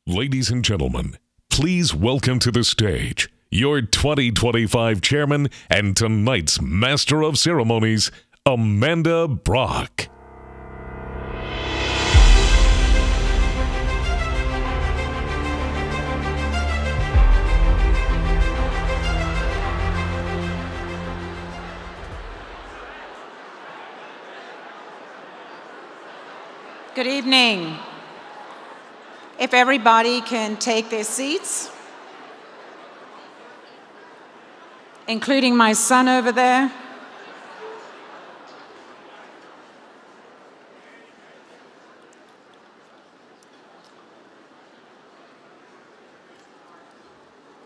Ladies and gentlemen, please welcome to the stage your 2025 chairman and tonight's master of ceremonies, Amanda Brock. Good evening. If everybody can take their seats, including my son over there.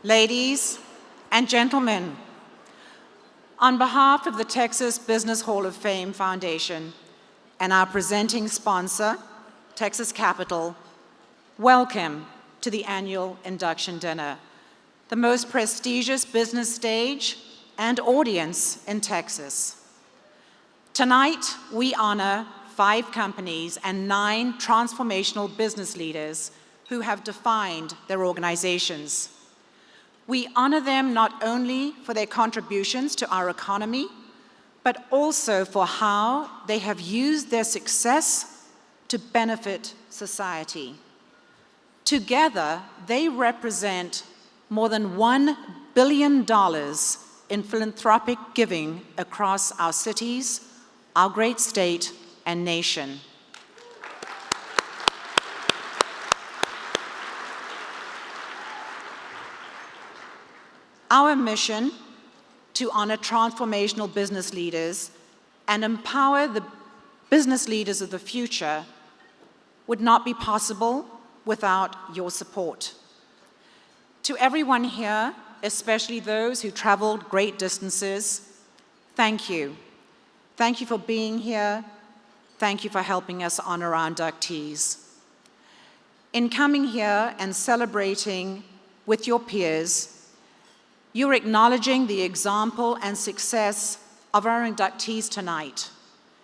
Ladies and gentlemen, on behalf of the Texas Business Hall of Fame Foundation and our presenting sponsor, Texas Capital, welcome to the Annual Induction Dinner, the most prestigious business stage and audience in Texas. Tonight, we honor 5 companies and 9 transformational business leaders who have defined their organizations. We honor them not only for their contributions to our economy, but also for how they have used their success to benefit society. Together, they represent more than $1 billion in philanthropic giving across our cities, our great state, and nation. Our mission to honor transformational business leaders and empower the business leaders of the future would not be possible without your support. To everyone here, especially those who traveled great distances, thank you. Thank you for being here. Thank you for helping us honor our inductees. In coming here and celebrating with your peers, you're acknowledging the example and success of our inductees tonight.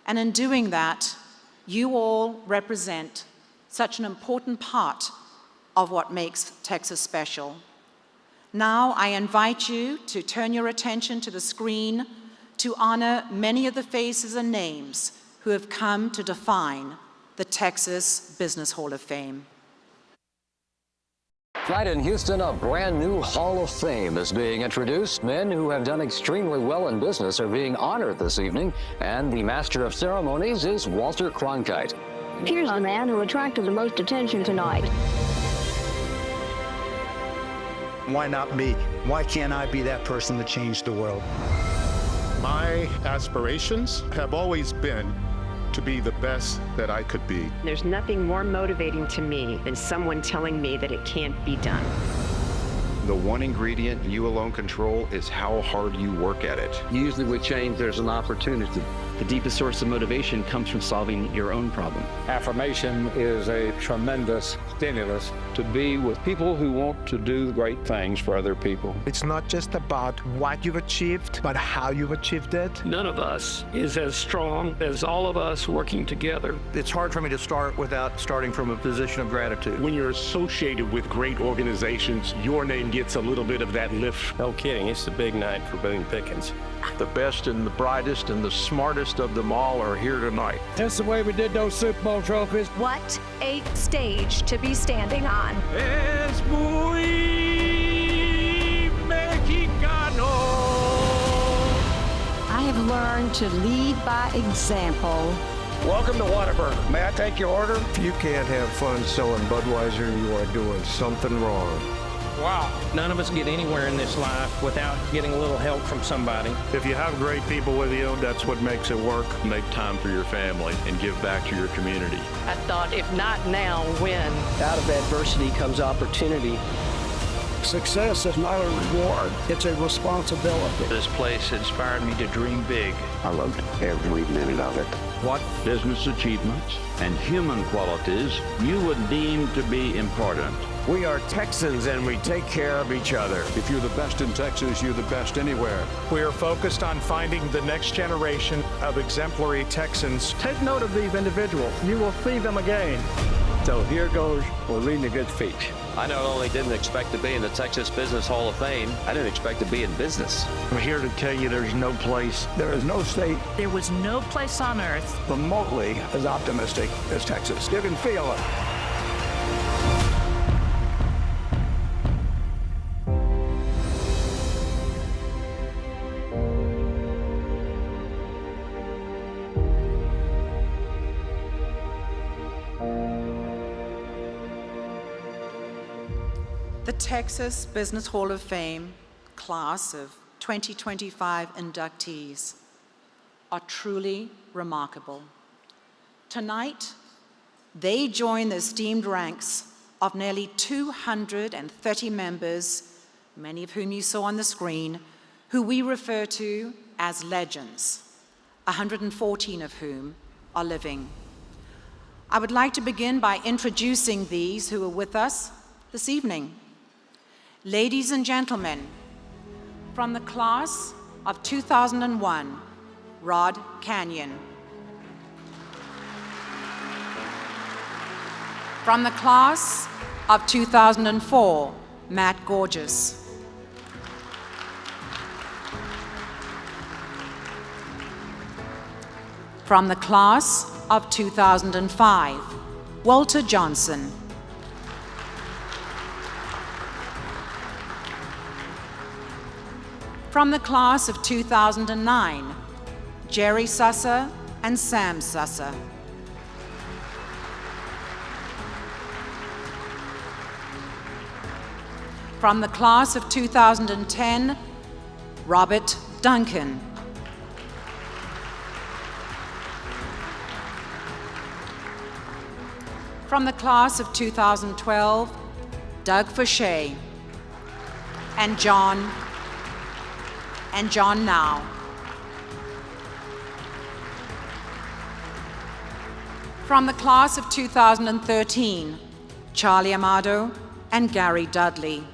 And in doing that, you all represent such an important part of what makes Texas special. Now I invite you to turn your attention to the screen to honor many of the faces and names who have come to define the Texas Business Hall of Fame. Tonight in Houston, a brand new Hall of Fame is being introduced. Men who have done extremely well in business are being honored this evening, and the Master of Ceremonies is Walter Cronkite. Here's the man who attracted the most attention tonight. Why not me? Why can't I be that person that changed the world? My aspirations have always been to be the best that I could be. There's nothing more motivating to me than someone telling me that it can't be done. The one ingredient you alone control is how hard you work at it. Usually with change, there's an opportunity. The deepest source of motivation comes from solving your own problem. Affirmation is a tremendous stimulus to be with people who want to do great things for other people. It's not just about what you've achieved, but how you've achieved it. None of us is as strong as all of us working together. It's hard for me to start without starting from a position of gratitude. When you're associated with great organizations, your name gets a little bit of that lift. No kidding, it's the big night for Boone Pickens. The best and the brightest and the smartest of them all are here tonight. That's the way we did those Super Bowl trophies. What a stage to be standing on. Es muy mexicano. I have learned to lead by example. Welcome to Whataburger. May I take your order? If you can't have fun selling Budweiser, you are doing something wrong. Wow. None of us get anywhere in this life without getting a little help from somebody. If you have great people with you, that's what makes it work. Make time for your family and give back to your community. I thought, if not now, when? Out of adversity comes opportunity. Success is not a reward, it's a responsibility. This place inspired me to dream big. I loved every minute of it. What business achievements and human qualities you would deem to be important? We are Texans and we take care of each other. If you're the best in Texas, you're the best anywhere. We are focused on finding the next generation of exemplary Texans. Take note of these individuals. You will see them again. So here goes, we're leading a good speech. I not only didn't expect to be in the Texas Business Hall of Fame, I didn't expect to be in business. I'm here to tell you there's no place. There is no state There was no place on earth remotely as optimistic as Texas. You can feel it. The Texas Business Hall of Fame class of 2025 inductees are truly remarkable. Tonight, they join the esteemed ranks of nearly 230 members, many of whom you saw on the screen, who we refer to as legends, 114 of whom are living. I would like to begin by introducing these who are with us this evening. Ladies and gentlemen, from the class of 2001, Rod Canyon. From the class of 2004, Matt Gorgeous. From the class of 2005, Walter Johnson. From the class of 2009, Jerry Susser and Sam Susser. From the class of 2010, Robert Duncan. From the class of 2012, Doug Fauché and John Now. From the class of 2013, Charlie Amado and Gary Dudley.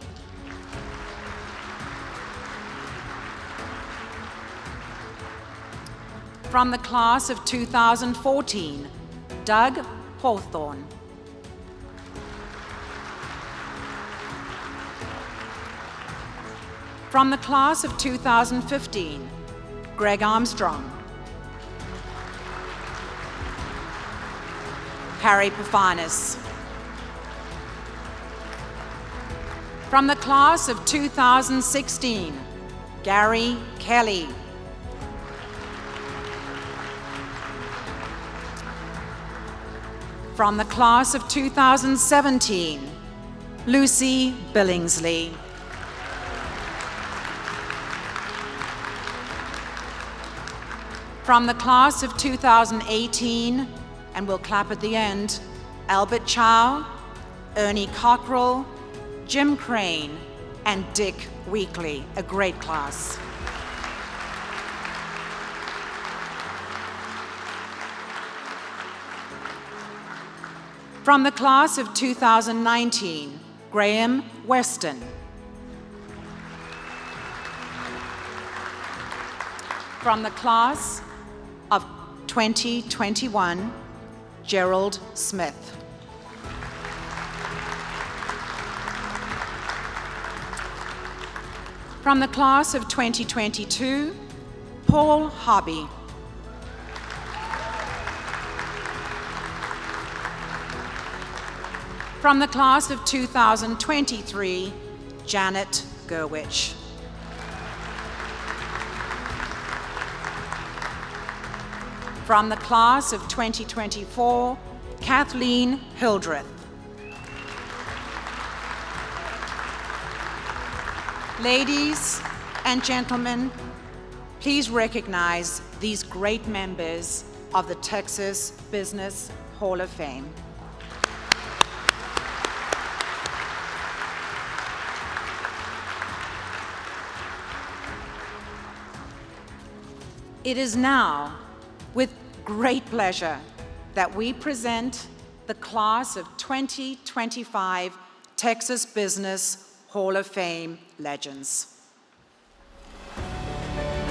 From the class of 2014, Doug Hawthorne. From the class of 2015, Greg Armstrong, Harry Pafanis. From the class of 2016, Gary Kelly. From the class of 2017, Lucy Billingsley. From the class of 2018, and we'll clap at the end, Albert Chow, Ernie Cockrell, Jim Crane, and Dick Weekly, a great class. From the class of 2019, Graham Weston. From the class of 2021, Gerald Smith. From the class of 2022, Paul Hobby. From the class of 2023, Janet Gerwich. From the class of 2024, Kathleen Hildreth. Ladies and gentlemen, please recognize these great members of the Texas Business Hall of Fame. It is now with great pleasure that we present the class of 2025 Texas Business Hall of Fame legends.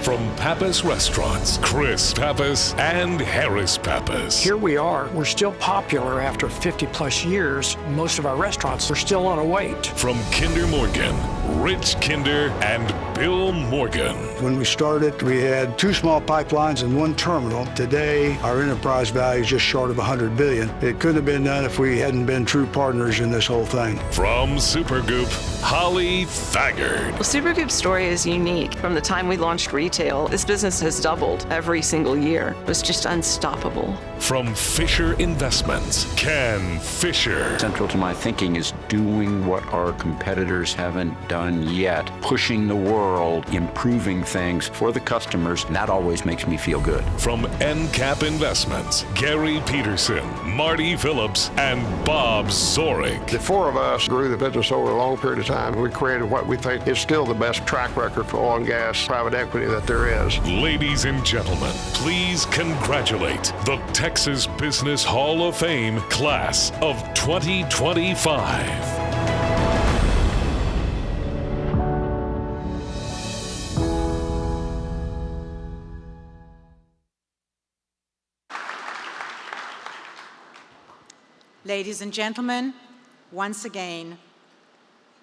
From Pappas Restaurants, Chris Pappas and Harris Pappas. Here we are. We're still popular after 50 plus years. Most of our restaurants are still on a wait. From Kinder Morgan, Rich Kinder and Bill Morgan. When we started, we had 2 small pipelines and 1 terminal. Today, our enterprise value is just short of $100 billion. It couldn't have been done if we hadn't been true partners in this whole thing. From Supergoop, Holly Thaggard. Well, Supergoop's story is unique. From the time we launched retail, this business has doubled every single year. It was just unstoppable. From Fisher Investments, Ken Fisher. Central to my thinking is doing what our competitors haven't done yet, pushing the world, improving things for the customers, and that always makes me feel good. From EnCap Investments, Gary Petersen, Marty Phillips, and Bob Zorich. The 4 of us grew the business over a long period of time. We created what we think is still the best track record for oil and gas private equity that there is. Ladies and gentlemen, please congratulate the Texas Business Hall of Fame class of 2025. Ladies and gentlemen, once again,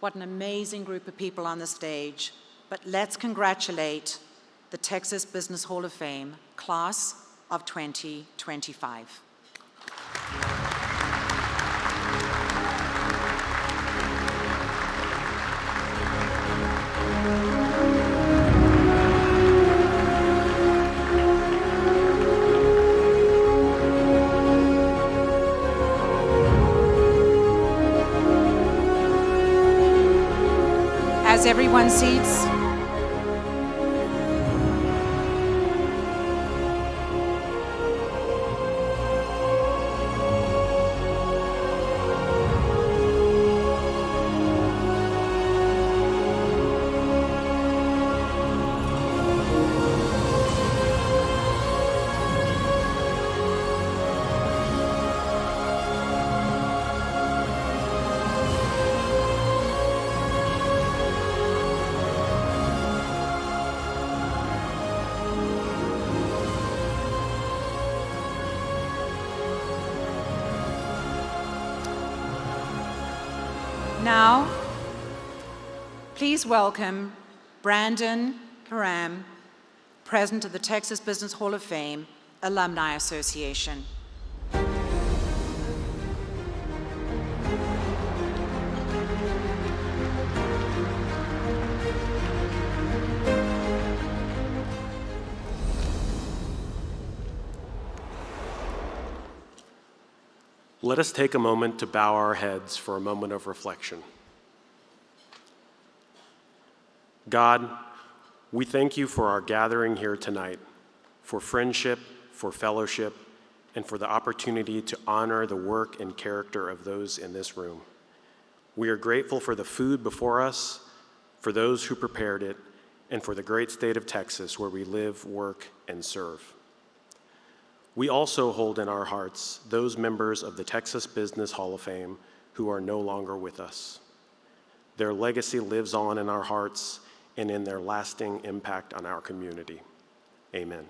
what an amazing group of people on the stage. But let's congratulate the Texas Business Hall of Fame class of 2025. As everyone seats, now, please welcome Brandon Karam, President of the Texas Business Hall of Fame Alumni Association. Let us take a moment to bow our heads for a moment of reflection. God, we thank you for our gathering here tonight, for friendship, for fellowship, and for the opportunity to honor the work and character of those in this room. We are grateful for the food before us, for those who prepared it, and for the great state of Texas where we live, work, and serve. We also hold in our hearts those members of the Texas Business Hall of Fame who are no longer with us. Their legacy lives on in our hearts and in their lasting impact on our community. Amen.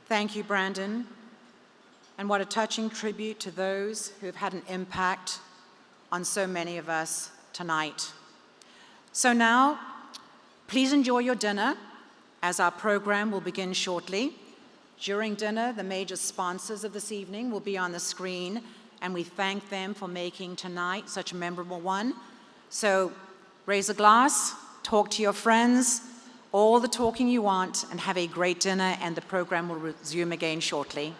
Thank you, Brandon. And what a touching tribute to those who have had an impact on so many of us tonight. So now, please enjoy your dinner, as our program will begin shortly. During dinner, the major sponsors of this evening will be on the screen, and we thank them for making tonight such a memorable one. So raise a glass, talk to your friends, all the talking you want, and have a great dinner, and the program will resume again shortly.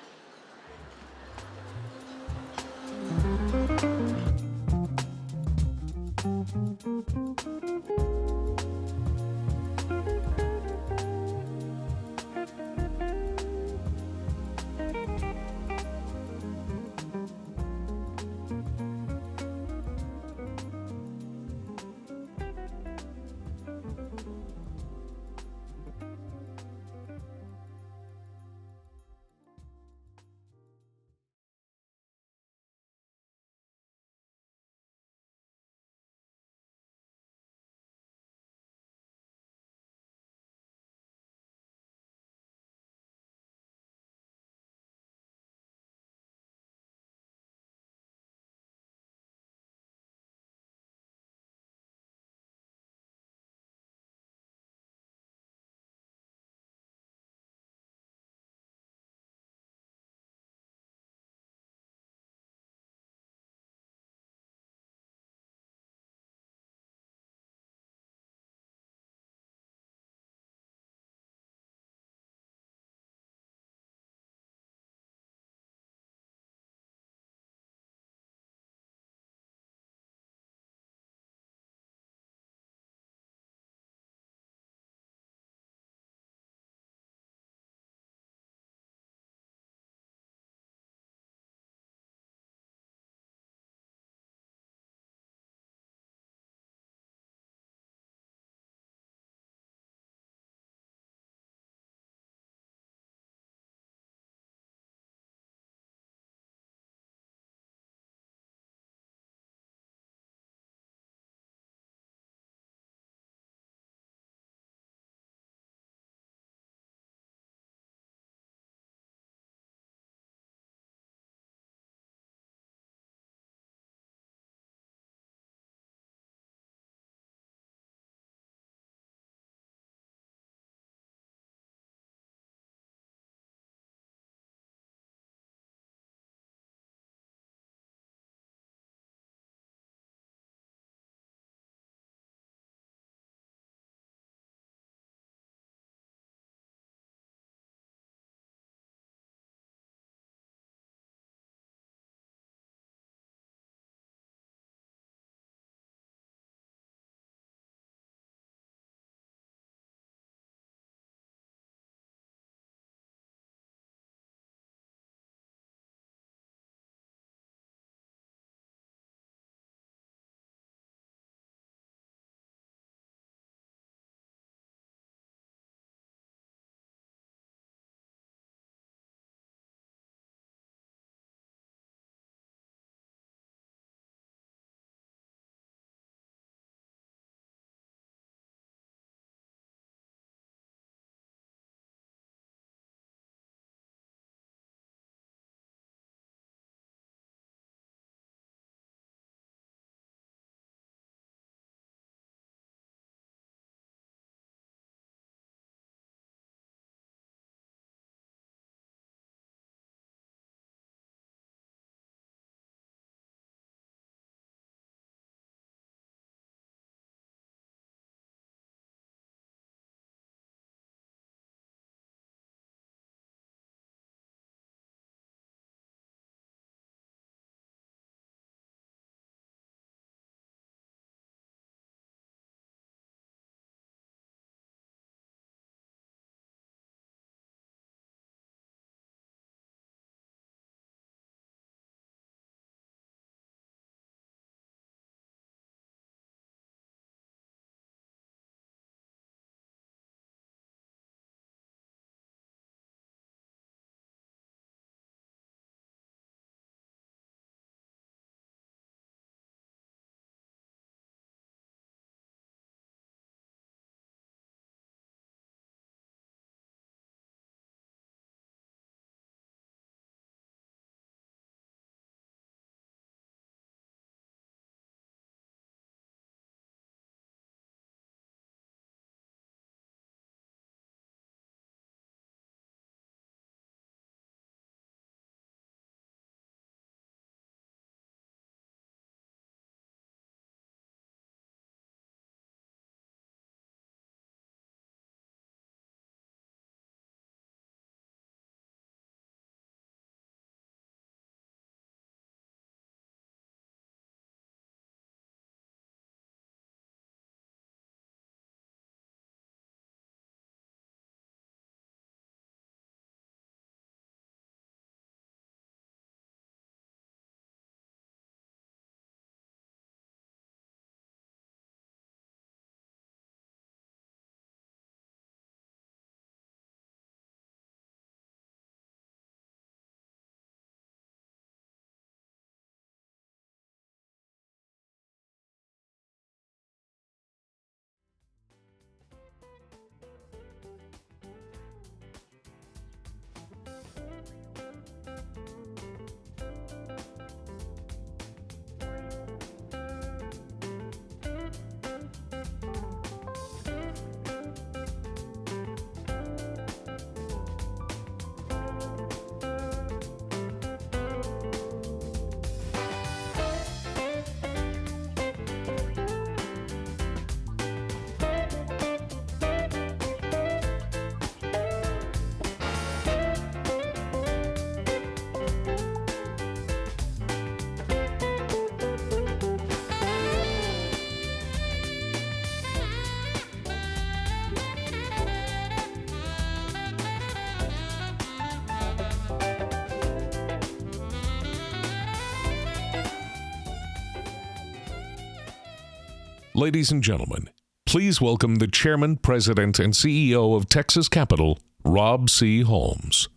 Ladies and gentlemen, please welcome the Chairman, President, and CEO of Texas Capital, Rob C. Holmes.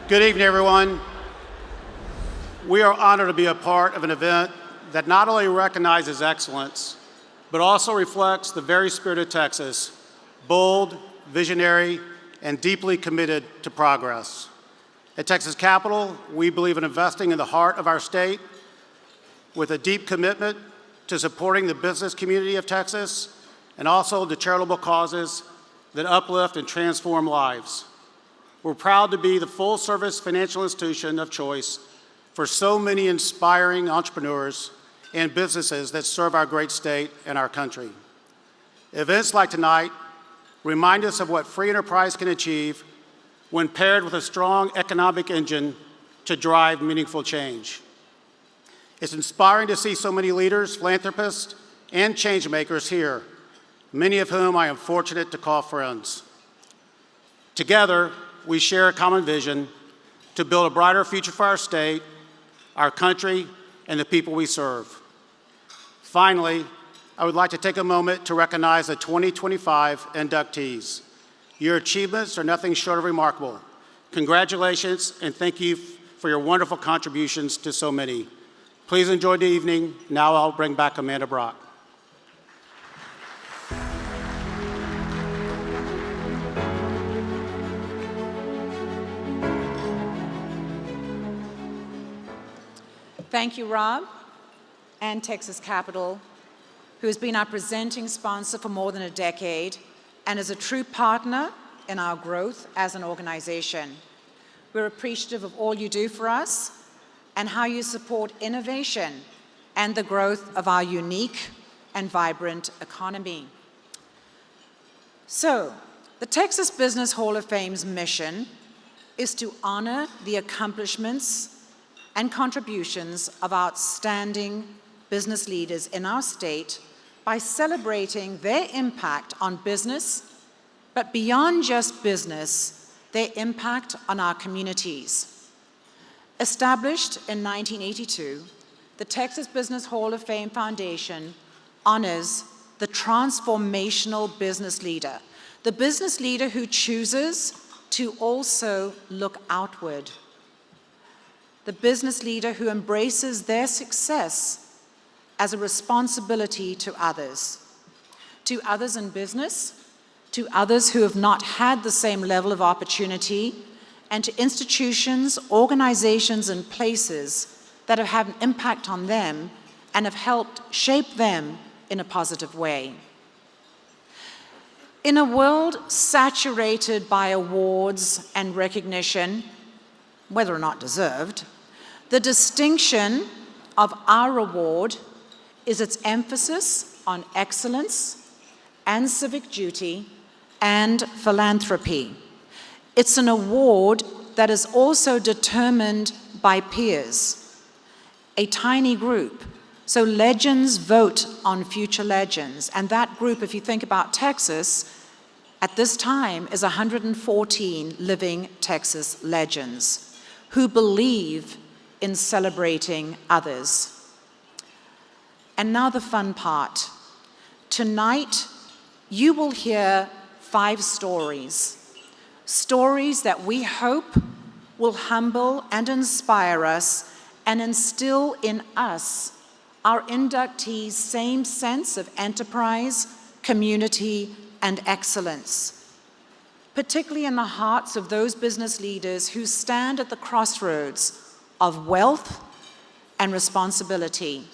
Good evening, everyone. We are honored to be a part of an event that not only recognizes excellence, but also reflects the very spirit of Texas, bold, visionary, and deeply committed to progress. At Texas Capital, we believe in investing in the heart of our state with a deep commitment to supporting the business community of Texas and also the charitable causes that uplift and transform lives. We're proud to be the full-service financial institution of choice for so many inspiring entrepreneurs and businesses that serve our great state and our country. Events like tonight remind us of what free enterprise can achieve when paired with a strong economic engine to drive meaningful change. It's inspiring to see so many leaders, philanthropists, and change makers here, many of whom I am fortunate to call friends. Together, we share a common vision to build a brighter future for our state, our country, and the people we serve. Finally, I would like to take a moment to recognize the 2025 inductees. Your achievements are nothing short of remarkable. Congratulations, and thank you for your wonderful contributions to so many. Please enjoy the evening. Now I'll bring back Amanda Brock. Thank you, Rob, and Texas Capital, who has been our presenting sponsor for more than a decade and is a true partner in our growth as an organization. We're appreciative of all you do for us and how you support innovation and the growth of our unique and vibrant economy. So, the Texas Business Hall of Fame's mission is to honor the accomplishments and contributions of outstanding business leaders in our state by celebrating their impact on business, but beyond just business, their impact on our communities. Established in 1982, the Texas Business Hall of Fame Foundation honors the transformational business leader, the business leader who chooses to also look outward, the business leader who embraces their success as a responsibility to others in business, to others who have not had the same level of opportunity, and to institutions, organizations, and places that have had an impact on them and have helped shape them in a positive way. In a world saturated by awards and recognition, whether or not deserved, the distinction of our award is its emphasis on excellence and civic duty and philanthropy. It's an award that is also determined by peers, a tiny group. So legends vote on future legends, and that group, if you think about Texas, at this time is 114 living Texas legends who believe in celebrating others. And now the fun part. Tonight, you will hear 5 stories that we hope will humble and inspire us and instill in us, our inductees' same sense of enterprise, community, and excellence, particularly in the hearts of those business leaders who stand at the crossroads of wealth and responsibility.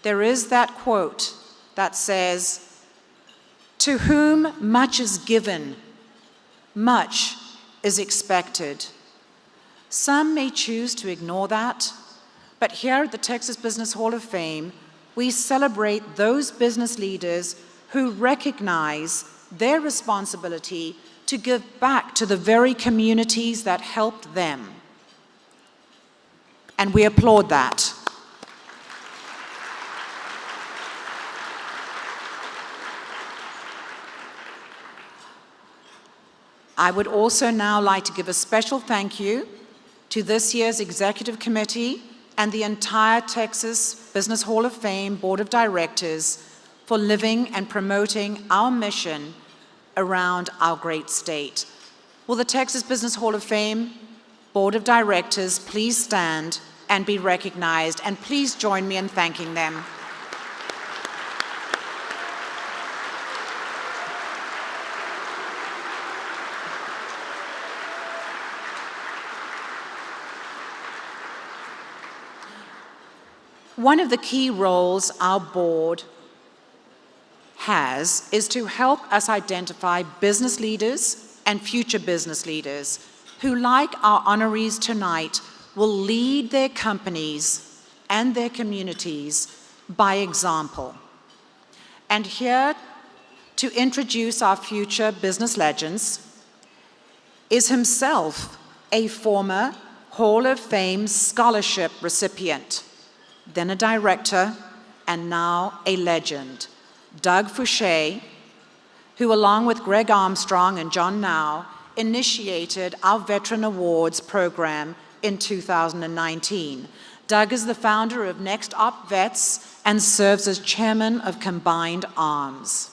There is that quote that says, "To whom much is given, much is expected." Some may choose to ignore that, but here at the Texas Business Hall of Fame, we celebrate those business leaders who recognize their responsibility to give back to the very communities that helped them. And we applaud that. I would also now like to give a special thank you to this year's Executive Committee and the entire Texas Business Hall of Fame Board of Directors for living and promoting our mission around our great state. Will the Texas Business Hall of Fame Board of Directors please stand and be recognized, and please join me in thanking them. One of the key roles our board has is to help us identify business leaders and future business leaders who, like our honorees tonight, will lead their companies and their communities by example. And here to introduce our future business legends is himself a former Hall of Fame scholarship recipient, then a director, and now a legend, Doug Fouché, who along with Greg Armstrong and John Now initiated our Veteran Awards program in 2019. Doug is the founder of Next Op Vets and serves as chairman of Combined Arms.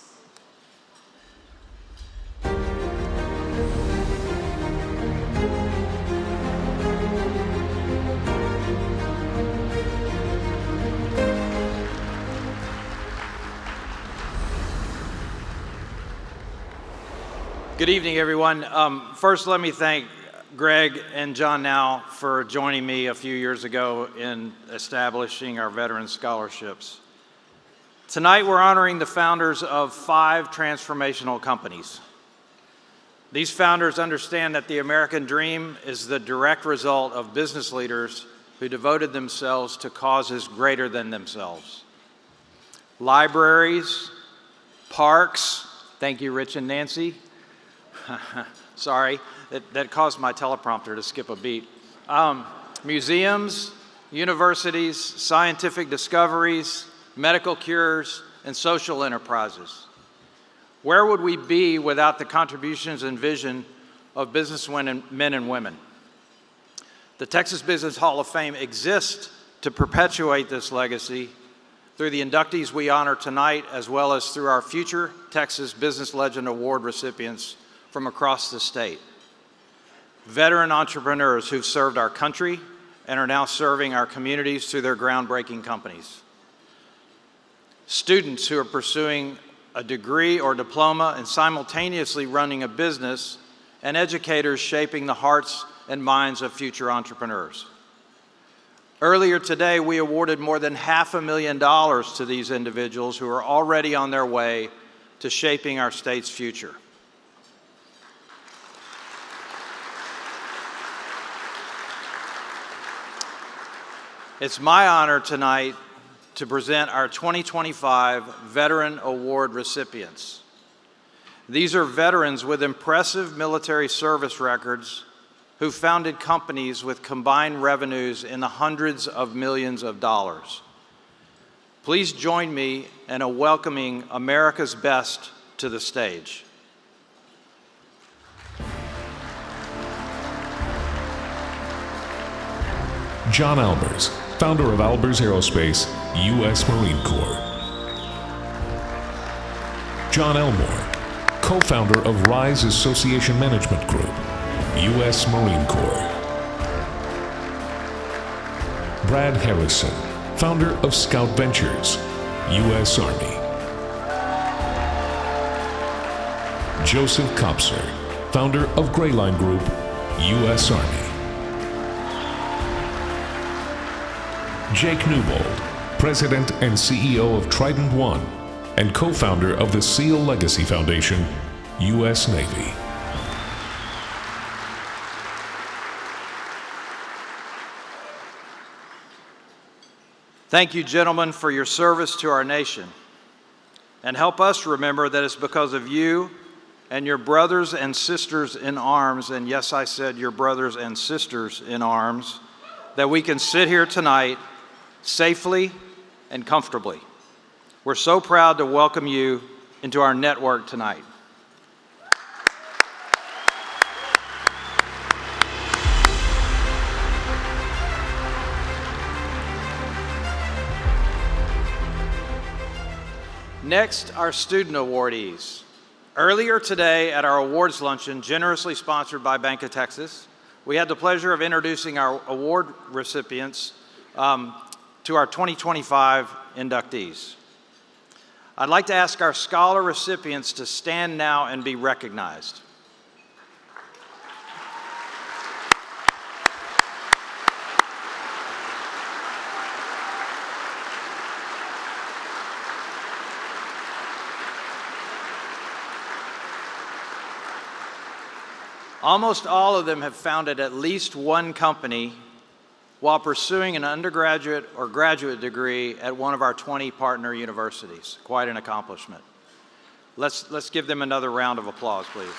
Good evening, everyone. First, let me thank Greg and John Now for joining me a few years ago in establishing our veteran scholarships. Tonight, we're honoring the founders of 5 transformational companies. These founders understand that the American dream is the direct result of business leaders who devoted themselves to causes greater than themselves. Libraries, parks, thank you, Rich and Nancy. Sorry, that caused my teleprompter to skip a beat. Museums, universities, scientific discoveries, medical cures, and social enterprises. Where would we be without the contributions and vision of businessmen and women? The Texas Business Hall of Fame exists to perpetuate this legacy through the inductees we honor tonight, as well as through our future Texas Business Legend Award recipients from across the state. Veteran entrepreneurs who've served our country and are now serving our communities through their groundbreaking companies. Students who are pursuing a degree or diploma and simultaneously running a business, and educators shaping the hearts and minds of future entrepreneurs. Earlier today, we awarded more than $500,000 to these individuals who are already on their way to shaping our state's future. It's my honor tonight to present our 2025 Veteran Award recipients. These are veterans with impressive military service records who founded companies with combined revenues in the hundreds of millions of dollars. Please join me in a welcoming America's Best to the stage. John Albers, founder of Albers Aerospace, U.S. Marine Corps. John Elmore, co-founder of Rise Association Management Group, U.S. Marine Corps. Brad Harrison, founder of Scout Ventures, U.S. Army. Joseph Kopser, founder of Grayline Group, U.S. Army. Jake Newbold, President and CEO of Trident One and co-founder of the SEAL Legacy Foundation, U.S. Navy. Thank you, gentlemen, for your service to our nation. And help us remember that it's because of you and your brothers and sisters in arms, and yes, I said your brothers and sisters in arms, that we can sit here tonight safely and comfortably. We're so proud to welcome you into our network tonight. Next, our student awardees. Earlier today at our awards luncheon, generously sponsored by Bank of Texas, we had the pleasure of introducing our award recipients to our 2025 inductees. I'd like to ask our scholar recipients to stand now and be recognized. Almost all of them have founded at least one company while pursuing an undergraduate or graduate degree at one of our 20 partner universities. Quite an accomplishment. Let's give them another round of applause, please.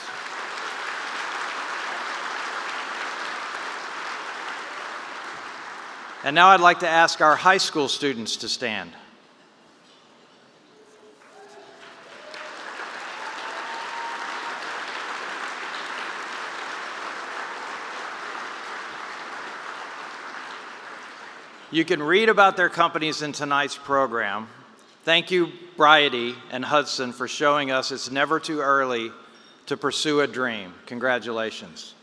And now I'd like to ask our high school students to stand. You can read about their companies in tonight's program. Thank you, Bryety and Hudson, for showing us it's never too early to pursue a dream. Congratulations.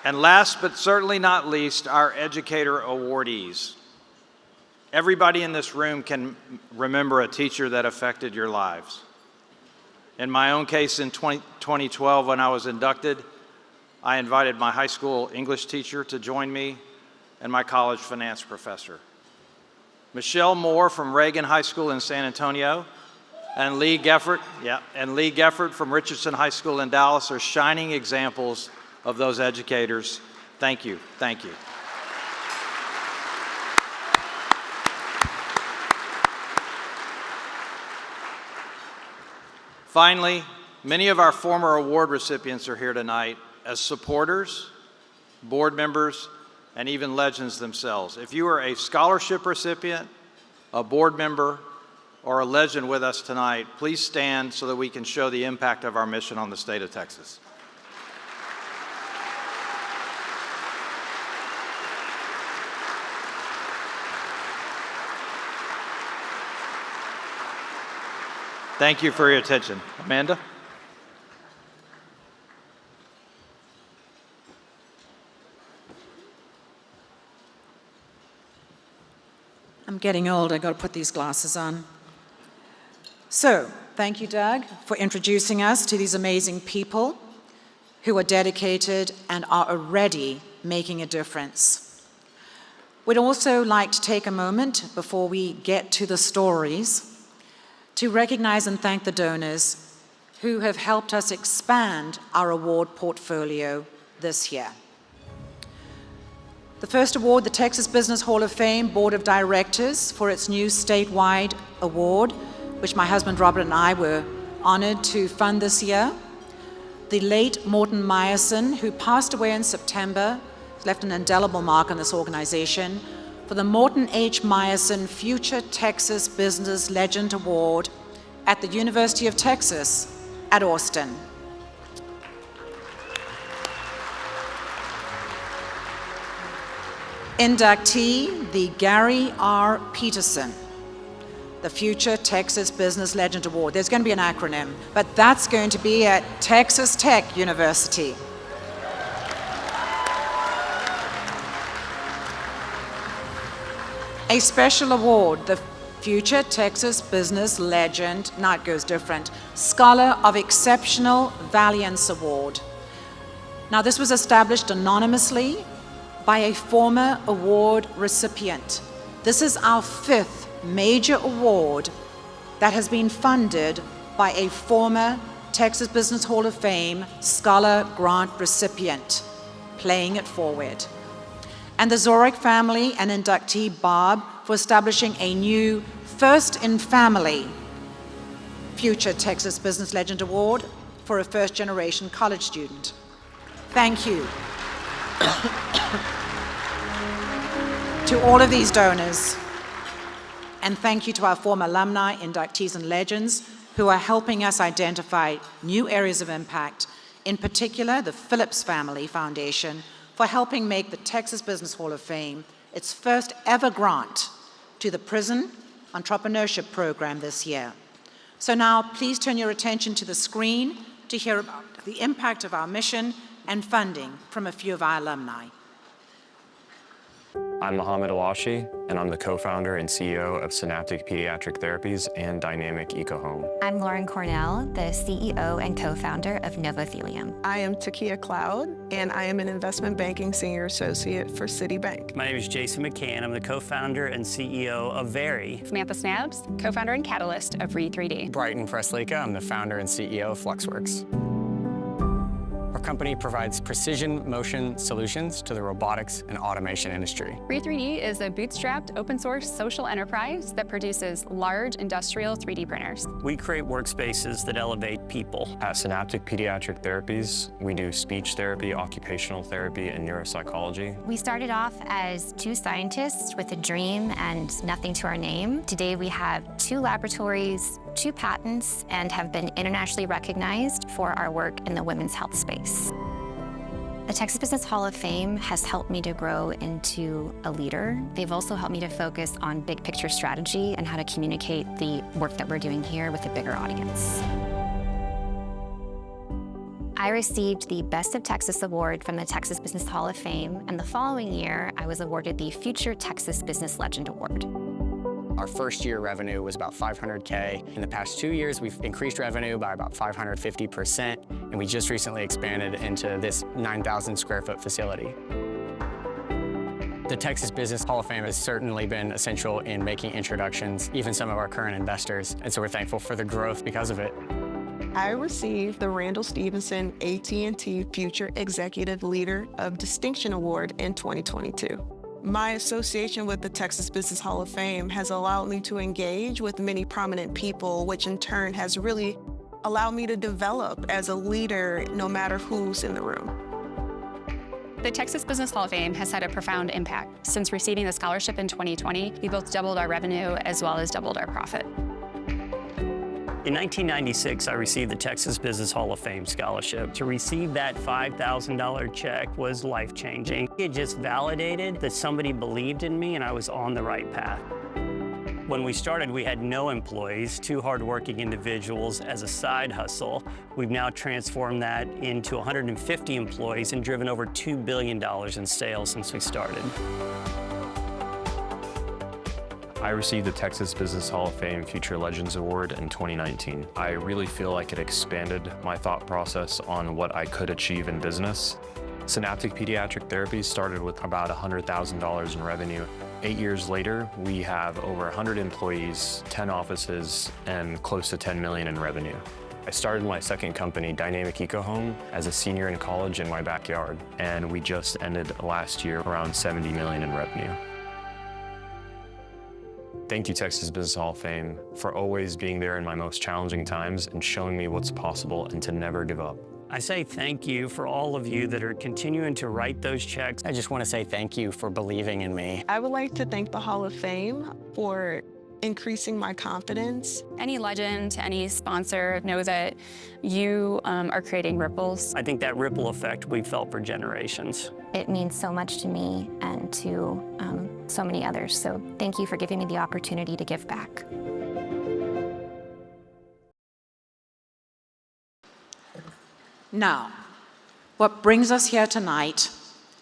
And last but certainly not least, our educator awardees. Everybody in this room can remember a teacher that affected your lives. In my own case, in 2012, when I was inducted, I invited my high school English teacher to join me and my college finance professor. Michelle Moore from Reagan High School in San Antonio and Lee Geffert from Richardson High School in Dallas are shining examples of those educators. Thank you, thank you. Finally, many of our former award recipients are here tonight as supporters, board members, and even legends themselves. If you are a scholarship recipient, a board member, or a legend with us tonight, please stand so that we can show the impact of our mission on the state of Texas. Thank you for your attention. Amanda? I'm getting old, I've got to put these glasses on. So, thank you, Doug, for introducing us to these amazing people who are dedicated and are already making a difference. We'd also like to take a moment before we get to the stories to recognize and thank the donors who have helped us expand our award portfolio this year. The first award, the Texas Business Hall of Fame Board of Directors for its new statewide award, which my husband Robert and I were honored to fund this year. The late Morton Meyerson, who passed away in September, left an indelible mark on this organization, for the Morton H. Meyerson Future Texas Business Legend Award at the University of Texas at Austin. Inductee, the Gary R. Petersen, the Future Texas Business Legend Award. There's going to be an acronym, but that's going to be at Texas Tech University. A special award, the Future Texas Business Legend, now it goes different, Scholar of Exceptional Valiance Award. Now this was established anonymously by a former award recipient. This is our 5th major award that has been funded by a former Texas Business Hall of Fame Scholar Grant recipient, playing it forward. And the Zorich family and inductee Bob for establishing a new First in Family Future Texas Business Legend Award for a first-generation college student. Thank you. To all of these donors, and thank you to our former alumni, inductees, and legends who are helping us identify new areas of impact, in particular the Phillips Family Foundation for helping make the Texas Business Hall of Fame its first ever grant to the Prison Entrepreneurship Program this year. So now please turn your attention to the screen to hear about the impact of our mission and funding from a few of our alumni. I'm Mohammed Alashi, and I'm the co-founder and CEO of Synaptic Pediatric Therapies and Dynamic EcoHome. I'm Lauren Cornell, the CEO and co-founder of Novothelium. I am Takia Cloud, and I am an investment banking senior associate for Citibank. My name is Jason McCann. I'm the co-founder and CEO of Very. Samantha Snabs, co-founder and catalyst of Re3D. Brighton Freslika, I'm the founder and CEO of Fluxworks. Our company provides precision motion solutions to the robotics and automation industry. Re3D is a bootstrapped open source social enterprise that produces large industrial 3D printers. We create workspaces that elevate people. At Synaptic Pediatric Therapies, we do speech therapy, occupational therapy, and neuropsychology. We started off as 2 scientists with a dream and nothing to our name. Today we have 2 laboratories, 2 patents, and have been internationally recognized for our work in the women's health space. The Texas Business Hall of Fame has helped me to grow into a leader. They've also helped me to focus on big picture strategy and how to communicate the work that we're doing here with a bigger audience. I received the Best of Texas Award from the Texas Business Hall of Fame, and the following year, I was awarded the Future Texas Business Legend Award. Our first year revenue was about $500K. In the past 2 years, we've increased revenue by about 550%, and we just recently expanded into this 9,000 square foot facility. The Texas Business Hall of Fame has certainly been essential in making introductions, even some of our current investors, and so we're thankful for the growth because of it. I received the Randall Stevenson AT&T Future Executive Leader of Distinction Award in 2022. My association with the Texas Business Hall of Fame has allowed me to engage with many prominent people, which in turn has really allowed me to develop as a leader no matter who's in the room. The Texas Business Hall of Fame has had a profound impact. Since receiving the scholarship in 2020, we both doubled our revenue as well as doubled our profit. In 1996, I received the Texas Business Hall of Fame scholarship. To receive that $5,000 check was life-changing. It just validated that somebody believed in me and I was on the right path. When we started, we had no employees, 2 hardworking individuals as a side hustle. We've now transformed that into 150 employees and driven over $2 billion in sales since we started. I received the Texas Business Hall of Fame Future Legends Award in 2019. I really feel like it expanded my thought process on what I could achieve in business. Synaptic Pediatric Therapies started with about $100,000 in revenue. 8 years later, we have over 100 employees, 10 offices, and close to $10 million in revenue. I started my second company, Dynamic EcoHome, as a senior in college in my backyard, and we just ended last year around $70 million in revenue. Thank you, Texas Business Hall of Fame, for always being there in my most challenging times and showing me what's possible and to never give up. I say thank you for all of you that are continuing to write those checks. I just want to say thank you for believing in me. I would like to thank the Hall of Fame for increasing my confidence. Any legend, any sponsor, know that you are creating ripples. I think that ripple effect we've felt for generations. It means so much to me and to so many others. So thank you for giving me the opportunity to give back. Now, what brings us here tonight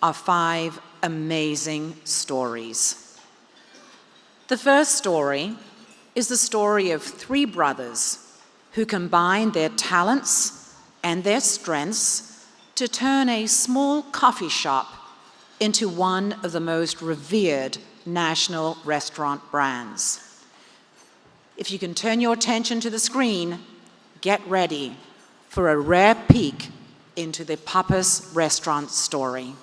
are 5 amazing stories. The first story is the story of 3 brothers who combined their talents and their strengths to turn a small coffee shop into one of the most revered national restaurant brands. If you can turn your attention to the screen, get ready for a rare peek into the Pappas restaurant story.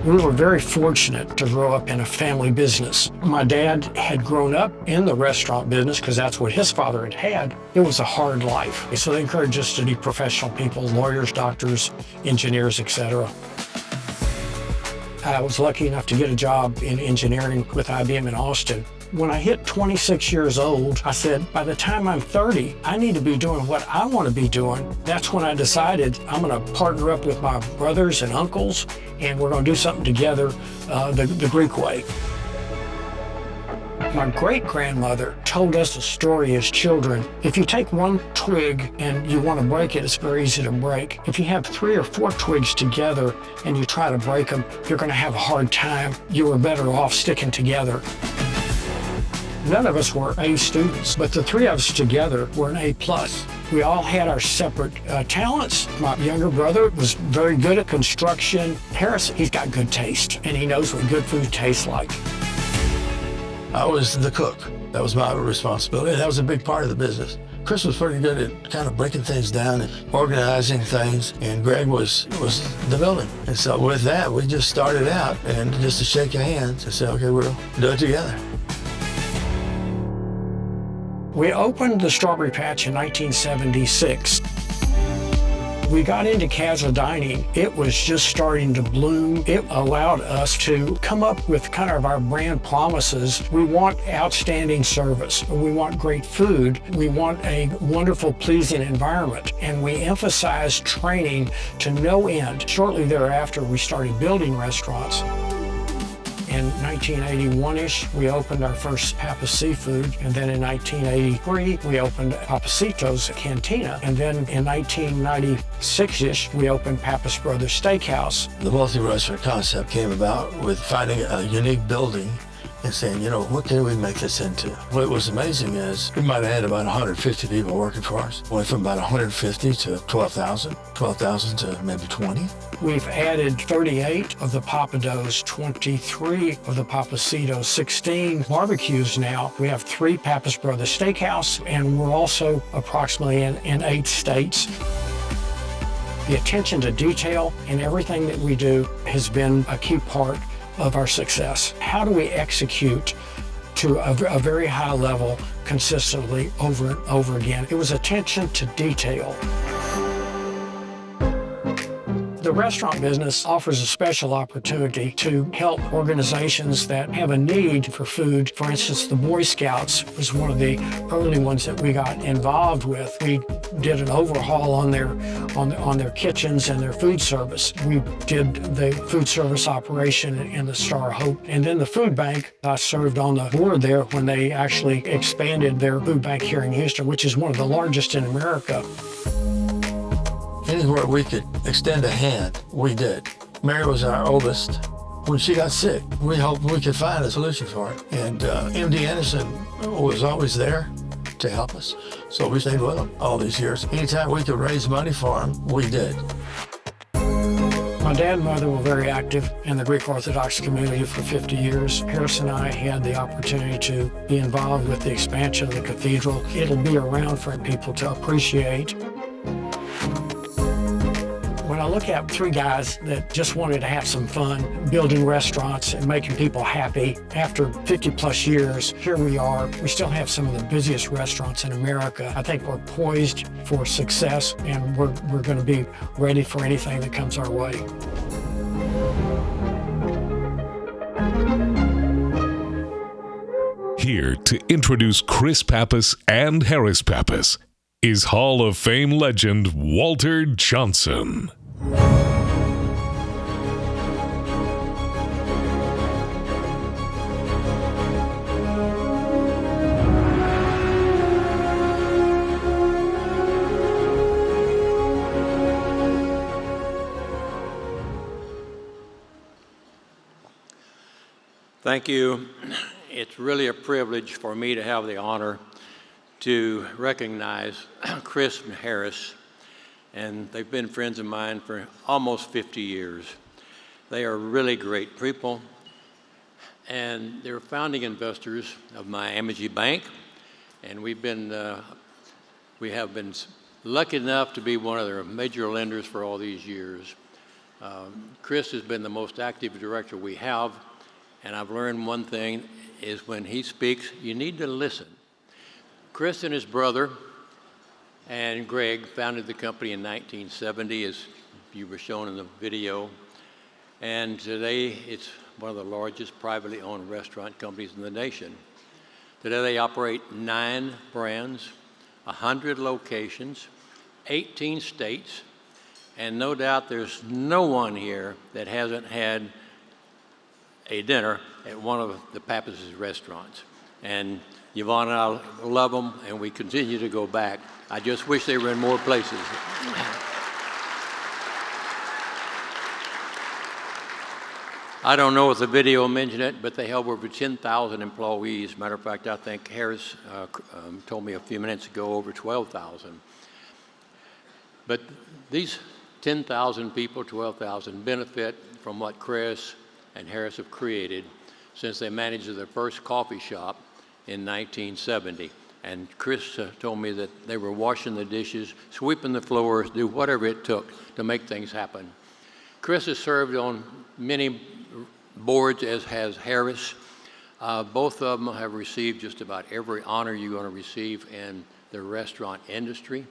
We were very fortunate to grow up in a family business. My dad had grown up in the restaurant business because that's what his father had had. It was a hard life. So they encouraged us to be professional people, lawyers, doctors, engineers, etc. I was lucky enough to get a job in engineering with IBM in Austin. When I hit 26 years old, I said, by the time I'm 30, I need to be doing what I want to be doing. That's when I decided I'm going to partner up with my brothers and uncles, and we're going to do something together the Greek way. My great-grandmother told us a story as children. If you take one twig and you want to break it, it's very easy to break. If you have 3 or 4 twigs together and you try to break them, you're going to have a hard time. You were better off sticking together. None of us were A students, but the 3 of us together were an A+. We all had our separate talents. My younger brother was very good at construction. Harris, he's got good taste, and he knows what good food tastes like. I was the cook. That was my responsibility. That was a big part of the business. Chris was pretty good at kind of breaking things down and organizing things, and Greg was the building. And so with that, we just started out, and just to shake your hands and say, okay, we'll do it together. We opened the Strawberry Patch in 1976. We got into casual dining. It was just starting to bloom. It allowed us to come up with kind of our brand promises. We want outstanding service. We want great food. We want a wonderful, pleasing environment. And we emphasized training to no end. Shortly thereafter, we started building restaurants. In 1981-ish, we opened our first Pappas Seafood, and then in 1983, we opened Pappasito's Cantina, and then in 1996-ish, we opened Pappas Brothers Steakhouse. The multi-restaurant concept came about with finding a unique building and saying, you know, what can we make this into? What was amazing is we might have had about 150 people working for us. Went from about 150 to 12,000, 12,000 to maybe 20. We've added 38 of the Pappados, 23 of the Pappasitos, 16 barbecues now. We have 3 Pappas Brothers Steakhouse, and we're also approximately in 8 states. The attention to detail in everything that we do has been a key part of our success. How do we execute to a very high level consistently over and over again? It was attention to detail. The restaurant business offers a special opportunity to help organizations that have a need for food. For instance, the Boy Scouts was one of the early ones that we got involved with. We did an overhaul on their kitchens and their food service. We did the food service operation in the Star of Hope. And then the food bank, I served on the board there when they actually expanded their food bank here in Houston, which is one of the largest in America. Anywhere we could extend a hand, we did. Mary was our oldest. When she got sick, we hoped we could find a solution for it. And MD Anderson was always there to help us. So we stayed with him all these years. Anytime we could raise money for him, we did. My dad and mother were very active in the Greek Orthodox community for 50 years. Harris and I had the opportunity to be involved with the expansion of the cathedral. It'll be around for people to appreciate. When I look at 3 guys that just wanted to have some fun, building restaurants and making people happy, after 50 plus years, here we are. We still have some of the busiest restaurants in America. I think we're poised for success, and we're going to be ready for anything that comes our way. Here to introduce Chris Pappas and Harris Pappas is Hall of Fame legend Walter Johnson. Thank you. It's really a privilege for me to have the honor to recognize Chris and Harris, and they've been friends of mine for almost 50 years. They are really great people, and they're founding investors of my Amity Bank, and we have been lucky enough to be one of their major lenders for all these years. Chris has been the most active director we have, and I've learned one thing is when he speaks, you need to listen. Chris and his brother and Greg founded the company in 1970, as you were shown in the video. And today, it's one of the largest privately owned restaurant companies in the nation. Today they operate 9 brands, 100 locations, 18 states, and no doubt there's no one here that hasn't had a dinner at one of the Pappas' restaurants. And Yvonne and I love them, and we continue to go back. I just wish they were in more places. I don't know if the video mentioned it, but they have over 10,000 employees. Matter of fact, I think Harris told me a few minutes ago over 12,000. But these 10,000 people, 12,000, benefit from what Chris and Harris have created since they managed their first coffee shop in 1970. And Chris told me that they were washing the dishes, sweeping the floors, do whatever it took to make things happen. Chris has served on many boards, as has Harris. Both of them have received just about every honor you're going to receive in the restaurant industry.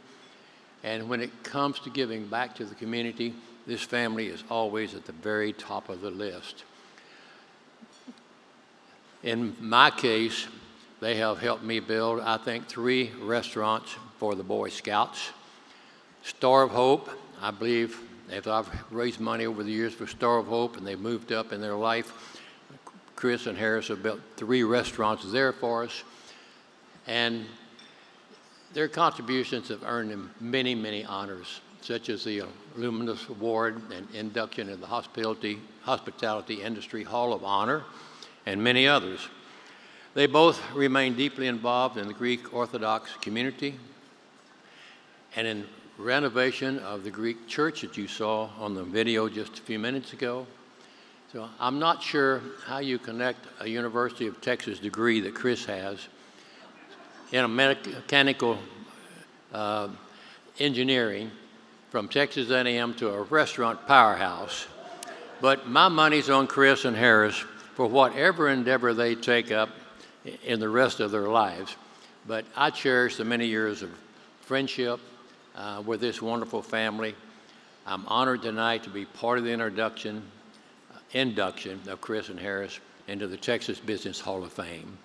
And when it comes to giving back to the community, this family is always at the very top of the list. In my case, they have helped me build, I think, 3 restaurants for the Boy Scouts. Star of Hope, I believe, if I've raised money over the years for Star of Hope and they've moved up in their life, Chris and Harris have built 3 restaurants there for us. And their contributions have earned them many, many honors, such as the Luminous Award and induction in the Hospitality Industry Hall of Honor, and many others. They both remain deeply involved in the Greek Orthodox community and in renovation of the Greek church that you saw on the video just a few minutes ago. So I'm not sure how you connect a University of Texas degree that Chris has in a mechanical engineering from Texas A&M to a restaurant powerhouse. But my money's on Chris and Harris for whatever endeavor they take up in the rest of their lives. But I cherish the many years of friendship with this wonderful family. I'm honored tonight to be part of the induction of Chris and Harris into the Texas Business Hall of Fame.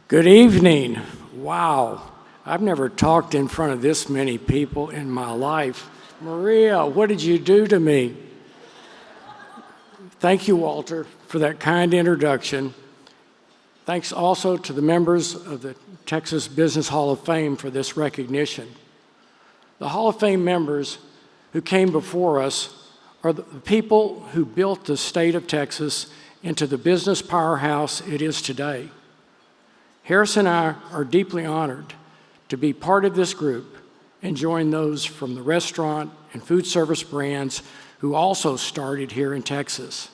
Good evening. Wow, I've never talked in front of this many people in my life. Maria, what did you do to me? Thank you, Walter, for that kind introduction. Thanks also to the members of the Texas Business Hall of Fame for this recognition. The Hall of Fame members who came before us are the people who built the state of Texas into the business powerhouse it is today. Harris and I are deeply honored to be part of this group and join those from the restaurant and food service brands who also started here in Texas.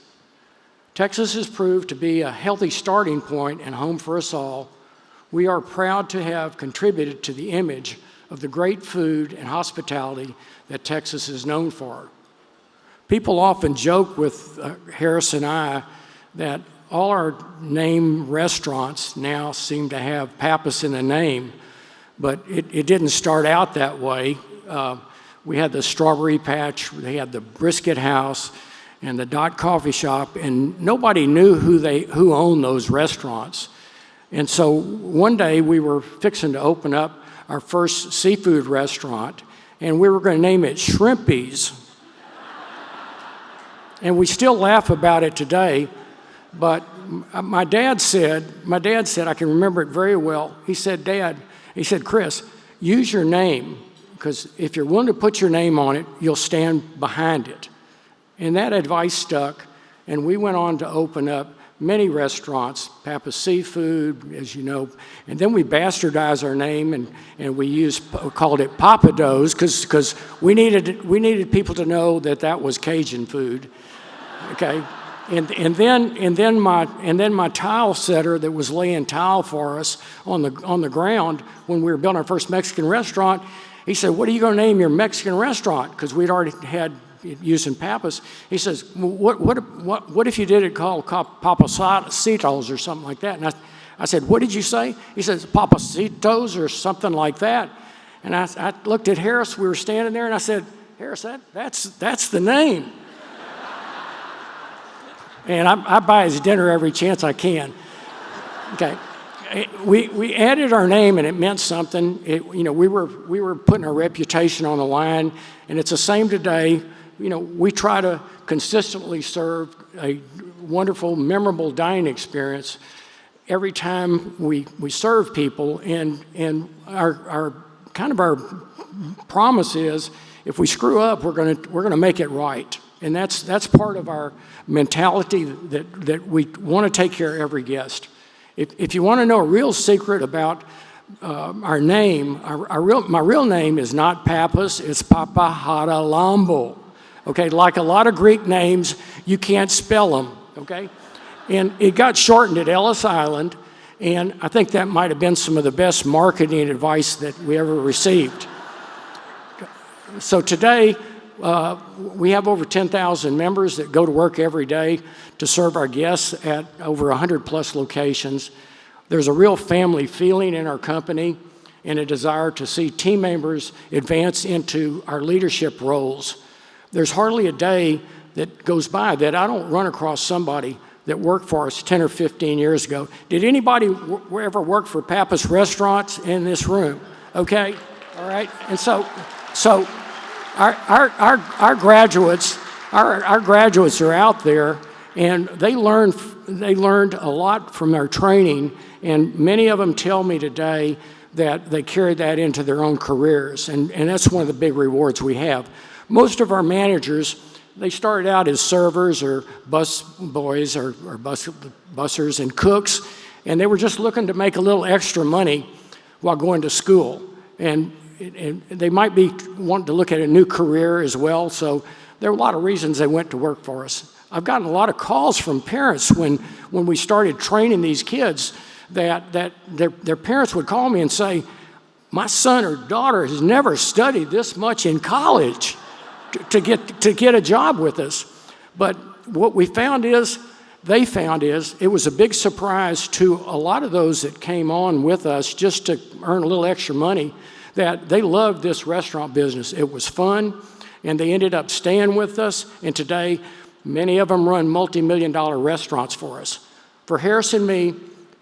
Texas has proved to be a healthy starting point and home for us all. We are proud to have contributed to the image of the great food and hospitality that Texas is known for. People often joke with Harris and I that all our name restaurants now seem to have Pappas in the name, but it didn't start out that way. We had the Strawberry Patch, we had the Brisket House, and the Dot Coffee Shop, and nobody knew who owned those restaurants. And so one day we were fixing to open up our first seafood restaurant, and we were going to name it Shrimpies. And we still laugh about it today. But my dad said, I can remember it very well. He said, Dad, he said, Chris, use your name, because if you're willing to put your name on it, you'll stand behind it. And that advice stuck, and we went on to open up many restaurants, Pappas Seafood, as you know, and then we bastardized our name and we called it Pappados because we needed people to know that was Cajun food, okay? And then my tile setter that was laying tile for us on the ground when we were building our first Mexican restaurant, he said, "What are you going to name your Mexican restaurant?" Because we'd already had it used in Pappas. He says, "What if you did it called Pappasitos or something like that?" And I said, "What did you say?" He says, "Pappasitos or something like that." And I looked at Harris. We were standing there, and I said, "Harris, that's the name." And I buy his dinner every chance I can. Okay, we added our name, and it meant something. We were putting our reputation on the line, and it's the same today. We try to consistently serve a wonderful, memorable dining experience every time we serve people, and our promise is if we screw up, we're gonna make it right. And that's part of our mentality that we want to take care of every guest. If you want to know a real secret about our name, my real name is not Pappas, it's Papahadalambo. Okay, like a lot of Greek names, you can't spell them, okay? And it got shortened at Ellis Island, and I think that might have been some of the best marketing advice that we ever received. So today, we have over 10,000 members that go to work every day to serve our guests at over 100+ locations. There's a real family feeling in our company and a desire to see team members advance into our leadership roles. There's hardly a day that goes by that I don't run across somebody that worked for us 10 or 15 years ago. Did anybody ever work for Pappas Restaurants in this room? Okay, all right, and so our graduates are out there, and they learned a lot from their training, and many of them tell me today that they carried that into their own careers, and that's one of the big rewards we have. Most of our managers, they started out as servers or bus boys or bussers and cooks, and they were just looking to make a little extra money while going to school. And they might be wanting to look at a new career as well, so there are a lot of reasons they went to work for us. I've gotten a lot of calls from parents when we started training these kids that their parents would call me and say, "My son or daughter has never studied this much in college to get a job with us." But what they found is it was a big surprise to a lot of those that came on with us just to earn a little extra money, that they loved this restaurant business. It was fun, and they ended up staying with us, and today many of them run multi-million-dollar restaurants for us. For Harris and me,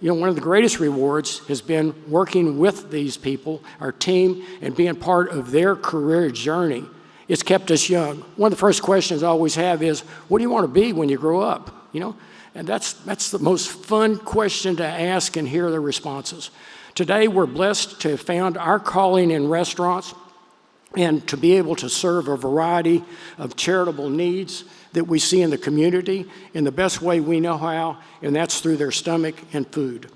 one of the greatest rewards has been working with these people, our team, and being part of their career journey. It's kept us young. One of the first questions I always have is, what do you want to be when you grow up? And that's the most fun question to ask and hear their responses. Today, we're blessed to have found our calling in restaurants and to be able to serve a variety of charitable needs that we see in the community in the best way we know how, and that's through their stomach and food.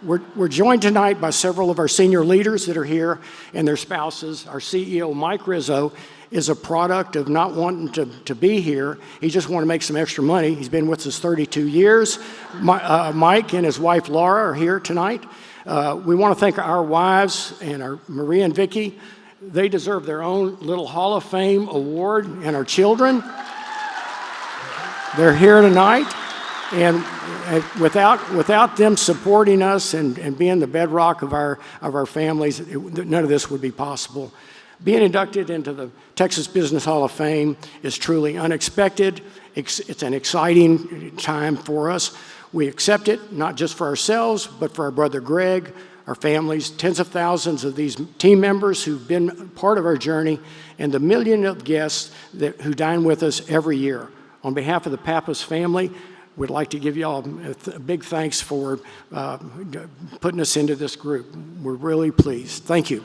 We're joined tonight by several of our senior leaders that are here and their spouses. Our CEO, Mike Rizzo, is a product of not wanting to be here. He just wanted to make some extra money. He's been with us 32 years. Mike and his wife, Laura, are here tonight. We want to thank our wives and our Maria and Vicky. They deserve their own little Hall of Fame award, and our children. They're here tonight, and without them supporting us and being the bedrock of our families, none of this would be possible. Being inducted into the Texas Business Hall of Fame is truly unexpected. It's an exciting time for us. We accept it, not just for ourselves, but for our brother Greg, our families, tens of thousands of these team members who've been part of our journey, and the million of guests who dine with us every year. On behalf of the Pappas family, we'd like to give you all a big thanks for putting us into this group. We're really pleased. Thank you.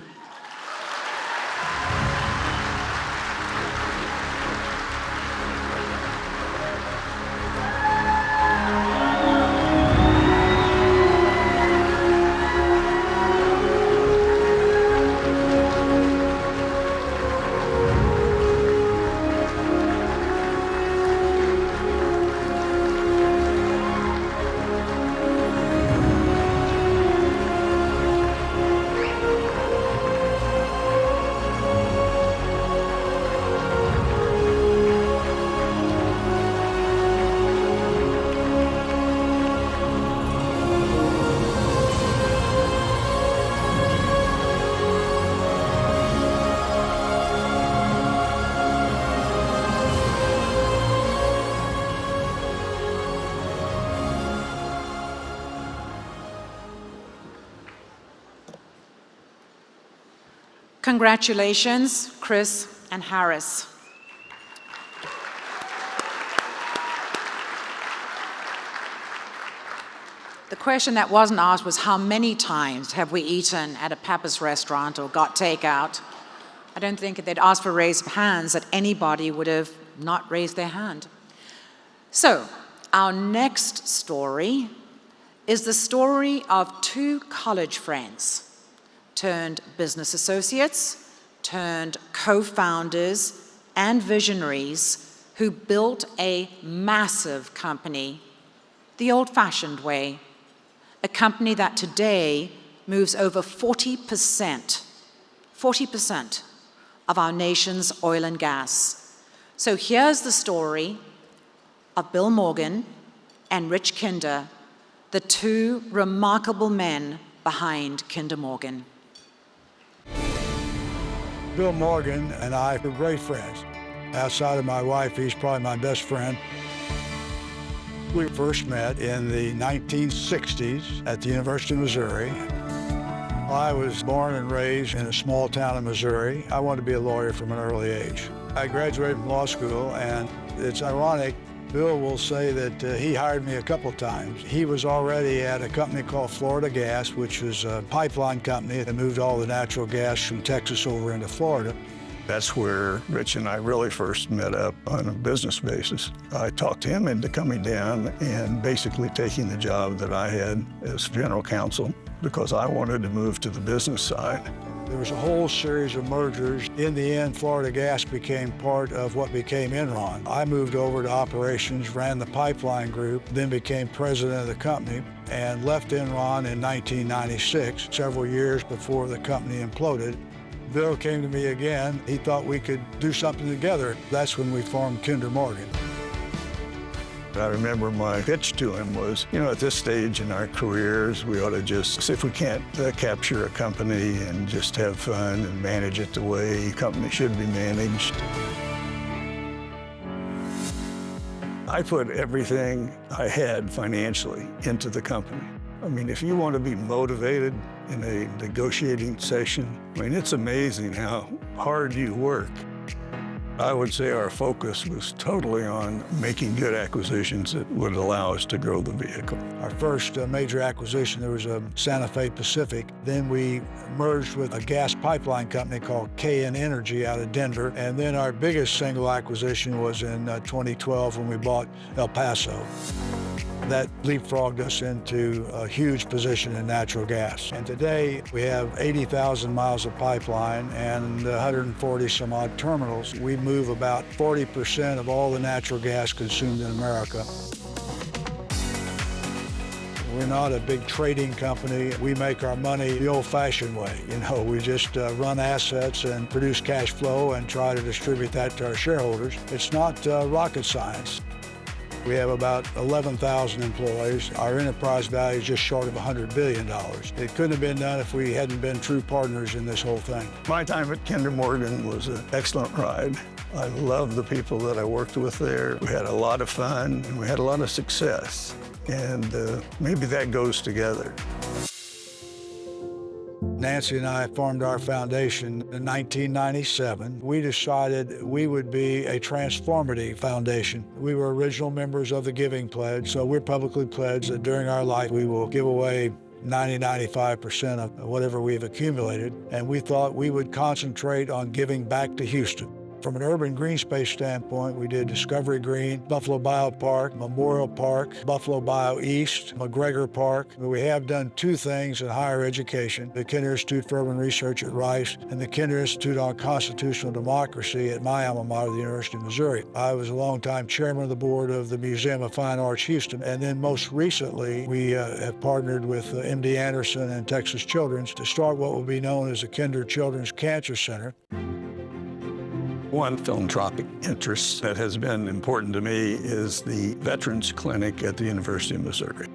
Congratulations, Chris and Harris. The question that wasn't asked was how many times have we eaten at a Pappas restaurant or got takeout? I don't think if they'd asked for raise of hands that anybody would have not raised their hand. So, our next story is the story of two college friends turned business associates, turned co-founders and visionaries who built a massive company the old-fashioned way, a company that today moves over 40% of our nation's oil and gas. So here's the story of Bill Morgan and Rich Kinder, the two remarkable men behind Kinder Morgan. Bill Morgan and I were great friends. Outside of my wife, he's probably my best friend. We first met in the 1960s at the University of Missouri. I was born and raised in a small town in Missouri. I wanted to be a lawyer from an early age. I graduated from law school, and it's ironic, Bill will say that he hired me a couple times. He was already at a company called Florida Gas, which was a pipeline company that moved all the natural gas from Texas over into Florida. That's where Rich and I really first met up on a business basis. I talked him into coming down and basically taking the job that I had as general counsel because I wanted to move to the business side. There was a whole series of mergers. In the end, Florida Gas became part of what became Enron. I moved over to operations, ran the pipeline group, then became president of the company, and left Enron in 1996, several years before the company imploded. Bill came to me again. He thought we could do something together. That's when we formed Kinder Morgan. I remember my pitch to him was, at this stage in our careers, we ought to just, see if we can't capture a company and just have fun and manage it the way a company should be managed. I put everything I had financially into the company. I mean, if you want to be motivated in a negotiating session, it's amazing how hard you work. I would say our focus was totally on making good acquisitions that would allow us to grow the vehicle. Our first major acquisition, there was a Santa Fe Pacific. Then we merged with a gas pipeline company called KN Energy out of Denver. And then our biggest single acquisition was in 2012 when we bought El Paso. That leapfrogged us into a huge position in natural gas. And today we have 80,000 miles of pipeline and 140 some odd terminals. We move about 40% of all the natural gas consumed in America. We're not a big trading company. We make our money the old-fashioned way. We just run assets and produce cash flow and try to distribute that to our shareholders. It's not rocket science. We have about 11,000 employees. Our enterprise value is just short of $100 billion. It couldn't have been done if we hadn't been true partners in this whole thing. My time at Kinder Morgan was an excellent ride. I love the people that I worked with there. We had a lot of fun and we had a lot of success. And maybe that goes together. Nancy and I formed our foundation in 1997. We decided we would be a transformative foundation. We were original members of the Giving Pledge, so we're publicly pledged that during our life we will give away 95% of whatever we've accumulated, and we thought we would concentrate on giving back to Houston. From an urban green space standpoint, we did Discovery Green, Buffalo Biopark, Memorial Park, Buffalo Bio East, McGregor Park. We have done two things in higher education, the Kinder Institute for Urban Research at Rice and the Kinder Institute on Constitutional Democracy at my alma mater, the University of Missouri. I was a longtime chairman of the board of the Museum of Fine Arts Houston, and then most recently, we have partnered with MD Anderson and Texas Children's to start what will be known as the Kinder Children's Cancer Center. One philanthropic interest that has been important to me is the Veterans Clinic at the University of Missouri.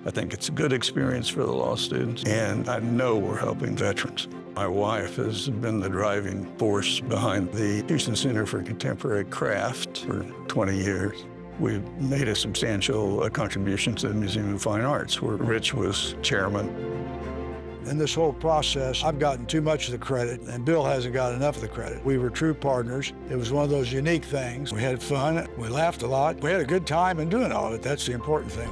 I think it's a good experience for the law students, and I know we're helping veterans. My wife has been the driving force behind the Houston Center for Contemporary Craft for 20 years. We've made a substantial contribution to the Museum of Fine Arts, where Rich was chairman. In this whole process, I've gotten too much of the credit, and Bill hasn't got enough of the credit. We were true partners. It was one of those unique things. We had fun, we laughed a lot, we had a good time in doing all of it. That's the important thing.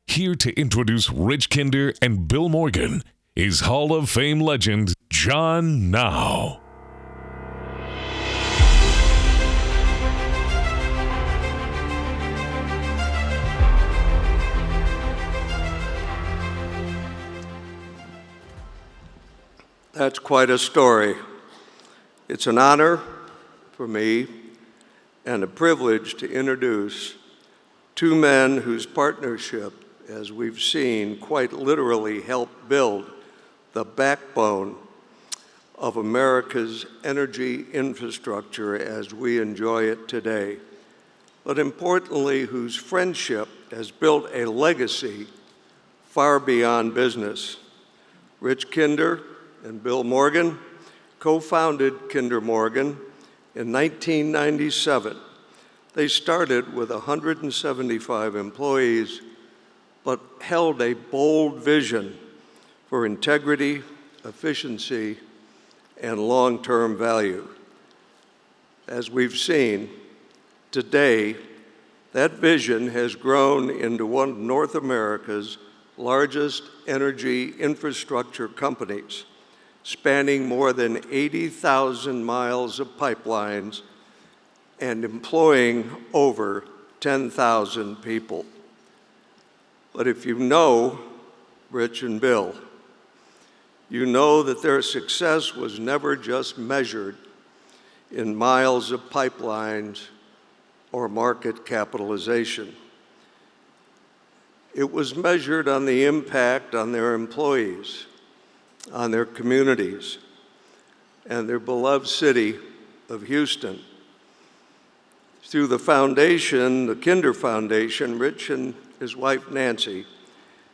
Here to introduce Rich Kinder and Bill Morgan is Hall of Fame legend John Now. That's quite a story. It's an honor for me and a privilege to introduce two men whose partnership, as we've seen, quite literally helped build the backbone of America's energy infrastructure as we enjoy it today, but importantly, whose friendship has built a legacy far beyond business. Rich Kinder and Bill Morgan co-founded Kinder Morgan in 1997. They started with 175 employees, but held a bold vision for integrity, efficiency, and long-term value. As we've seen, today, that vision has grown into one of North America's largest energy infrastructure companies, spanning more than 80,000 miles of pipelines and employing over 10,000 people. But if you know Rich and Bill, you know that their success was never just measured in miles of pipelines or market capitalization. It was measured on the impact on their employees, on their communities, and their beloved city of Houston. Through the foundation, the Kinder Foundation, Rich and his wife Nancy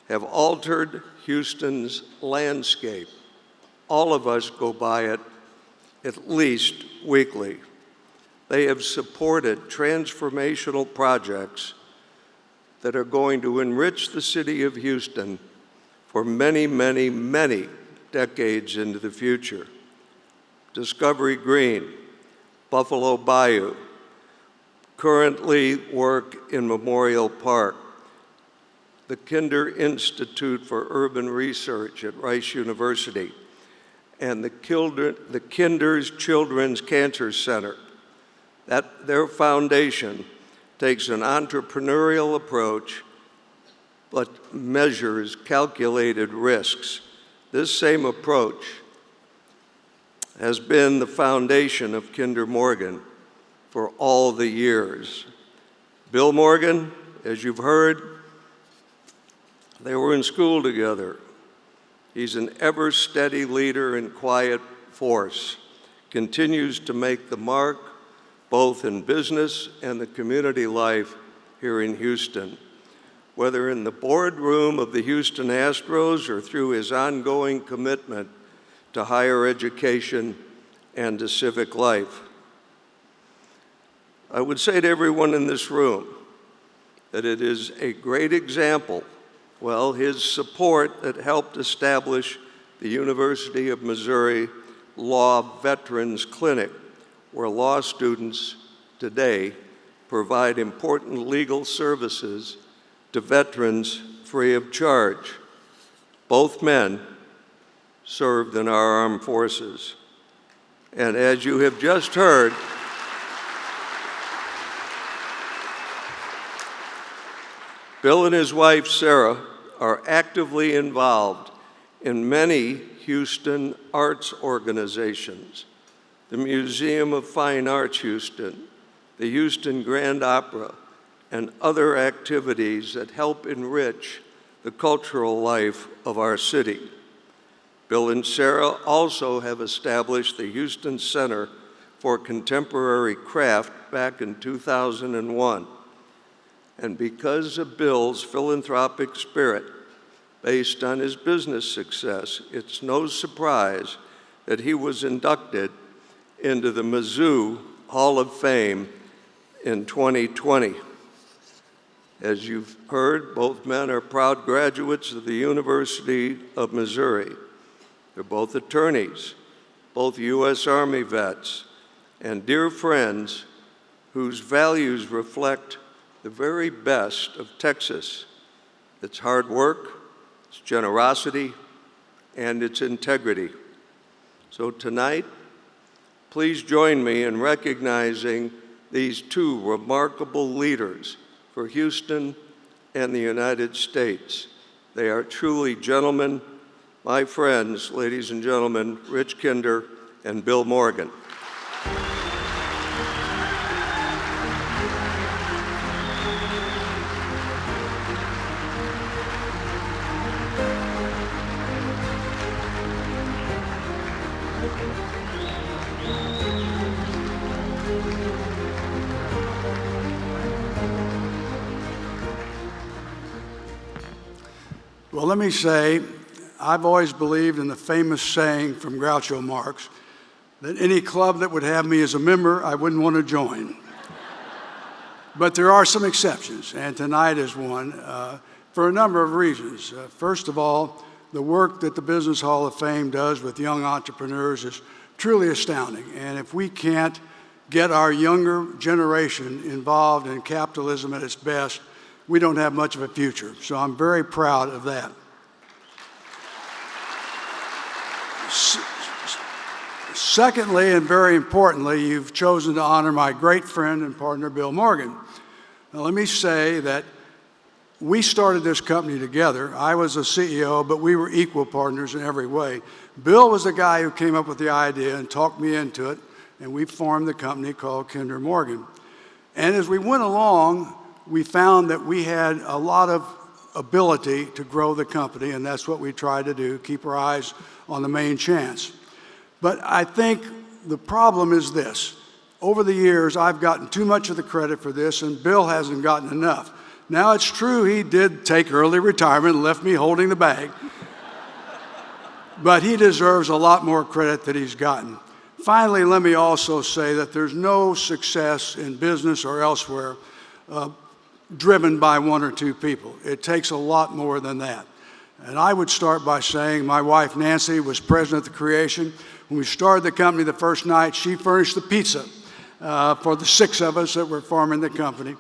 have altered Houston's landscape. All of us go by it at least weekly. They have supported transformational projects that are going to enrich the city of Houston for many, many, many decades into the future. Discovery Green, Buffalo Bayou, currently work in Memorial Park, the Kinder Institute for Urban Research at Rice University, and the Kinder's Children's Cancer Center. Their foundation takes an entrepreneurial approach but measures calculated risks. This same approach has been the foundation of Kinder Morgan for all the years. Bill Morgan, as you've heard, they were in school together. He's an ever-steady leader and quiet force, continues to make the mark both in business and the community life here in Houston. Whether in the boardroom of the Houston Astros or through his ongoing commitment to higher education and to civic life. I would say to everyone in this room that it is a great example, his support that helped establish the University of Missouri Law Veterans Clinic, where law students today provide important legal services to veterans free of charge. Both men served in our armed forces. And as you have just heard, Bill and his wife, Sarah, are actively involved in many Houston arts organizations, the Museum of Fine Arts Houston, the Houston Grand Opera, and other activities that help enrich the cultural life of our city. Bill and Sarah also have established the Houston Center for Contemporary Craft back in 2001. And because of Bill's philanthropic spirit, based on his business success, it's no surprise that he was inducted into the Mizzou Hall of Fame in 2020. As you've heard, both men are proud graduates of the University of Missouri. They're both attorneys, both U.S. Army vets, and dear friends whose values reflect the very best of Texas, its hard work, its generosity, and its integrity. So tonight, please join me in recognizing these two remarkable leaders for Houston and the United States. They are truly gentlemen, my friends, ladies and gentlemen, Rich Kinder and Bill Morgan. Well, let me say, I've always believed in the famous saying from Groucho Marx that any club that would have me as a member, I wouldn't want to join. But there are some exceptions, and tonight is one for a number of reasons. First of all, the work that the Business Hall of Fame does with young entrepreneurs is truly astounding. And if we can't get our younger generation involved in capitalism at its best, we don't have much of a future. So I'm very proud of that. Secondly, and very importantly, you've chosen to honor my great friend and partner, Bill Morgan. Now, let me say that we started this company together. I was a CEO, but we were equal partners in every way. Bill was the guy who came up with the idea and talked me into it, and we formed the company called Kinder Morgan. And as we went along, we found that we had a lot of ability to grow the company, and that's what we tried to do, keep our eyes on the main chance. But I think the problem is this. Over the years, I've gotten too much of the credit for this, and Bill hasn't gotten enough. Now, it's true he did take early retirement and left me holding the bag, but he deserves a lot more credit than he's gotten. Finally, let me also say that there's no success in business or elsewhere driven by one or two people. It takes a lot more than that. And I would start by saying my wife, Nancy, was present at the creation. When we started the company the first night, she furnished the pizza for the 6 of us that were forming the company.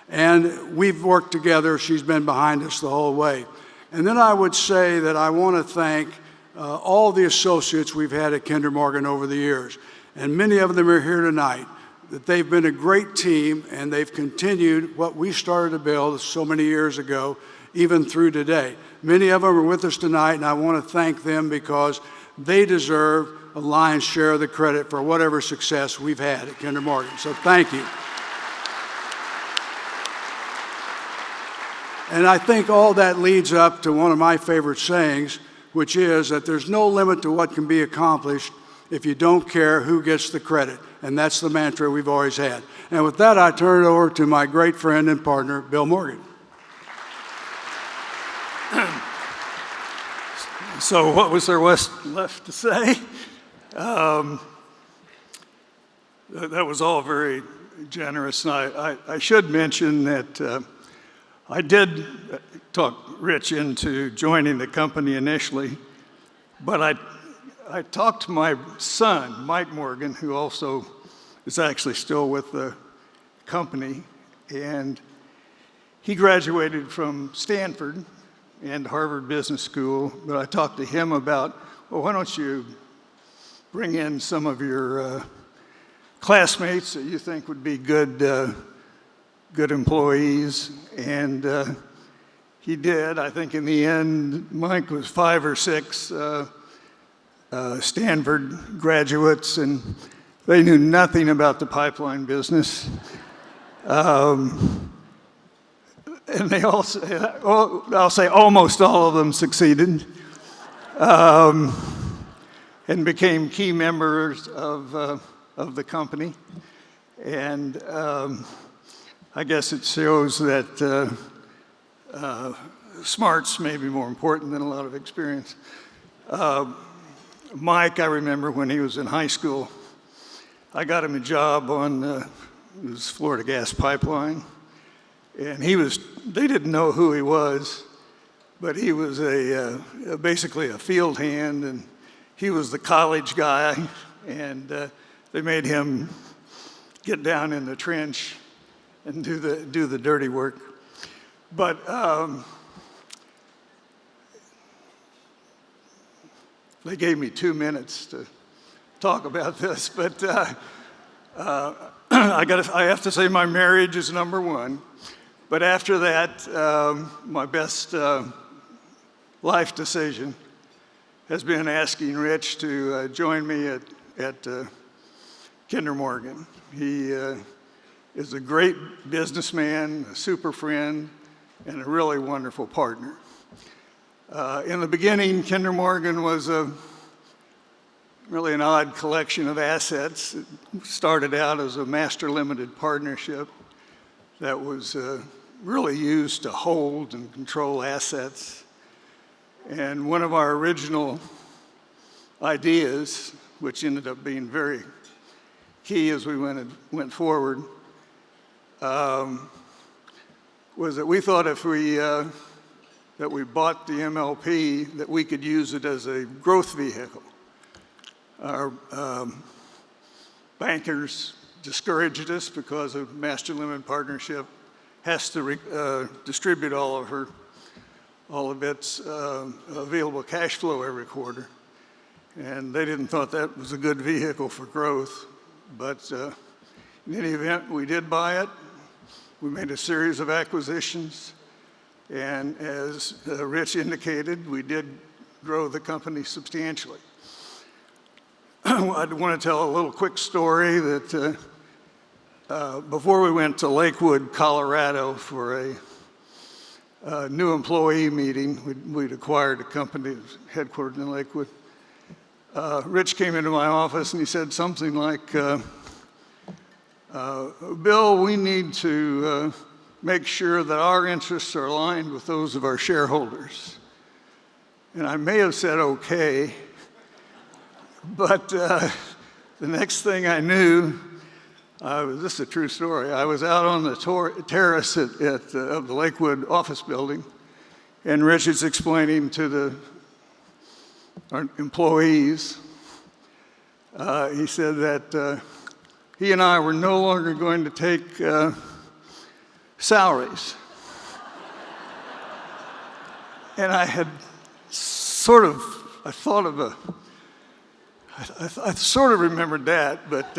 And we've worked together. She's been behind us the whole way. And then I would say that I want to thank all the associates we've had at Kinder Morgan over the years. And many of them are here tonight. That they've been a great team, and they've continued what we started to build so many years ago, even through today. Many of them are with us tonight, and I want to thank them because they deserve a lion's share of the credit for whatever success we've had at Kinder Morgan. So thank you. And I think all that leads up to one of my favorite sayings, which is that there's no limit to what can be accomplished if you don't care who gets the credit. And that's the mantra we've always had. And with that, I turn it over to my great friend and partner, Bill Morgan. So what was there left to say? That was all very generous. And I should mention that I did talk Rich into joining the company initially, but I talked to my son, Mike Morgan, who also is actually still with the company, and he graduated from Stanford and Harvard Business School, but I talked to him about, well, why don't you bring in some of your classmates that you think would be good employees, and he did. I think in the end, Mike was 5 or 6 Stanford graduates, and they knew nothing about the pipeline business. And they also, I'll say almost all of them succeeded, and became key members of the company. And I guess it shows that smarts may be more important than a lot of experience. Mike, I remember when he was in high school, I got him a job on this Florida gas pipeline. And they didn't know who he was, but he was basically a field hand, and he was the college guy, and they made him get down in the trench and do the dirty work. But they gave me 2 minutes to talk about this, but I have to say my marriage is number one. But after that, my best life decision has been asking Rich to join me at Kinder Morgan. He is a great businessman, a super friend, and a really wonderful partner. In the beginning, Kinder Morgan was really an odd collection of assets. It started out as a master limited partnership that was really used to hold and control assets. And one of our original ideas, which ended up being very key as we went forward, was that we thought if that we bought the MLP, that we could use it as a growth vehicle. Our bankers discouraged us because a master limited partnership has to distribute all of its available cash flow every quarter. And they didn't thought that was a good vehicle for growth. But in any event, we did buy it. We made a series of acquisitions. And as Rich indicated, we did grow the company substantially. I want to tell a little quick story that before we went to Lakewood, Colorado for a new employee meeting, we'd acquired a company that was headquartered in Lakewood. Rich came into my office and he said something like, Bill, we need to make sure that our interests are aligned with those of our shareholders. And I may have said okay, but the next thing I knew, this is a true story, I was out on the terrace of the Lakewood office building, and Richard's explaining to our employees, he said that he and I were no longer going to take salaries. And I had I sort of remembered that, but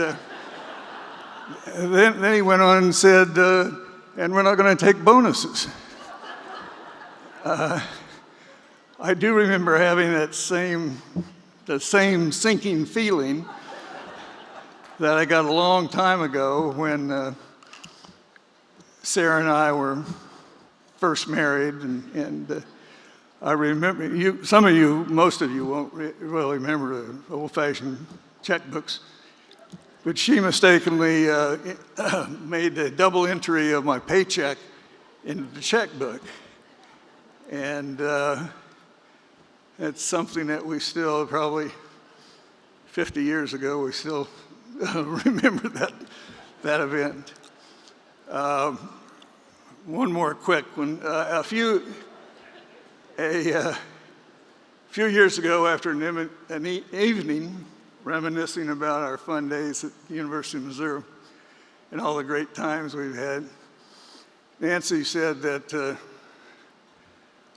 then he went on and said, and we're not going to take bonuses. I do remember having that same sinking feeling that I got a long time ago when Sarah and I were first married, and I remember, most of you won't really remember the old-fashioned checkbooks, but she mistakenly made a double entry of my paycheck into the checkbook. And it's something that we still, probably 50 years ago, we still remember that event. One more quick one. A few years ago, after an evening reminiscing about our fun days at the University of Missouri and all the great times we've had, Nancy said that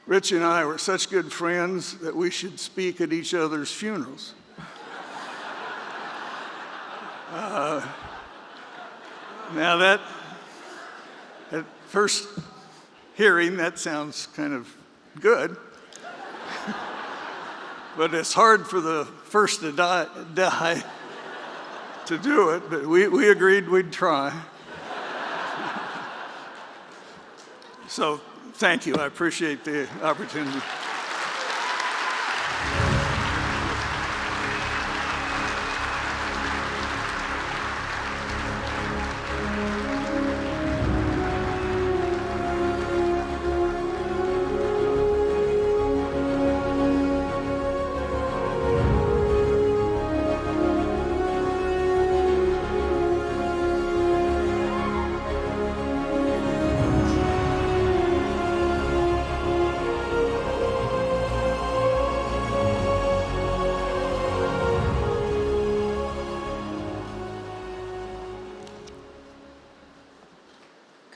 Rich and I were such good friends that we should speak at each other's funerals. Now that, at first hearing, that sounds kind of good. But it's hard for the first to die to do it, but we agreed we'd try. So thank you, I appreciate the opportunity.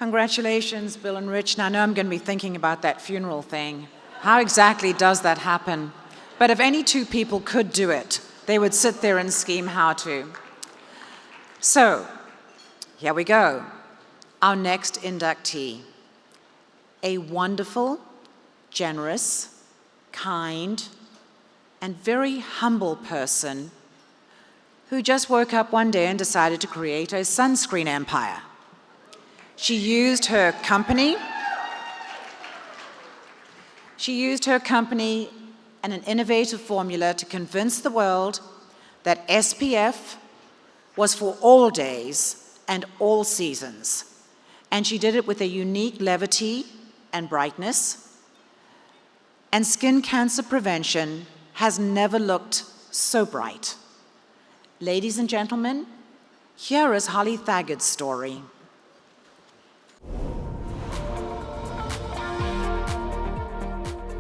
Congratulations, Bill and Rich. Now, I know I'm going to be thinking about that funeral thing. How exactly does that happen? But if any two people could do it, they would sit there and scheme how to. So, here we go. Our next inductee. A wonderful, generous, kind, and very humble person who just woke up one day and decided to create a sunscreen empire. She used her company and an innovative formula to convince the world that SPF was for all days and all seasons. And she did it with a unique levity and brightness. And skin cancer prevention has never looked so bright. Ladies and gentlemen, here is Holly Thaggard's story.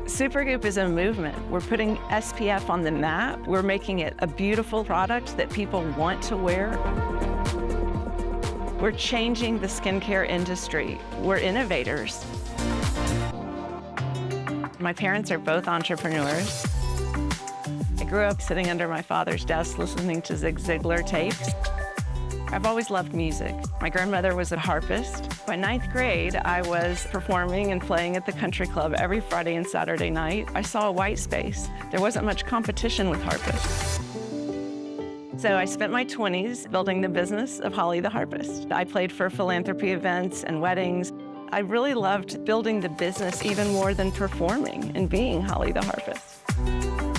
Supergoop is a movement. We're putting SPF on the map. We're making it a beautiful product that people want to wear. We're changing the skincare industry. We're innovators. My parents are both entrepreneurs. I grew up sitting under my father's desk listening to Zig Ziglar tapes. I've always loved music. My grandmother was a harpist. By 9th grade, I was performing and playing at the country club every Friday and Saturday night. I saw a white space. There wasn't much competition with harpists. So I spent my 20s building the business of Holly the Harpist. I played for philanthropy events and weddings. I really loved building the business even more than performing and being Holly the Harpist.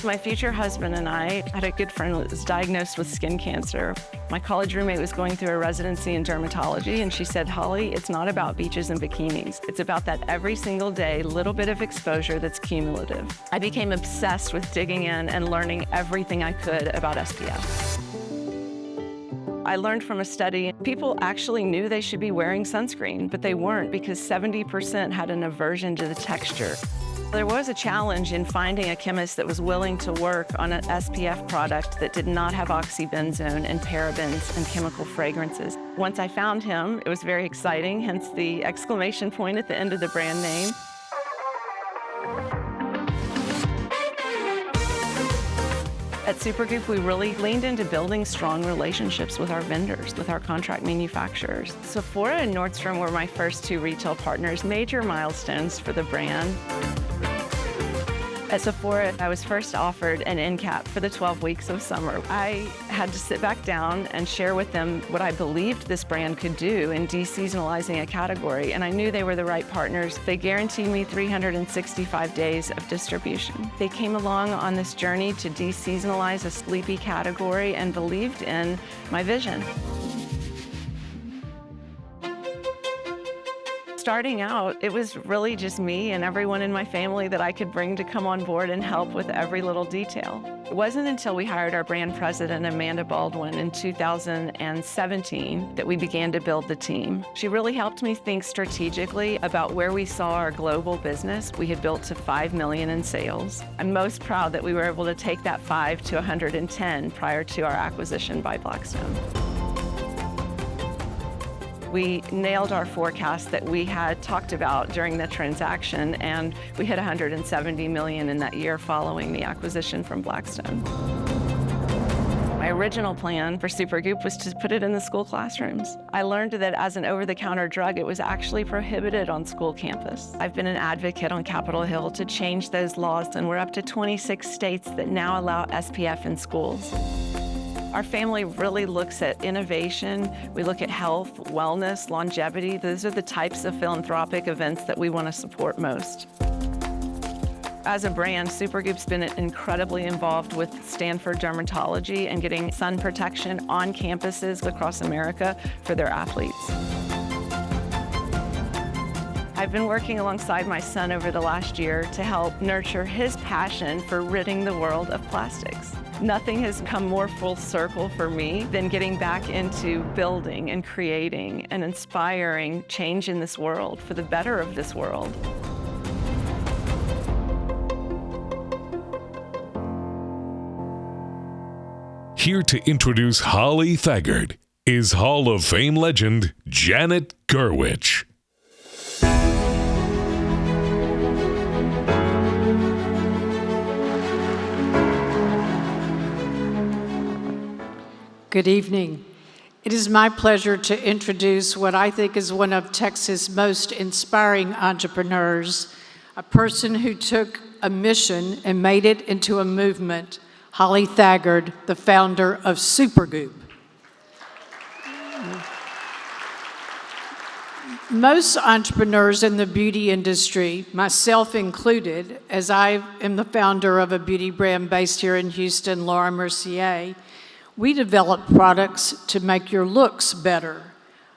My future husband and I had a good friend who was diagnosed with skin cancer. My college roommate was going through a residency in dermatology, and she said, Holly, it's not about beaches and bikinis. It's about that every single day, little bit of exposure that's cumulative. I became obsessed with digging in and learning everything I could about SPF. I learned from a study, people actually knew they should be wearing sunscreen, but they weren't because 70% had an aversion to the texture. There was a challenge in finding a chemist that was willing to work on an SPF product that did not have oxybenzone and parabens and chemical fragrances. Once I found him, it was very exciting, hence the exclamation point at the end of the brand name. At Supergoop, we really leaned into building strong relationships with our vendors, with our contract manufacturers. Sephora and Nordstrom were my first two retail partners, major milestones for the brand. At Sephora, I was first offered an EnCap for the 12 weeks of summer. I had to sit back down and share with them what I believed this brand could do in deseasonalizing a category, and I knew they were the right partners. They guaranteed me 365 days of distribution. They came along on this journey to deseasonalize a sleepy category and believed in my vision. Starting out, it was really just me and everyone in my family that I could bring to come on board and help with every little detail. It wasn't until we hired our brand president, Amanda Baldwin, in 2017 that we began to build the team. She really helped me think strategically about where we saw our global business. We had built to $5 million in sales. I'm most proud that we were able to take that 5 to 110 prior to our acquisition by Blackstone. We nailed our forecast that we had talked about during the transaction, and we hit $170 million in that year following the acquisition from Blackstone. My original plan for Supergoop was to put it in the school classrooms. I learned that as an over-the-counter drug, it was actually prohibited on school campus. I've been an advocate on Capitol Hill to change those laws, and we're up to 26 states that now allow SPF in schools. Our family really looks at innovation. We look at health, wellness, longevity. Those are the types of philanthropic events that we want to support most. As a brand, Supergoop's been incredibly involved with Stanford Dermatology and getting sun protection on campuses across America for their athletes. I've been working alongside my son over the last year to help nurture his passion for ridding the world of plastics. Nothing has come more full circle for me than getting back into building and creating and inspiring change in this world for the better of this world. Here to introduce Holly Thaggard is Hall of Fame legend Janet Gerwich. Good evening. It is my pleasure to introduce what I think is one of Texas' most inspiring entrepreneurs, a person who took a mission and made it into a movement, Holly Thaggard, the founder of Supergoop. Most entrepreneurs in the beauty industry, myself included, as I am the founder of a beauty brand based here in Houston, Laura Mercier, we develop products to make your looks better.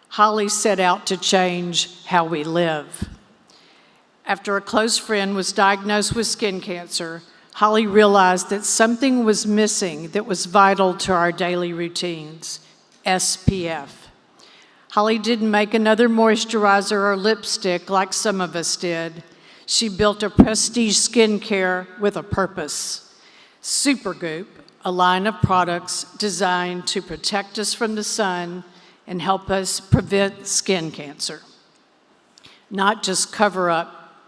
Holly set out to change how we live. After a close friend was diagnosed with skin cancer, Holly realized that something was missing that was vital to our daily routines: SPF. Holly didn't make another moisturizer or lipstick like some of us did. She built a prestige skincare with a purpose. Supergoop, a line of products designed to protect us from the sun and help us prevent skin cancer, not just cover up.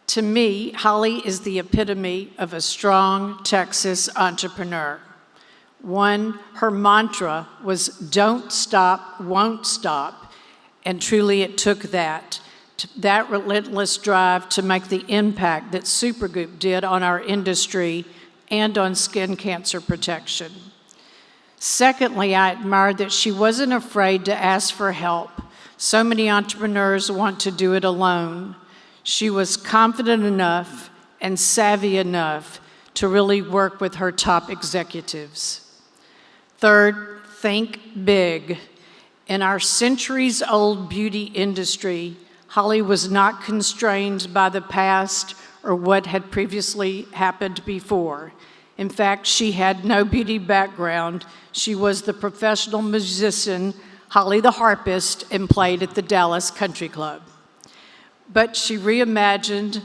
To me, Holly is the epitome of a strong Texas entrepreneur. One, her mantra was don't stop, won't stop, and truly it took that relentless drive to make the impact that Supergoop did on our industry and on skin cancer protection. Secondly, I admired that she wasn't afraid to ask for help. So many entrepreneurs want to do it alone. She was confident enough and savvy enough to really work with her top executives. Third, think big. In our centuries-old beauty industry, Holly was not constrained by the past or what had previously happened before. In fact, she had no beauty background. She was the professional musician, Holly the harpist, and played at the Dallas Country Club. But she reimagined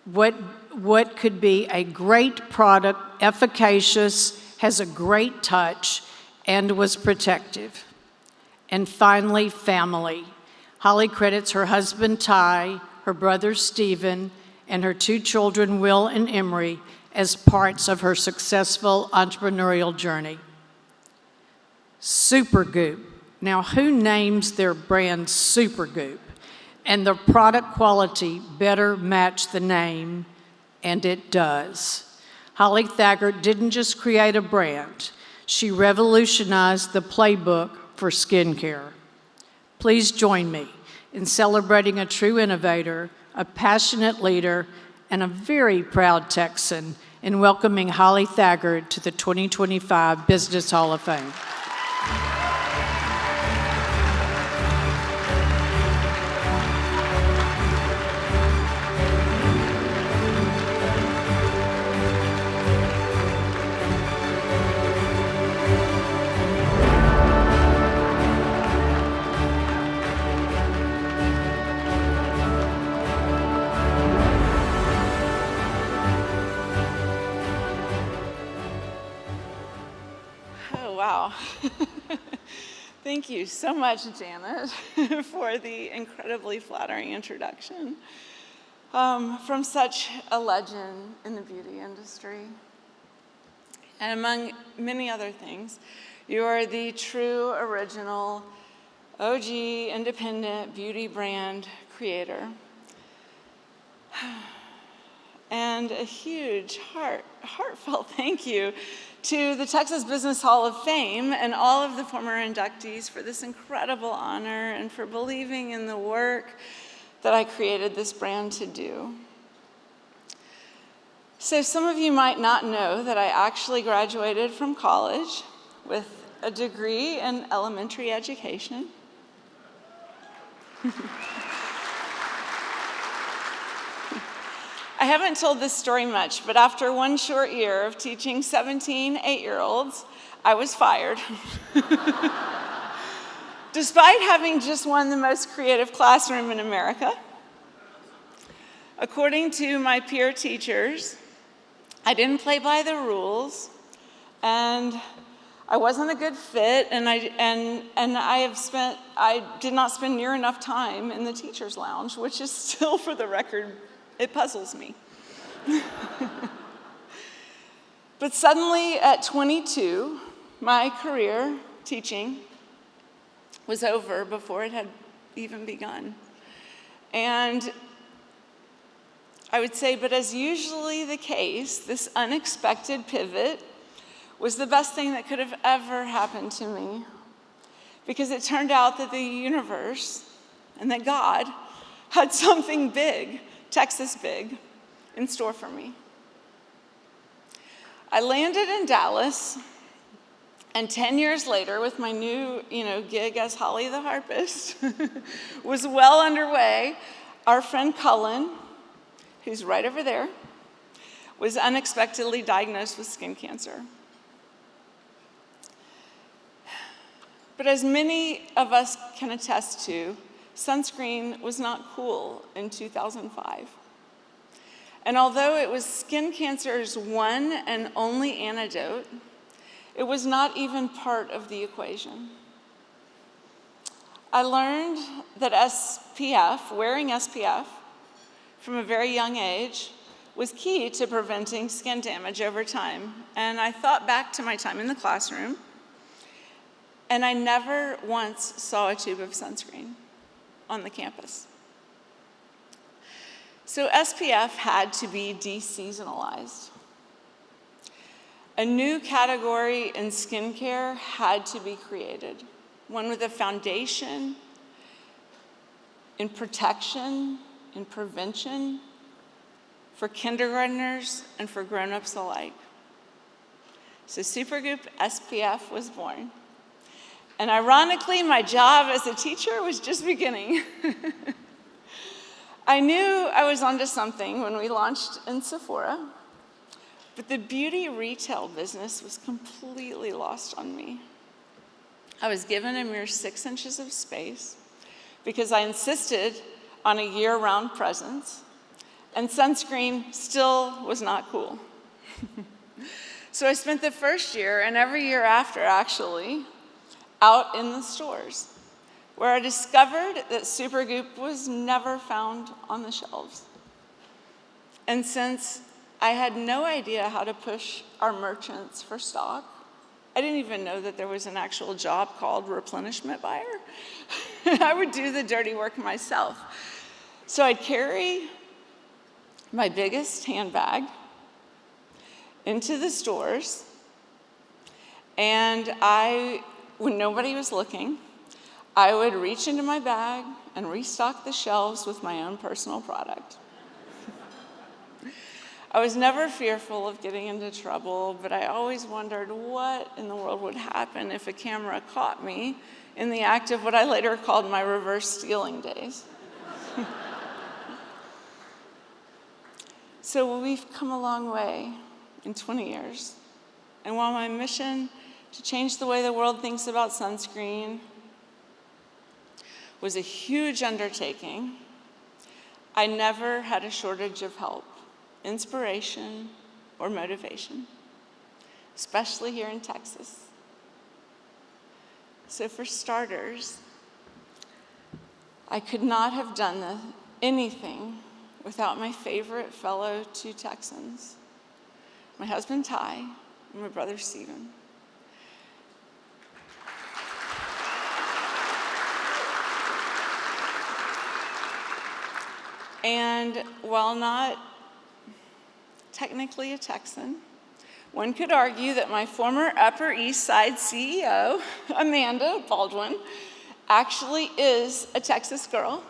what could be a great product, efficacious, has a great touch, and was protective. And finally, family. Holly credits her husband, Ty, her brother, Stephen, and her 2 children, Will and Emery, as parts of her successful entrepreneurial journey. Supergoop. Now, who names their brand Supergoop? And the product quality better match the name, and it does. Holly Thaggard didn't just create a brand. She revolutionized the playbook for skincare. Please join me in celebrating a true innovator, a passionate leader, and a very proud Texan in welcoming Holly Thaggard to the 2025 Business Hall of Fame. Wow. Thank you so much, Janet, for the incredibly flattering introduction. From such a legend in the beauty industry. And among many other things, you are the true, original, OG, independent beauty brand creator. And a huge, heartfelt thank you to the Texas Business Hall of Fame and all of the former inductees for this incredible honor and for believing in the work that I created this brand to do. So some of you might not know that I actually graduated from college with a degree in elementary education. I haven't told this story much, but after one short year of teaching 17 8-year-olds, I was fired. Despite having just won the most creative classroom in America. According to my peer teachers, I didn't play by the rules, and I wasn't a good fit, and I did not spend near enough time in the teacher's lounge, which is still, for the record, it puzzles me. But suddenly at 22, My career teaching was over before it had even begun. And I would say, but as usually the case, this unexpected pivot was the best thing that could have ever happened to me, because it turned out that the universe and that God had something big, Texas big, in store for me. I landed in Dallas, and 10 years later, with my new gig as Holly the harpist, was well underway. Our friend Cullen, who's right over there, was unexpectedly diagnosed with skin cancer. But as many of us can attest to, sunscreen was not cool in 2005. And although it was skin cancer's one and only antidote, it was not even part of the equation. I learned that SPF, wearing SPF from a very young age, was key to preventing skin damage over time. And I thought back to my time in the classroom, and I never once saw a tube of sunscreen on the campus. So SPF had to be deseasonalized. A new category in skincare had to be created, one with a foundation in protection, in prevention, for kindergartners and for grown-ups alike. So Supergoop SPF was born. And ironically, my job as a teacher was just beginning. I knew I was onto something when we launched in Sephora, but the beauty retail business was completely lost on me. I was given a mere 6 inches of space because I insisted on a year-round presence, and sunscreen still was not cool. So I spent the first year, and every year after actually, out in the stores, where I discovered that Supergoop was never found on the shelves. And since I had no idea how to push our merchants for stock, I didn't even know that there was an actual job called replenishment buyer. I would do the dirty work myself. So I'd carry my biggest handbag into the stores, and when nobody was looking, I would reach into my bag and restock the shelves with my own personal product. I was never fearful of getting into trouble, but I always wondered what in the world would happen if a camera caught me in the act of what I later called my reverse stealing days. So we've come a long way in 20 years. And while my mission to change the way the world thinks about sunscreen was a huge undertaking, I never had a shortage of help, inspiration, or motivation, especially here in Texas. So for starters, I could not have done anything without my favorite fellow 2 Texans, my husband Ty and my brother Stephen. And while not technically a Texan, one could argue that my former Upper East Side CEO, Amanda Baldwin, actually is a Texas girl,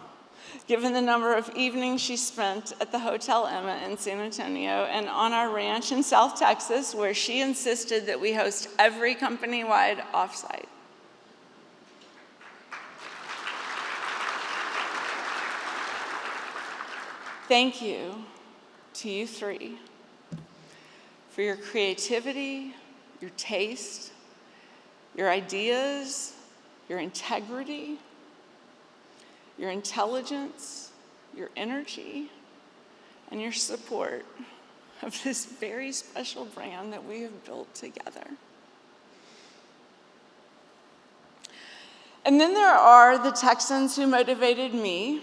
given the number of evenings she spent at the Hotel Emma in San Antonio and on our ranch in South Texas, where she insisted that we host every company-wide offsite. Thank you to you 3 for your creativity, your taste, your ideas, your integrity, your intelligence, your energy, and your support of this very special brand that we have built together. And then there are the Texans who motivated me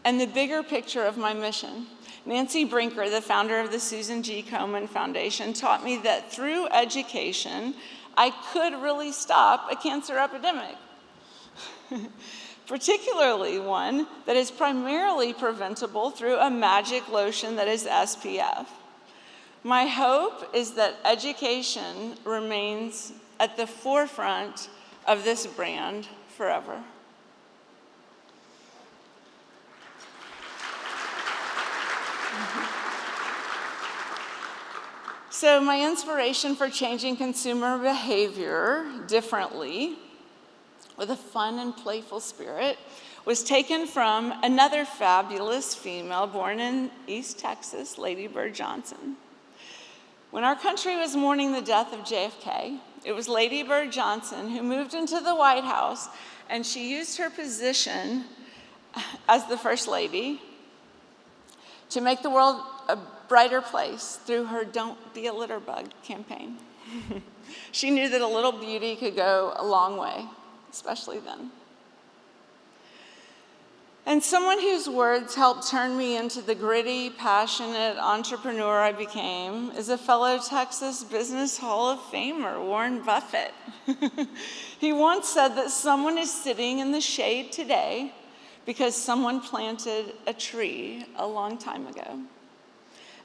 and the bigger picture of my mission. Nancy Brinker, the founder of the Susan G. Komen Foundation, taught me that through education, I could really stop a cancer epidemic, particularly one that is primarily preventable through a magic lotion that is SPF. My hope is that education remains at the forefront of this brand forever. So my inspiration for changing consumer behavior differently with a fun and playful spirit was taken from another fabulous female born in East Texas, Lady Bird Johnson. When our country was mourning the death of JFK, it was Lady Bird Johnson who moved into the White House, and she used her position as the First Lady to make the world a brighter place through her Don't Be a Litter Bug campaign. She knew that a little beauty could go a long way, especially then. And someone whose words helped turn me into the gritty, passionate entrepreneur I became is a fellow Texas Business Hall of Famer, Warren Buffett. He once said that someone is sitting in the shade today because someone planted a tree a long time ago.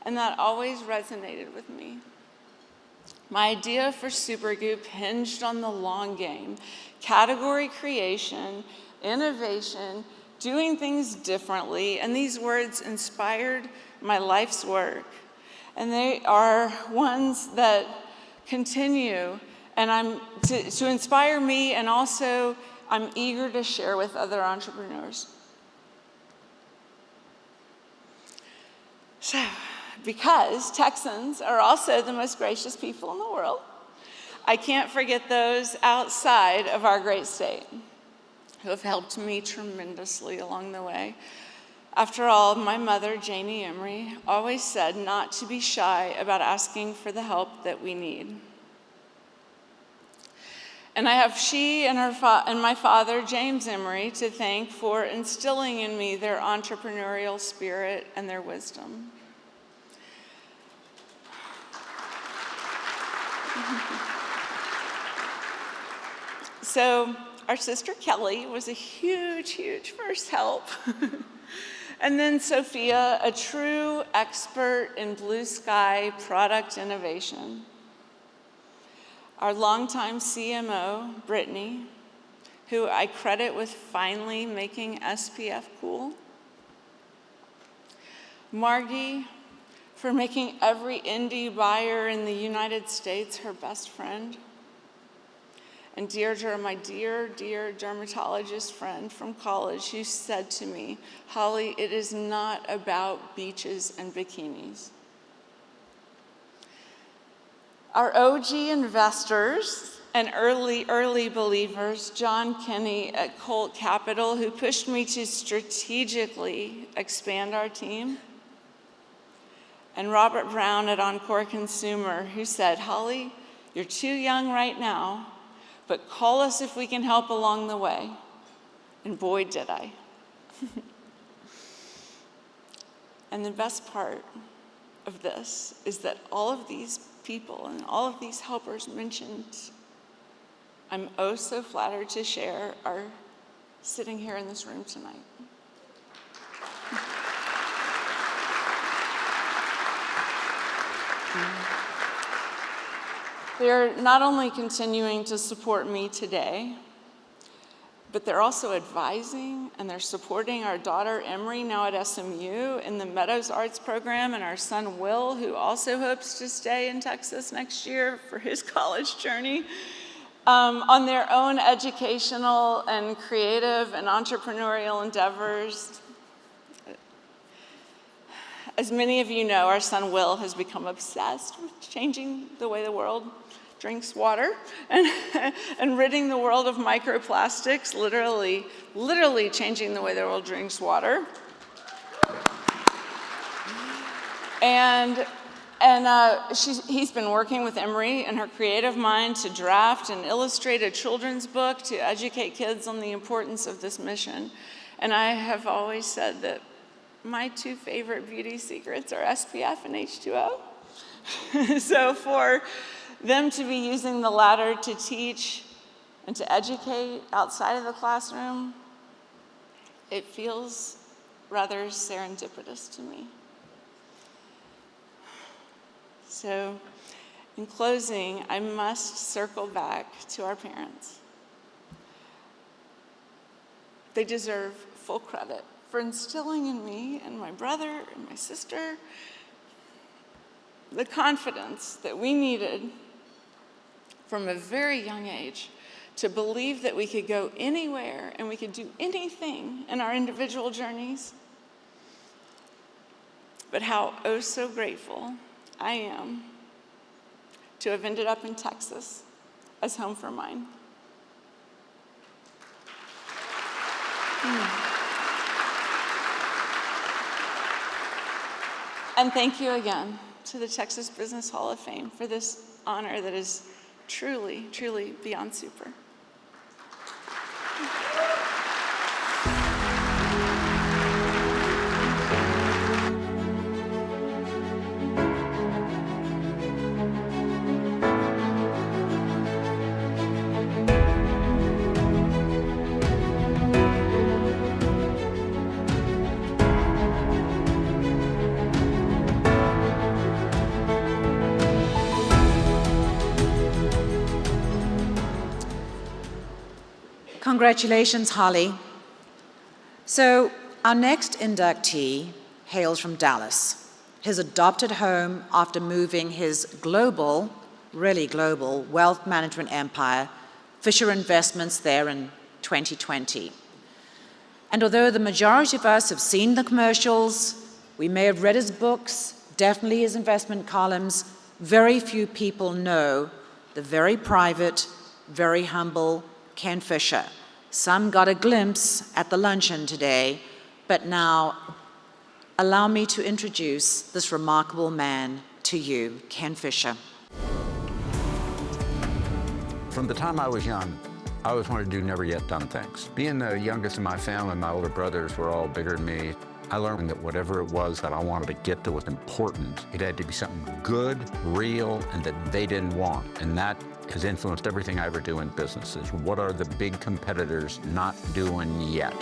And that always resonated with me. My idea for Supergoop hinged on the long game, category creation, innovation, doing things differently, and these words inspired my life's work. And they are ones that continue, and to inspire me, and also I'm eager to share with other entrepreneurs. So, because Texans are also the most gracious people in the world, I can't forget those outside of our great state who have helped me tremendously along the way. After all, my mother, Janie Emery, always said not to be shy about asking for the help that we need. And I have she and my father, James Emery, to thank for instilling in me their entrepreneurial spirit and their wisdom. So our sister Kelly was a huge, huge first help. And then Sophia, a true expert in blue sky product innovation. Our longtime CMO, Brittany, who I credit with finally making SPF cool. Marty, for making every indie buyer in the United States her best friend. And Deirdre, my dear, dear dermatologist friend from college, who said to me, Holly, it is not about beaches and bikinis. Our OG investors and early believers, John Kinney at Colt Capital, who pushed me to strategically expand our team, and Robert Brown at Encore Consumer, who said, Holly, you're too young right now, but call us if we can help along the way. And boy, did I. And the best part of this is that all of these people and all of these helpers mentioned, I'm oh so flattered to share, are sitting here in this room tonight. They're not only continuing to support me today, but they're also advising and they're supporting our daughter Emery, now at SMU, in the Meadows Arts program, and our son Will, who also hopes to stay in Texas next year for his college journey, on their own educational and creative and entrepreneurial endeavors. As many of you know, our son Will has become obsessed with changing the way the world drinks water and ridding the world of microplastics, literally changing the way the world drinks water. And he's been working with Emery and her creative mind to draft and illustrate a children's book to educate kids on the importance of this mission. And I have always said that my two favorite beauty secrets are SPF and H2O. So for them to be using the ladder to teach and to educate outside of the classroom, it feels rather serendipitous to me. So, in closing, I must circle back to our parents. They deserve full credit for instilling in me and my brother and my sister the confidence that we needed from a very young age to believe that we could go anywhere and we could do anything in our individual journeys. But how oh so grateful I am to have ended up in Texas as home for mine. And thank you again to the Texas Business Hall of Fame for this honor that is truly, truly beyond super. Congratulations, Holly. So our next inductee hails from Dallas, his adopted home after moving his global, really global, wealth management empire, Fisher Investments, there in 2020. And although the majority of us have seen the commercials, we may have read his books, definitely his investment columns, very few people know the very private, very humble Ken Fisher. Some got a glimpse at the luncheon today, but now allow me to introduce this remarkable man to you, Ken Fisher. From the time I was young, I always wanted to do never yet done things. Being the youngest in my family, my older brothers were all bigger than me. I learned that whatever it was that I wanted to get to was important. It had to be something good, real, and that they didn't want. And that has influenced everything I ever do in business, is what are the big competitors not doing yet?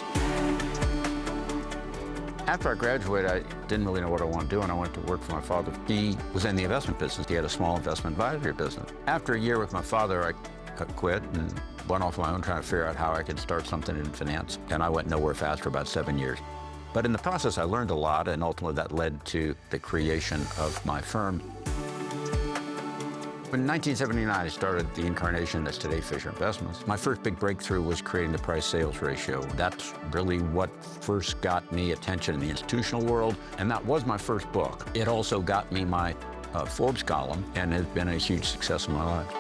After I graduated, I didn't really know what I wanted to do, and I went to work for my father. He was in the investment business. He had a small investment advisory business. After a year with my father, I quit and went off on my own trying to figure out how I could start something in finance, and I went nowhere fast for about 7 years. But in the process, I learned a lot, and ultimately that led to the creation of my firm. In 1979, I started the incarnation that's today Fisher Investments. My first big breakthrough was creating the price-sales ratio. That's really what first got me attention in the institutional world, and that was my first book. It also got me my Forbes column, and has been a huge success in my life.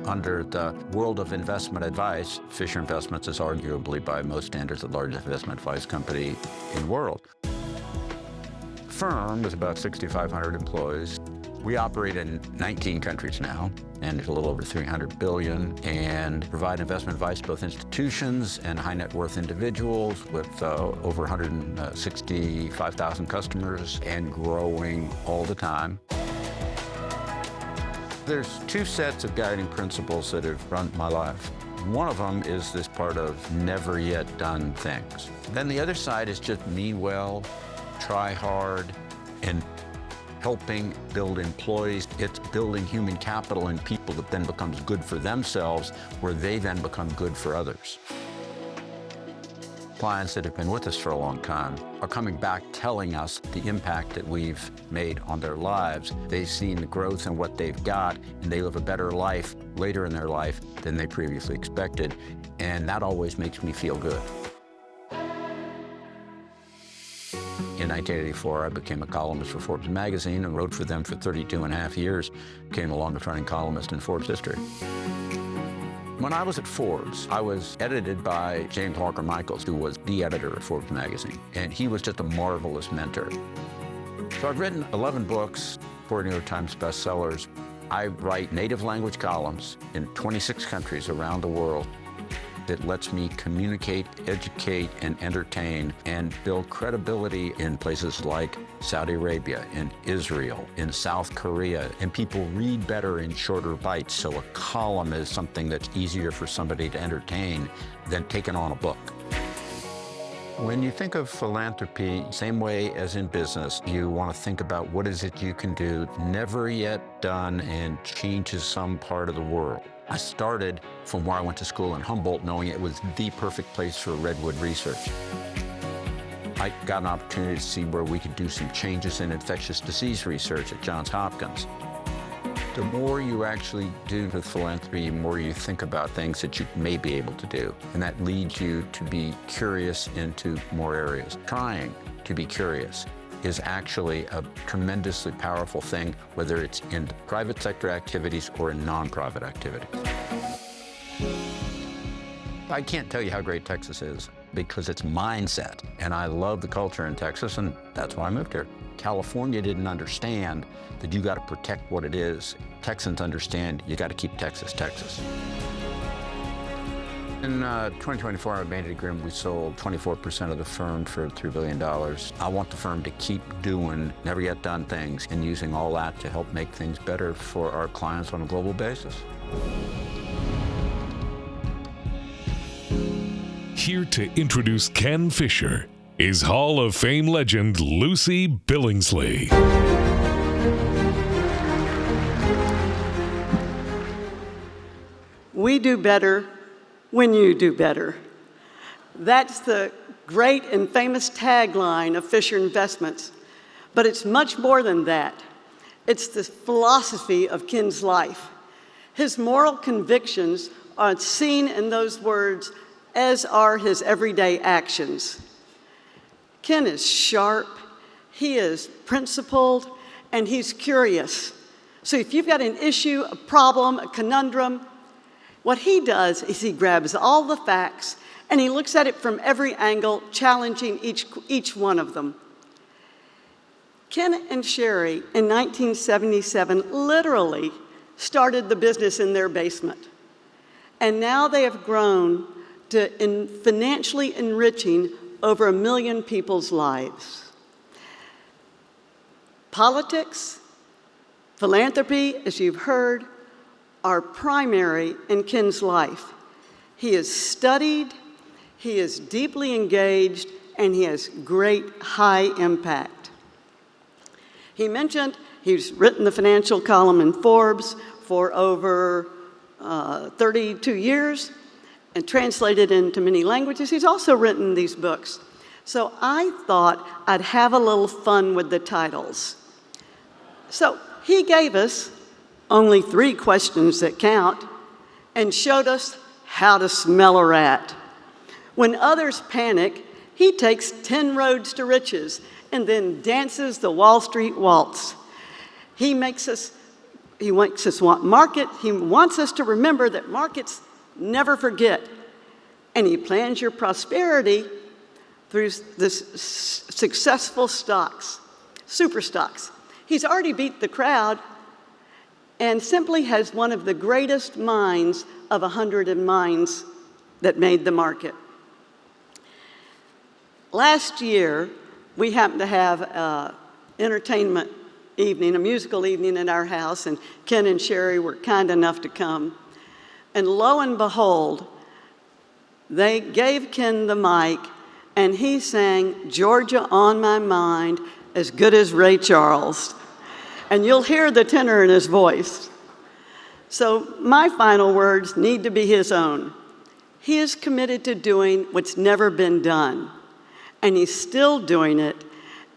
Under the world of investment advice, Fisher Investments is arguably, by most standards, the largest investment advice company in the world. Firm is about 6,500 employees. We operate in 19 countries now, and there's a little over 300 billion, and provide investment advice to both institutions and high net worth individuals with over 165,000 customers and growing all the time. There's two sets of guiding principles that have run my life. One of them is this part of never yet done things. Then the other side is just mean well, try hard, and helping build employees. It's building human capital in people that then becomes good for themselves, where they then become good for others. Clients that have been with us for a long time are coming back telling us the impact that we've made on their lives. They've seen the growth in what they've got, and they live a better life later in their life than they previously expected, and that always makes me feel good. In 1984, I became a columnist for Forbes magazine and wrote for them for 32 and a half years, became the longest running columnist in Forbes history. When I was at Forbes, I was edited by James Walker Michaels, who was the editor of Forbes magazine, and he was just a marvelous mentor. So I've written 11 books, 4 New York Times bestsellers. I write native language columns in 26 countries around the world. It lets me communicate, educate, and entertain, and build credibility in places like Saudi Arabia, in Israel, in South Korea. And people read better in shorter bites, so a column is something that's easier for somebody to entertain than taking on a book. When you think of philanthropy, same way as in business, you want to think about what is it you can do, never yet done, and changes some part of the world. I started from where I went to school in Humboldt, knowing it was the perfect place for redwood research. I got an opportunity to see where we could do some changes in infectious disease research at Johns Hopkins. The more you actually do with philanthropy, the more you think about things that you may be able to do. And that leads you to be curious into more areas. Trying to be curious is actually a tremendously powerful thing, whether it's in private sector activities or in non-profit activities. I can't tell you how great Texas is because it's mindset. And I love the culture in Texas, and that's why I moved here. California didn't understand that you got to protect what it is. Texans understand you got to keep Texas, Texas. In 2024, I made an agreement. We sold 24% of the firm for $3 billion. I want the firm to keep doing never yet done things and using all that to help make things better for our clients on a global basis. Here to introduce Ken Fisher is Hall of Fame legend Lucy Billingsley. We do better when you do better. That's the great and famous tagline of Fisher Investments, but it's much more than that. It's the philosophy of Ken's life. His moral convictions are seen in those words, as are his everyday actions. Ken is sharp, he is principled, and he's curious. So if you've got an issue, a problem, a conundrum, what he does is he grabs all the facts and he looks at it from every angle, challenging each one of them. Ken and Sherry in 1977 literally started the business in their basement. And now they have grown to financially enriching over 1 million people's lives. Politics, philanthropy, as you've heard, are primary in Ken's life. He is studied, he is deeply engaged, and he has great high impact. He mentioned he's written the financial column in Forbes for over 32 years and translated into many languages. He's also written these books. So I thought I'd have a little fun with the titles. So he gave us only 3 questions that count and showed us how to smell a rat. When others panic, he takes 10 roads to riches and then dances the Wall Street waltz. He makes us want market. He wants us to remember that markets never forget. And he plans your prosperity through this successful stocks, super stocks. He's already beat the crowd and simply has one of the greatest minds of 100 minds that made the market. Last year, we happened to have an entertainment evening, a musical evening at our house, and Ken and Sherry were kind enough to come. And lo and behold, they gave Ken the mic, and he sang "Georgia on My Mind" as good as Ray Charles. And you'll hear the tenor in his voice. So my final words need to be his own. He is committed to doing what's never been done, and he's still doing it,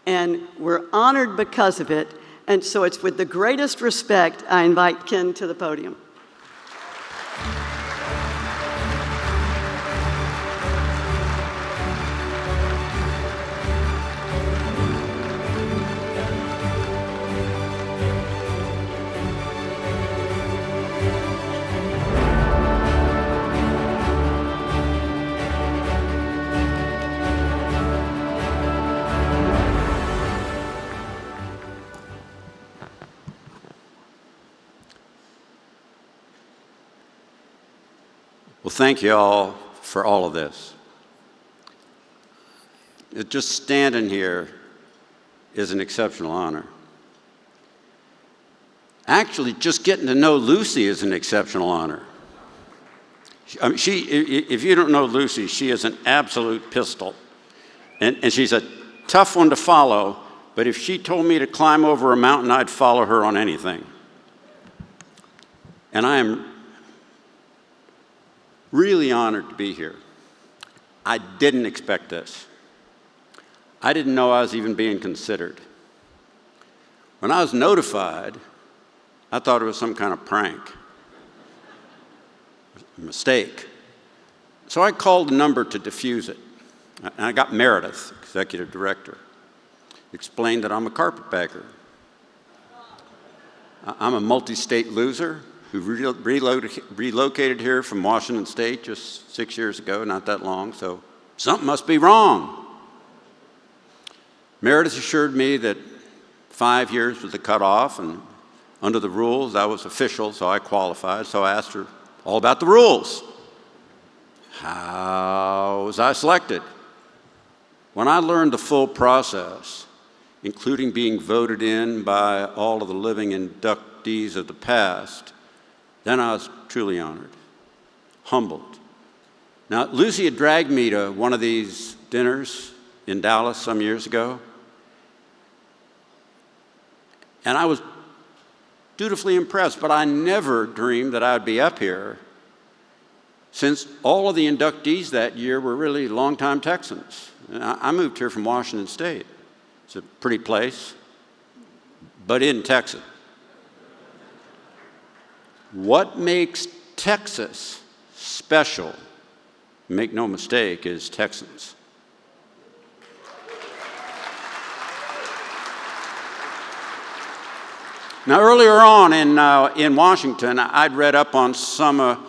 and we're honored because of it. And so it's with the greatest respect I invite Ken to the podium. Well, thank you all for all of this. Just standing here is an exceptional honor. Actually, just getting to know Lucy is an exceptional honor. I mean, if you don't know Lucy, she is an absolute pistol. And she's a tough one to follow, but if she told me to climb over a mountain, I'd follow her on anything. And I am really honored to be here. I didn't expect this. I didn't know I was even being considered. When I was notified, I thought it was some kind of prank, a mistake. So I called the number to diffuse it. And I got Meredith, executive director, explained that I'm a carpetbagger. I'm a multi-state loser who relocated here from Washington State just 6 years ago, not that long, so something must be wrong. Meredith assured me that 5 years was the cutoff, and under the rules, I was official, so I qualified, so I asked her all about the rules. How was I selected? When I learned the full process, including being voted in by all of the living inductees of the past, then I was truly honored, humbled. Now, Lucy had dragged me to one of these dinners in Dallas some years ago, and I was dutifully impressed, but I never dreamed that I'd be up here, since all of the inductees that year were really longtime Texans. And I moved here from Washington State. It's a pretty place, but in Texas. What makes Texas special, make no mistake, is Texans. Now, earlier on in Washington, I'd read up on some of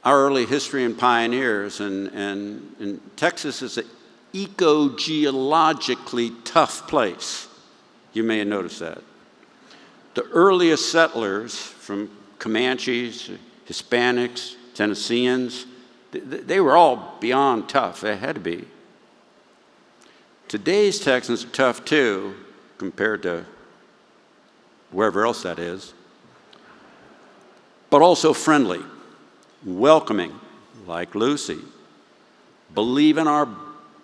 our early history and pioneers, and Texas is an eco-geologically tough place. You may have noticed that. The earliest settlers, from Comanches, Hispanics, Tennesseans, they were all beyond tough. They had to be. Today's Texans are tough too, compared to wherever else that is, but also friendly, welcoming, like Lucy, believe in our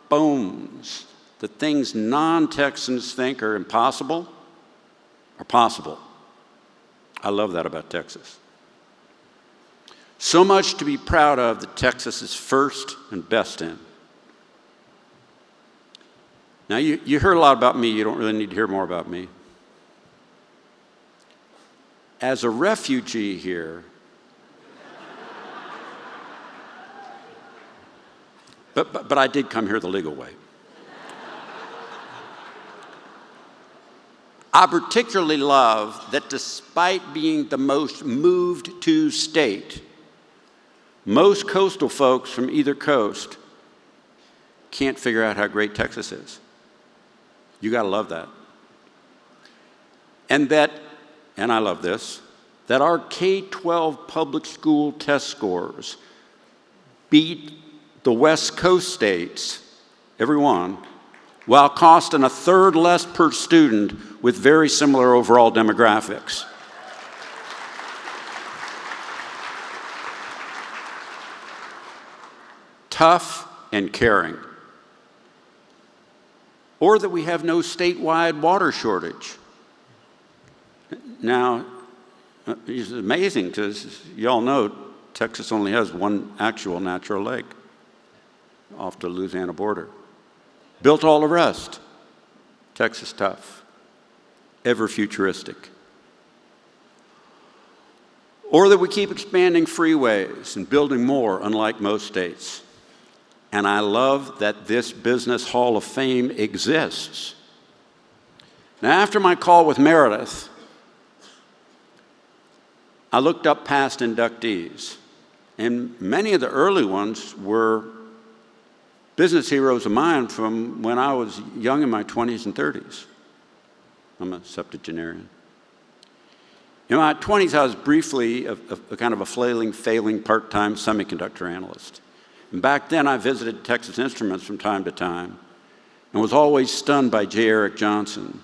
bones that things non-Texans think are impossible are possible. I love that about Texas. So much to be proud of that Texas is first and best in. Now, you heard a lot about me. You don't really need to hear more about me. As a refugee here, but I did come here the legal way. I particularly love that despite being the most moved to state, most coastal folks from either coast can't figure out how great Texas is. You gotta love that. And I love this, that our K-12 public school test scores beat the West Coast states, every one, while costing a third less per student with very similar overall demographics. Tough and caring. Or that we have no statewide water shortage. Now, it's amazing because you all know Texas only has one actual natural lake off the Louisiana border. Built all the rest. Texas tough, ever futuristic. Or that we keep expanding freeways and building more, unlike most states. And I love that this Business Hall of Fame exists. Now, after my call with Meredith, I looked up past inductees, and many of the early ones were business heroes of mine from when I was young in my 20s and 30s. I'm a septuagenarian. In my 20s, I was briefly a kind of a failing part-time semiconductor analyst. And back then, I visited Texas Instruments from time to time and was always stunned by J. Eric Johnson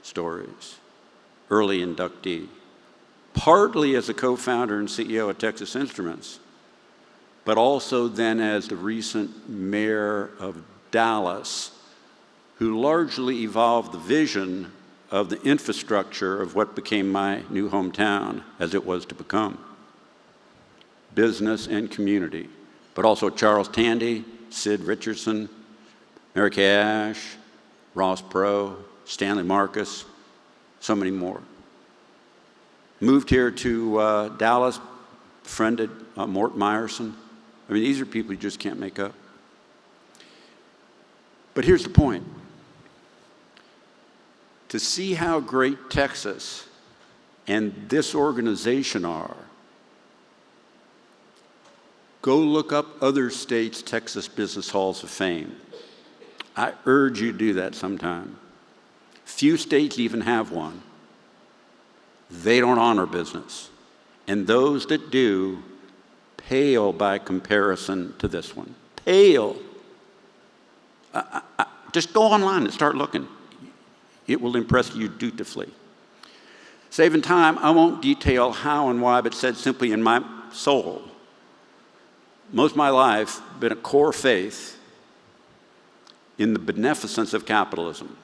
stories, early inductee, partly as a co-founder and CEO of Texas Instruments, but also then as the recent mayor of Dallas, who largely evolved the vision of the infrastructure of what became my new hometown as it was to become. Business and community, but also Charles Tandy, Sid Richardson, Mary Kay Ash, Ross Perot, Stanley Marcus, so many more. Moved here to Dallas, befriended Mort Meyerson. I mean, these are people you just can't make up. But here's the point. To see how great Texas and this organization are, go look up other states' Texas Business Halls of Fame. I urge you to do that sometime. Few states even have one. They don't honor business. And those that do pale by comparison to this one. Pale. Just go online and start looking. It will impress you dutifully. Saving time, I won't detail how and why, but said simply in my soul, most of my life been a core faith in the beneficence of capitalism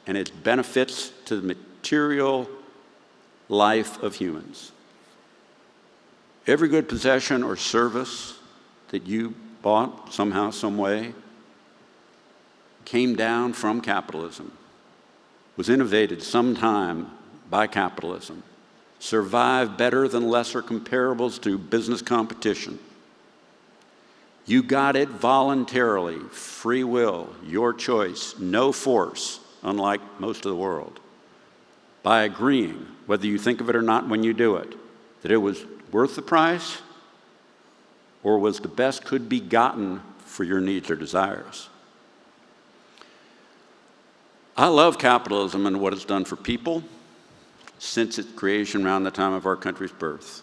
and its benefits to the material life of humans. Every good possession or service that you bought somehow, some way, came down from capitalism, was innovated sometime by capitalism, survived better than lesser comparables to business competition. You got it voluntarily, free will, your choice, no force, unlike most of the world, by agreeing, whether you think of it or not when you do it, that it was worth the price or was the best could be gotten for your needs or desires. I love capitalism and what it's done for people since its creation around the time of our country's birth.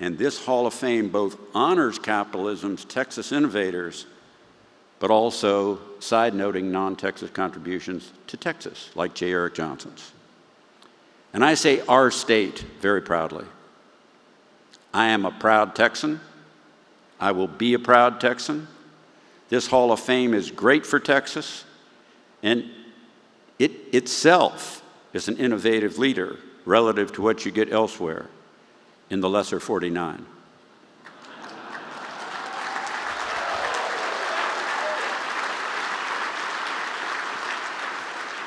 And this Hall of Fame both honors capitalism's Texas innovators, but also side-noting non-Texas contributions to Texas, like J. Eric Johnson's. And I say our state very proudly. I am a proud Texan. I will be a proud Texan. This Hall of Fame is great for Texas, and it itself is an innovative leader relative to what you get elsewhere in the lesser 49.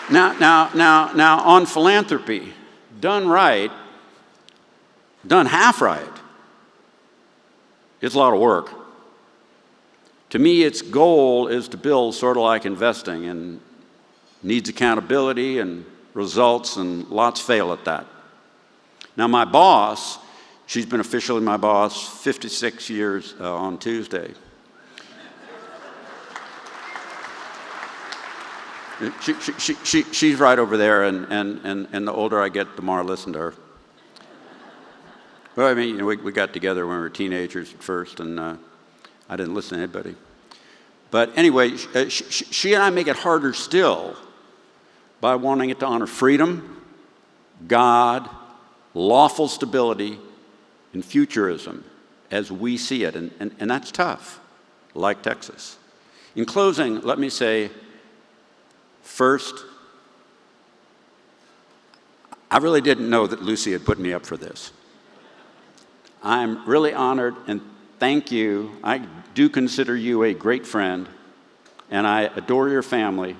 Now, on philanthropy, done right, done half right, it's a lot of work. To me, its goal is to build sort of like investing and needs accountability and results, and lots fail at that. Now, my boss, she's been officially my boss 56 years on Tuesday. She's right over there, and the older I get, the more I listen to her. Well, I mean, we got together when we were teenagers at first, and I didn't listen to anybody. But anyway, she and I make it harder still by wanting it to honor freedom, God, lawful stability, and futurism as we see it. And that's tough, like Texas. In closing, let me say, first, I really didn't know that Lucy had put me up for this. I'm really honored, and thank you. I do consider you a great friend, and I adore your family.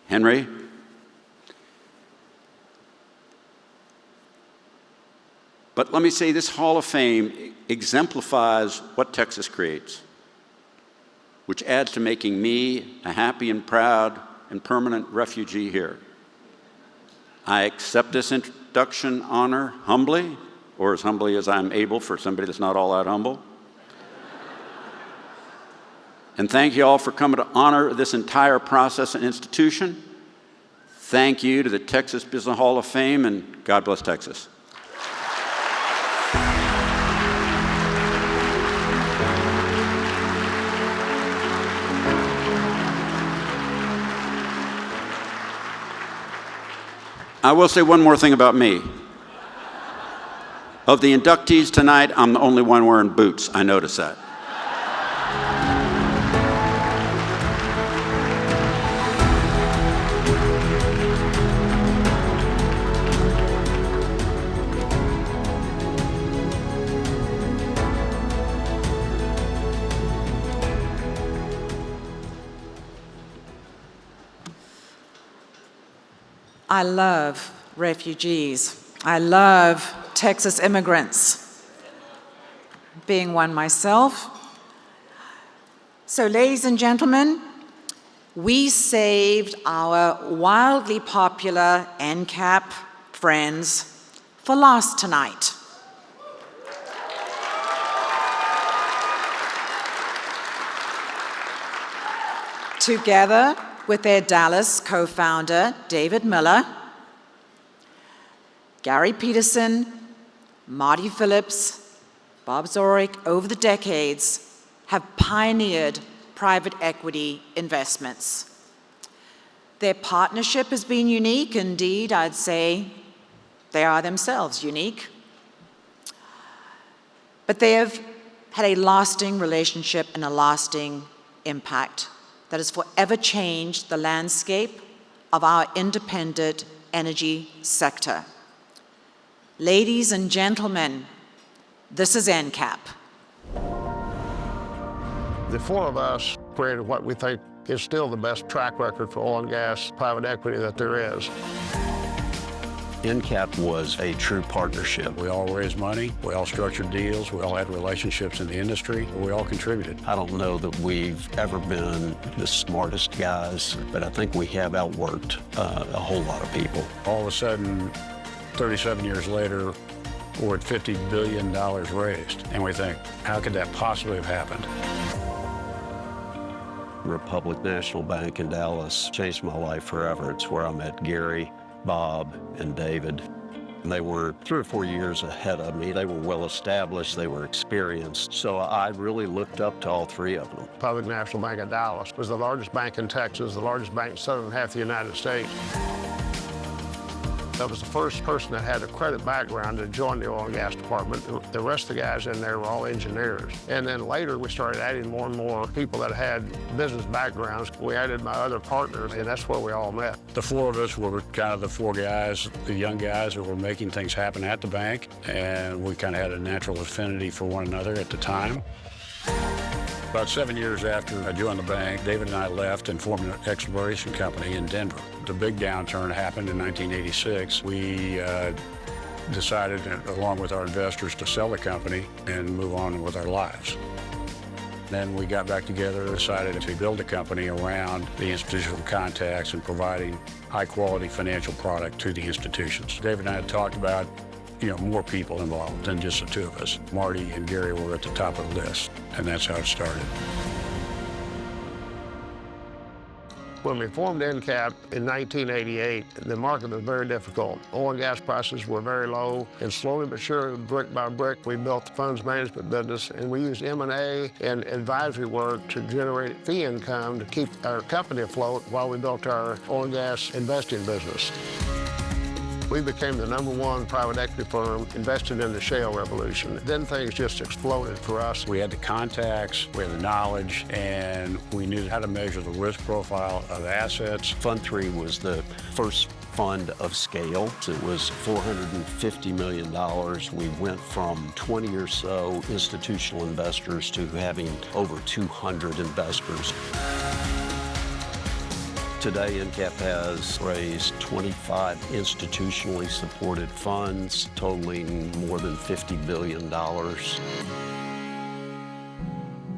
Henry, but let me say this Hall of Fame exemplifies what Texas creates, which adds to making me a happy and proud and permanent refugee here. I accept this induction honor humbly, or as humbly as I'm able for somebody that's not all that humble. And thank you all for coming to honor this entire process and institution. Thank you to the Texas Business Hall of Fame, and God bless Texas. I will say one more thing about me. Of the inductees tonight, I'm the only one wearing boots. I noticed that. I love refugees. I love Texas immigrants, being one myself. So, ladies and gentlemen, we saved our wildly popular EnCap friends for last tonight. Together with their Dallas co-founder, David Miller, Gary Petersen, Marty Phillips, Bob Zorich, over the decades, have pioneered private equity investments. Their partnership has been unique. Indeed, I'd say they are themselves unique. But they have had a lasting relationship and a lasting impact that has forever changed the landscape of our independent energy sector. Ladies and gentlemen, this is EnCap. The four of us created what we think is still the best track record for oil and gas private equity that there is. EnCap was a true partnership. We all raised money, we all structured deals, we all had relationships in the industry, we all contributed. I don't know that we've ever been the smartest guys, but I think we have outworked a whole lot of people. All of a sudden, 37 years later, we're at $50 billion raised, and we think, how could that possibly have happened? Republic National Bank in Dallas changed my life forever. It's where I met Gary, Bob, and David. They were 3 or 4 years ahead of me. They were well established, they were experienced, so I really looked up to all three of them. Republic National Bank of Dallas was the largest bank in Texas, the largest bank in southern half of the United States. I was the first person that had a credit background to join the oil and gas department. The rest of the guys in there were all engineers. And then later we started adding more and more people that had business backgrounds. We added my other partners, and that's where we all met. The four of us were kind of the four guys, the young guys that were making things happen at the bank, and we kind of had a natural affinity for one another at the time. About 7 years after I joined the bank, David and I left and formed an exploration company in Denver. The big downturn happened in 1986. We decided, along with our investors, to sell the company and move on with our lives. Then we got back together and decided to build a company around the institutional contacts and providing high-quality financial product to the institutions. David and I had talked about more people involved than just the two of us. Marty and Gary were at the top of the list, and that's how it started. When we formed EnCap in 1988, the market was very difficult. Oil and gas prices were very low, and slowly but surely, brick by brick, we built the funds management business, and we used M&A and advisory work to generate fee income to keep our company afloat while we built our oil and gas investing business. We became the #1 private equity firm invested in the shale revolution. Then things just exploded for us. We had the contacts, we had the knowledge, and we knew how to measure the risk profile of assets. Fund 3 was the first fund of scale. It was $450 million. We went from 20 or so institutional investors to having over 200 investors. Today, EnCap has raised 25 institutionally supported funds totaling more than $50 billion.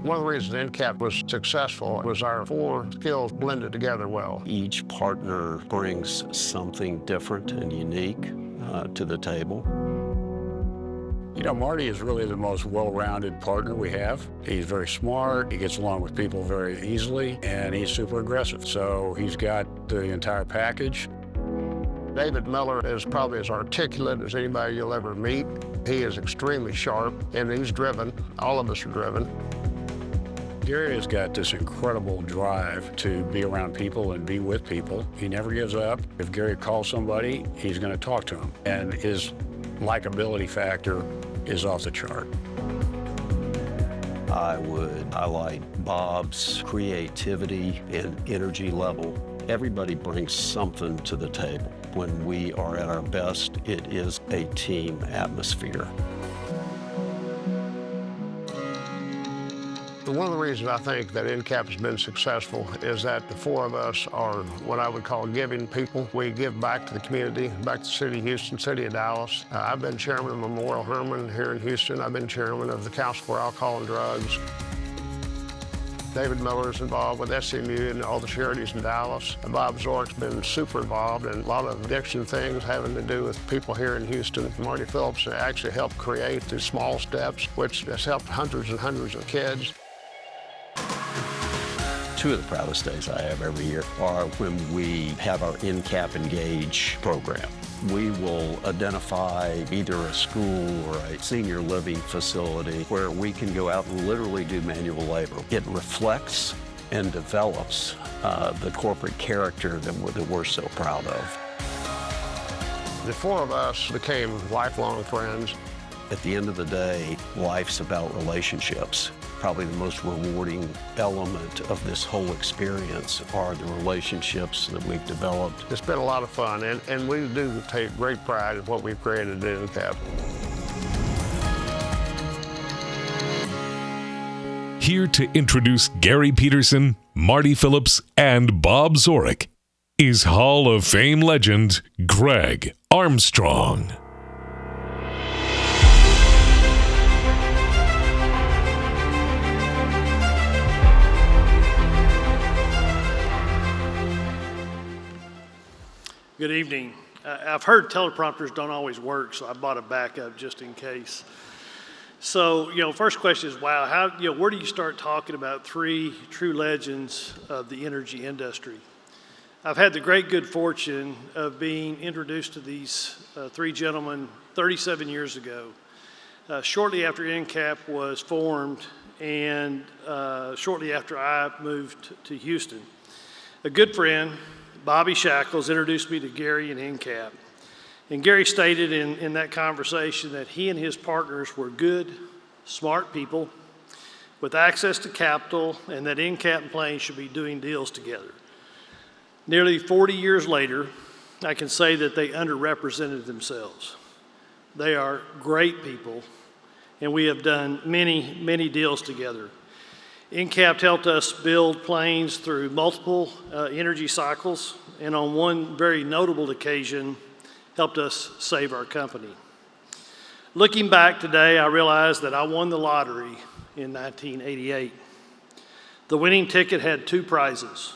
One of the reasons EnCap was successful was our 4 skills blended together well. Each partner brings something different and unique to the table. Marty is really the most well-rounded partner we have. He's very smart, he gets along with people very easily, and he's super aggressive. So he's got the entire package. David Miller is probably as articulate as anybody you'll ever meet. He is extremely sharp, and he's driven. All of us are driven. Gary has got this incredible drive to be around people and be with people. He never gives up. If Gary calls somebody, he's going to talk to them. And his likability factor is off the chart. I would highlight Bob's creativity and energy level. Everybody brings something to the table. When we are at our best, it is a team atmosphere. One of the reasons I think that EnCap has been successful is that the four of us are what I would call giving people. We give back to the community, back to the city of Houston, city of Dallas. I've been chairman of Memorial Hermann here in Houston. I've been chairman of the Council for Alcohol and Drugs. David Miller's involved with SMU and all the charities in Dallas. Bob Zorich's been super involved in a lot of addiction things having to do with people here in Houston. Marty Phillips actually helped create the Small Steps, which has helped hundreds and hundreds of kids. Two of the proudest days I have every year are when we have our EnCap Engage program. We will identify either a school or a senior living facility where we can go out and literally do manual labor. It reflects and develops the corporate character that we're so proud of. The four of us became lifelong friends. At the end of the day, life's about relationships. Probably the most rewarding element of this whole experience are the relationships that we've developed. It's been a lot of fun, and we do take great pride in what we've created at EnCap. Here to introduce Gary Petersen, Marty Phillips, and Bob Zorich is Hall of Fame legend Greg Armstrong. Good evening. I've heard teleprompters don't always work, so I bought a backup just in case. So, first question is, wow, where do you start talking about three true legends of the energy industry? I've had the great good fortune of being introduced to these three gentlemen 37 years ago, shortly after EnCap was formed and shortly after I moved to Houston. A good friend, Bobby Shackles, introduced me to Gary and EnCap. And Gary stated in that conversation that he and his partners were good, smart people with access to capital, and that EnCap and Plains should be doing deals together. Nearly 40 years later, I can say that they underrepresented themselves. They are great people, and we have done many, many deals together. EnCap helped us build Plains through multiple energy cycles, and on one very notable occasion, helped us save our company. Looking back today, I realized that I won the lottery in 1988. The winning ticket had two prizes.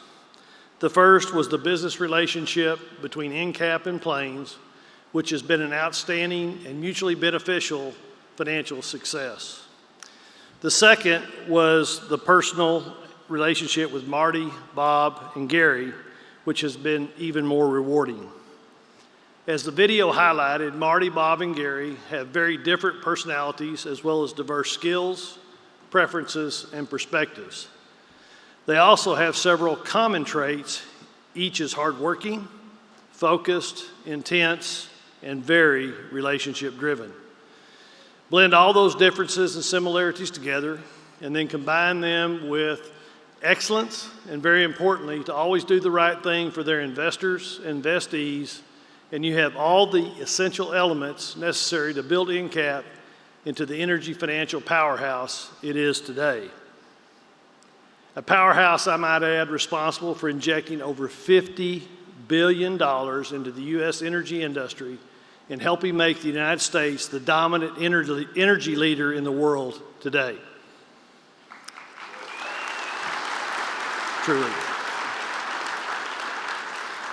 The first was the business relationship between EnCap and Plains, which has been an outstanding and mutually beneficial financial success. The second was the personal relationship with Marty, Bob, and Gary, which has been even more rewarding. As the video highlighted, Marty, Bob, and Gary have very different personalities as well as diverse skills, preferences, and perspectives. They also have several common traits. Each is hardworking, focused, intense, and very relationship-driven. Blend all those differences and similarities together, and then combine them with excellence, and very importantly, to always do the right thing for their investors, investees, and you have all the essential elements necessary to build EnCap into the energy financial powerhouse it is today. A powerhouse, I might add, responsible for injecting over $50 billion into the U.S. energy industry and helping make the United States the dominant energy leader in the world today. Truly.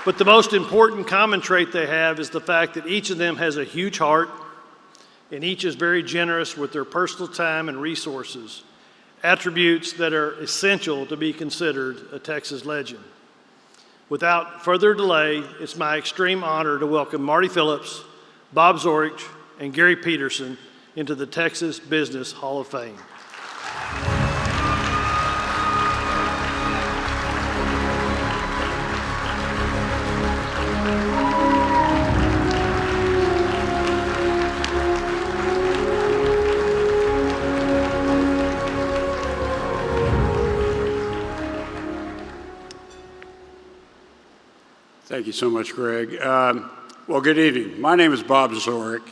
But the most important common trait they have is the fact that each of them has a huge heart, and each is very generous with their personal time and resources, attributes that are essential to be considered a Texas legend. Without further delay, it's my extreme honor to welcome Marty Phillips, Bob Zorich, and Gary Petersen into the Texas Business Hall of Fame. Thank you so much, Greg. Well, good evening. My name is Bob Zorich,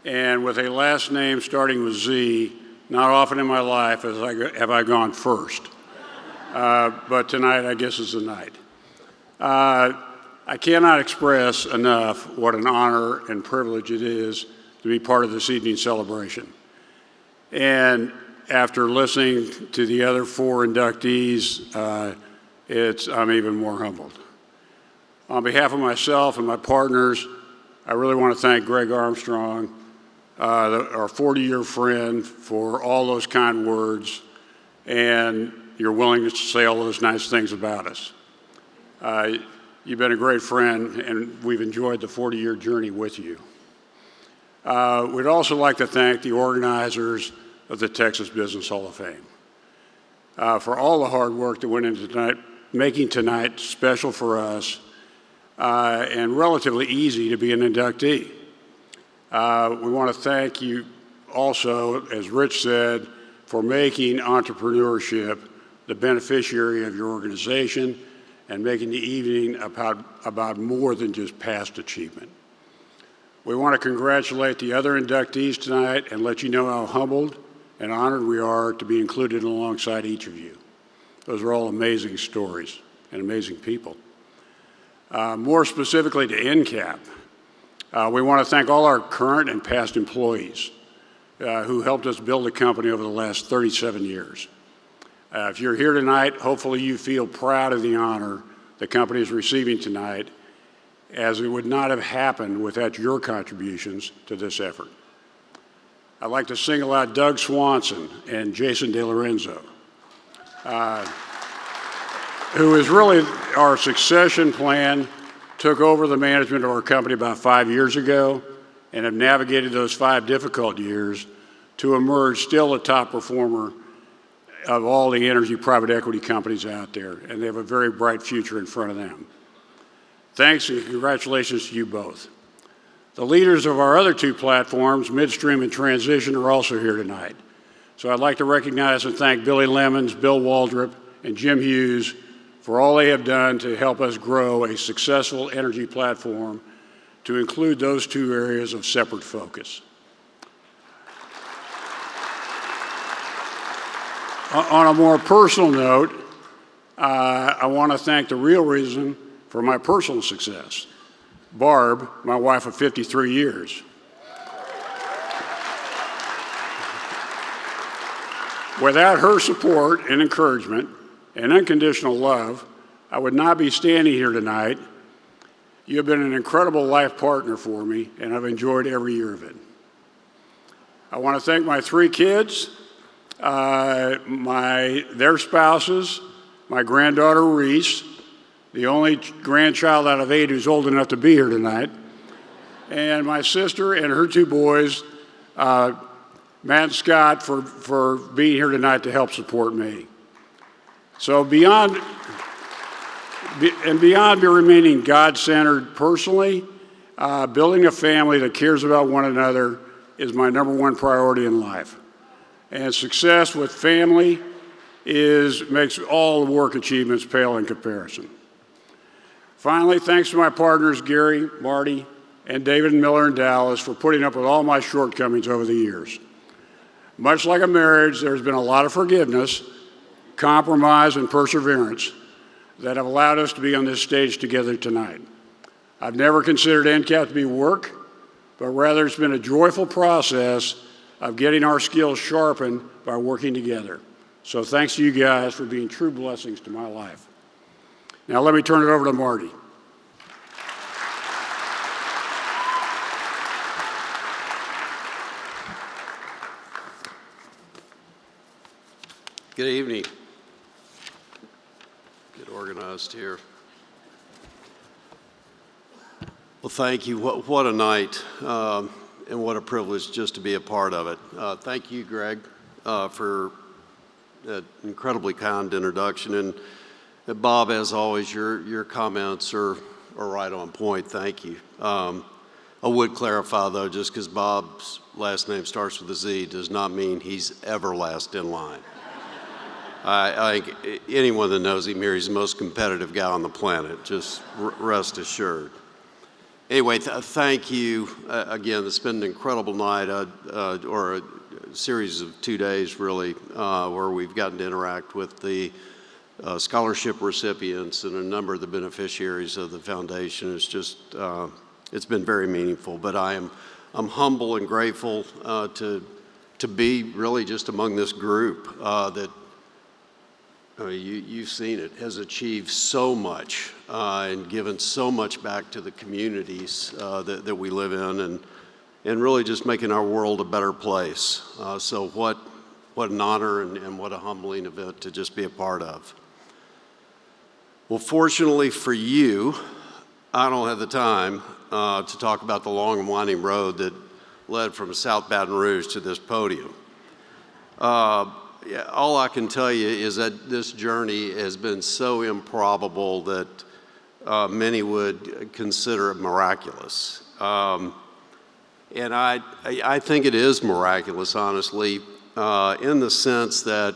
and with a last name starting with Z, not often in my life have I gone first. But tonight, I guess, is the night. I cannot express enough what an honor and privilege it is to be part of this evening's celebration. And after listening to the other 4 inductees, I'm even more humbled. On behalf of myself and my partners, I really want to thank Greg Armstrong, our 40-year friend, for all those kind words and your willingness to say all those nice things about us. You've been a great friend, and we've enjoyed the 40-year journey with you. We'd also like to thank the organizers of the Texas Business Hall of Fame for all the hard work that went into tonight, making tonight special for us and relatively easy to be an inductee. We want to thank you also, as Rich said, for making entrepreneurship the beneficiary of your organization and making the evening about more than just past achievement. We want to congratulate the other inductees tonight and let you know how humbled and honored we are to be included alongside each of you. Those are all amazing stories and amazing people. More specifically to EnCap, we want to thank all our current and past employees who helped us build the company over the last 37 years. If you're here tonight, hopefully you feel proud of the honor the company is receiving tonight, as it would not have happened without your contributions to this effort. I'd like to single out Doug Swanson and Jason DeLorenzo, who is really our succession plan, took over the management of our company about 5 years ago and have navigated those 5 difficult years to emerge still a top performer of all the energy private equity companies out there, and they have a very bright future in front of them. Thanks and congratulations to you both. The leaders of our other 2 platforms, Midstream and Transition, are also here tonight. So I'd like to recognize and thank Billy Lemons, Bill Waldrop, and Jim Hughes for all they have done to help us grow a successful energy platform to include those 2 areas of separate focus. On a more personal note, I want to thank the real reason for my personal success, Barb, my wife of 53 years. Without her support and encouragement and unconditional love, I would not be standing here tonight. You have been an incredible life partner for me, and I've enjoyed every year of it. I want to thank my 3 kids, their spouses, my granddaughter Reese, the only grandchild out of 8 who's old enough to be here tonight, and my sister and her 2 boys, Matt and Scott, for being here tonight to help support me. So beyond remaining God-centered personally, building a family that cares about one another is my #1 priority in life. And success with family makes all the work achievements pale in comparison. Finally, thanks to my partners, Gary, Marty, and David and Miller in Dallas for putting up with all my shortcomings over the years. Much like a marriage, there's been a lot of forgiveness, compromise, and perseverance that have allowed us to be on this stage together tonight. I've never considered EnCap to be work, but rather it's been a joyful process of getting our skills sharpened by working together. So thanks to you guys for being true blessings to my life. Now let me turn it over to Marty. Good evening. Get organized here. Well, thank you. What a night. And what a privilege just to be a part of it. Thank you, Greg, for an incredibly kind introduction. And Bob, as always, your comments are right on point. Thank you. I would clarify, though, just because Bob's last name starts with a Z does not mean he's ever last in line. I think anyone that knows him here, he's the most competitive guy on the planet, just rest assured. Anyway, thank you. Again, it's been an incredible night, or a series of 2 days, really, where we've gotten to interact with the scholarship recipients and a number of the beneficiaries of the foundation. It's just, it's been very meaningful, but I'm humble and grateful to be really just among this group that, you've seen it, has achieved so much and given so much back to the communities that we live in, and really just making our world a better place. So what an honor and what a humbling event to just be a part of. Well, fortunately for you, I don't have the time to talk about the long and winding road that led from South Baton Rouge to this podium. Yeah, all I can tell you is that this journey has been so improbable that many would consider it miraculous. And I think it is miraculous, honestly, in the sense that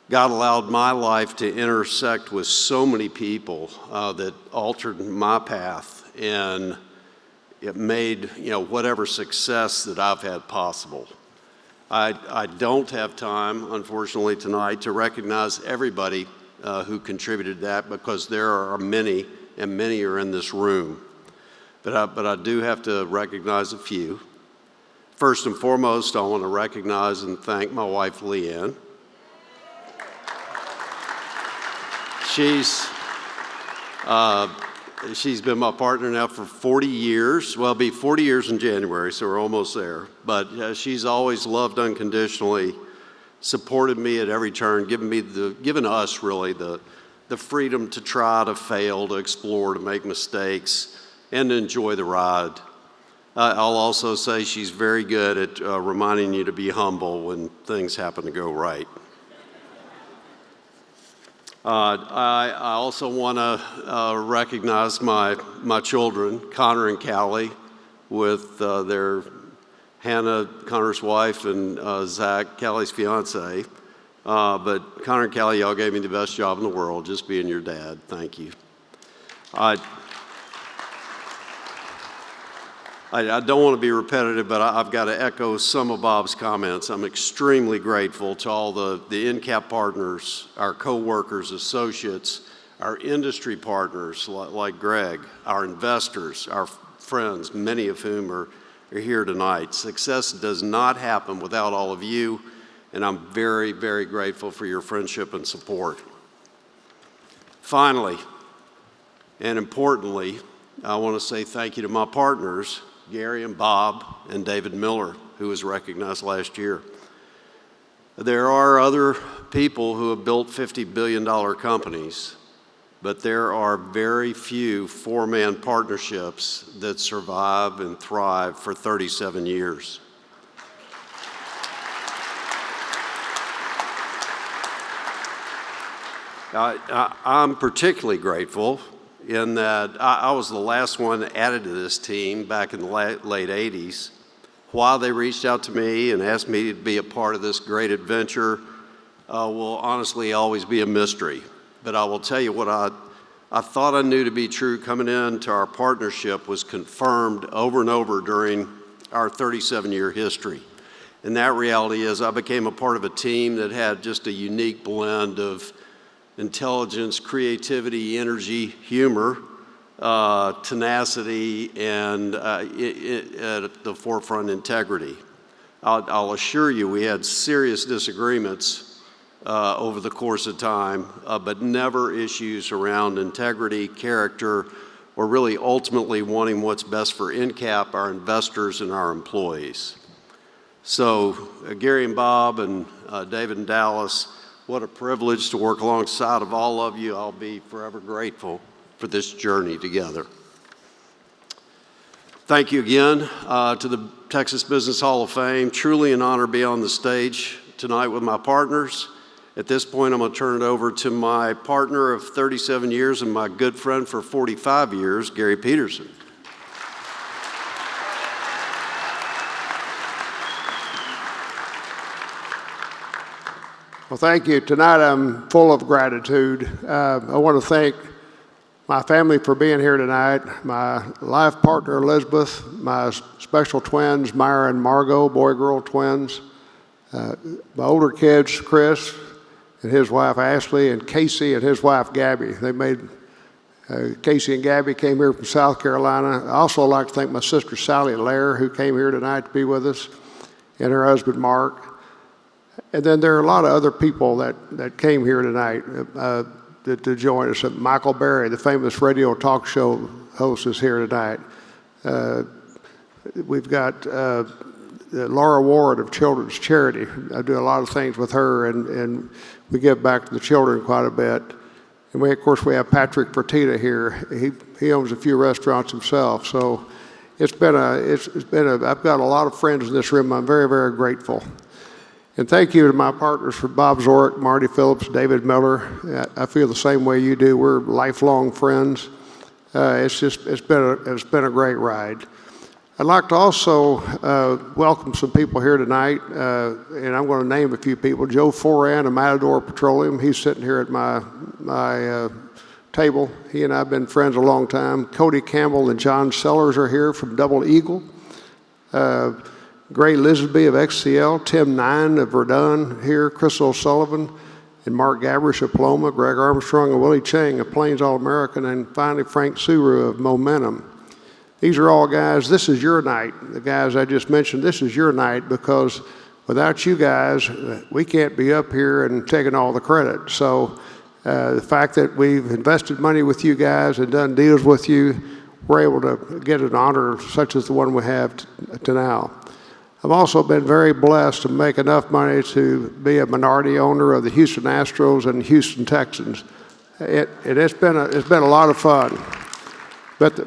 God allowed my life to intersect with so many people that altered my path, and it made, whatever success that I've had possible. I don't have time, unfortunately, tonight to recognize everybody who contributed to that, because there are many, and many are in this room. But I do have to recognize a few. First and foremost, I want to recognize and thank my wife, Leanne. She's been my partner now for 40 years. Well, it'll be 40 years in January, so we're almost there. But she's always loved unconditionally, supported me at every turn, given us really the freedom to try, to fail, to explore, to make mistakes, and to enjoy the ride. I'll also say she's very good at reminding you to be humble when things happen to go right. I also want to recognize my children, Connor and Callie, with their Hannah, Connor's wife, and Zach, Callie's fiance. But Connor and Callie, y'all gave me the best job in the world, just being your dad. Thank you. I don't want to be repetitive, but I've got to echo some of Bob's comments. I'm extremely grateful to all the EnCap partners, our co-workers, associates, our industry partners like Greg, our investors, our friends, many of whom are here tonight. Success does not happen without all of you, and I'm very, very grateful for your friendship and support. Finally, and importantly, I want to say thank you to my partners, Gary and Bob and David Miller, who was recognized last year. There are other people who have built $50 billion companies, but there are very few four-man partnerships that survive and thrive for 37 years. I'm particularly grateful in that I was the last one added to this team back in the late 80s. Why they reached out to me and asked me to be a part of this great adventure will honestly always be a mystery. But I will tell you what I thought I knew to be true coming into our partnership was confirmed over and over during our 37-year history. And that reality is I became a part of a team that had just a unique blend of intelligence, creativity, energy, humor, tenacity, and at the forefront, integrity. I'll assure you we had serious disagreements over the course of time, but never issues around integrity, character, or really ultimately wanting what's best for EnCap, our investors, and our employees. So Gary and Bob and David and Dallas, what a privilege to work alongside of all of you. I'll be forever grateful for this journey together. Thank you again to the Texas Business Hall of Fame. Truly an honor to be on the stage tonight with my partners. At this point, I'm going to turn it over to my partner of 37 years and my good friend for 45 years, Gary Petersen. Well, thank you. Tonight I'm full of gratitude. I want to thank my family for being here tonight, my life partner Elizabeth, my special twins Myra and Margot, boy-girl twins, my older kids Chris and his wife Ashley, and Casey and his wife Gabby. They made Casey and Gabby came here from South Carolina. I also like to thank my sister Sally Lair, who came here tonight to be with us, and her husband Mark. And then there are a lot of other people that came here tonight to join us. Michael Berry, the famous radio talk show host, is here tonight. We've got Laura Ward of Children's Charity. I do a lot of things with her, and we give back to the children quite a bit. And of course, we have Patrick Fertitta here. He owns a few restaurants himself. So I've got a lot of friends in this room. I'm very, very grateful. And thank you to my partners for Bob Zorich, Marty Phillips, David Miller. I feel the same way you do. We're lifelong friends. It's been a great ride. I'd like to also welcome some people here tonight, and I'm going to name a few people. Joe Foran of Matador Petroleum. He's sitting here at my table. He and I have been friends a long time. Cody Campbell and John Sellers are here from Double Eagle. Gray Lisby of XCL, Tim Nine of Verdun here, Chris O'Sullivan and Mark Gabrish of Paloma, Greg Armstrong and Willie Chang of Plains All-American, and finally Frank Suru of Momentum. These are all guys, this is your night. The guys I just mentioned, this is your night, because without you guys, we can't be up here and taking all the credit. So the fact that we've invested money with you guys and done deals with you, we're able to get an honor such as the one we have to now. I've also been very blessed to make enough money to be a minority owner of the Houston Astros and Houston Texans. It's been a lot of fun. But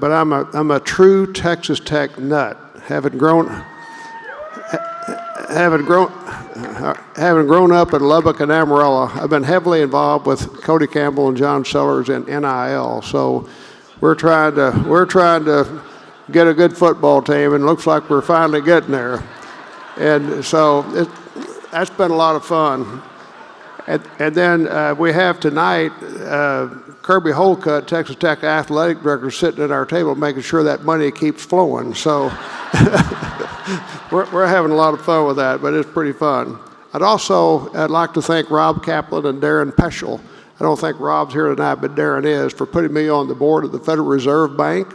I'm a true Texas Tech nut, having grown up in Lubbock and Amarillo. I've been heavily involved with Cody Campbell and John Sellers in NIL. So we're trying to get a good football team, and looks like we're finally getting there. And so that's been a lot of fun. And then we have tonight Kirby Holcutt, Texas Tech Athletic Director, sitting at our table making sure that money keeps flowing. So we're having a lot of fun with that, but it's pretty fun. I'd like to thank Rob Kaplan and Darren Peschel. I don't think Rob's here tonight, but Darren is, for putting me on the board of the Federal Reserve Bank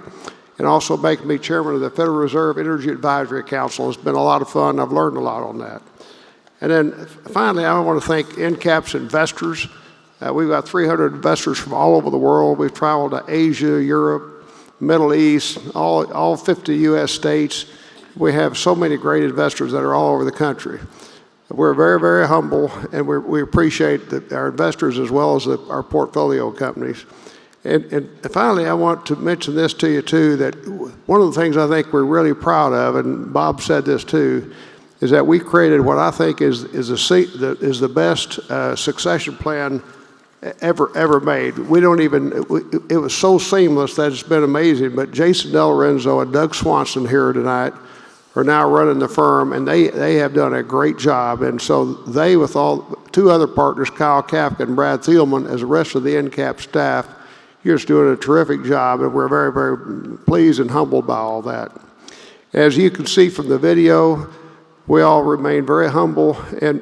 and also making me chairman of the Federal Reserve Energy Advisory Council. It's been a lot of fun. I've learned a lot on that. And then finally, I want to thank EnCap's investors. We've got 300 investors from all over the world. We've traveled to Asia, Europe, Middle East, all 50 U.S. states. We have so many great investors that are all over the country. We're very, very humble, and we appreciate our investors as well as our portfolio companies. And finally, I want to mention this to you, too, that one of the things I think we're really proud of, and Bob said this, too, is that we created what I think is the best succession plan ever made. It was so seamless that it's been amazing, but Jason Del Lorenzo and Doug Swanson here tonight are now running the firm, and they have done a great job. And so they, with two other partners, Kyle Kafka and Brad Thielman, as the rest of the EnCap staff, you're just doing a terrific job, and we're very, very pleased and humbled by all that. As you can see from the video, we all remain very humble, and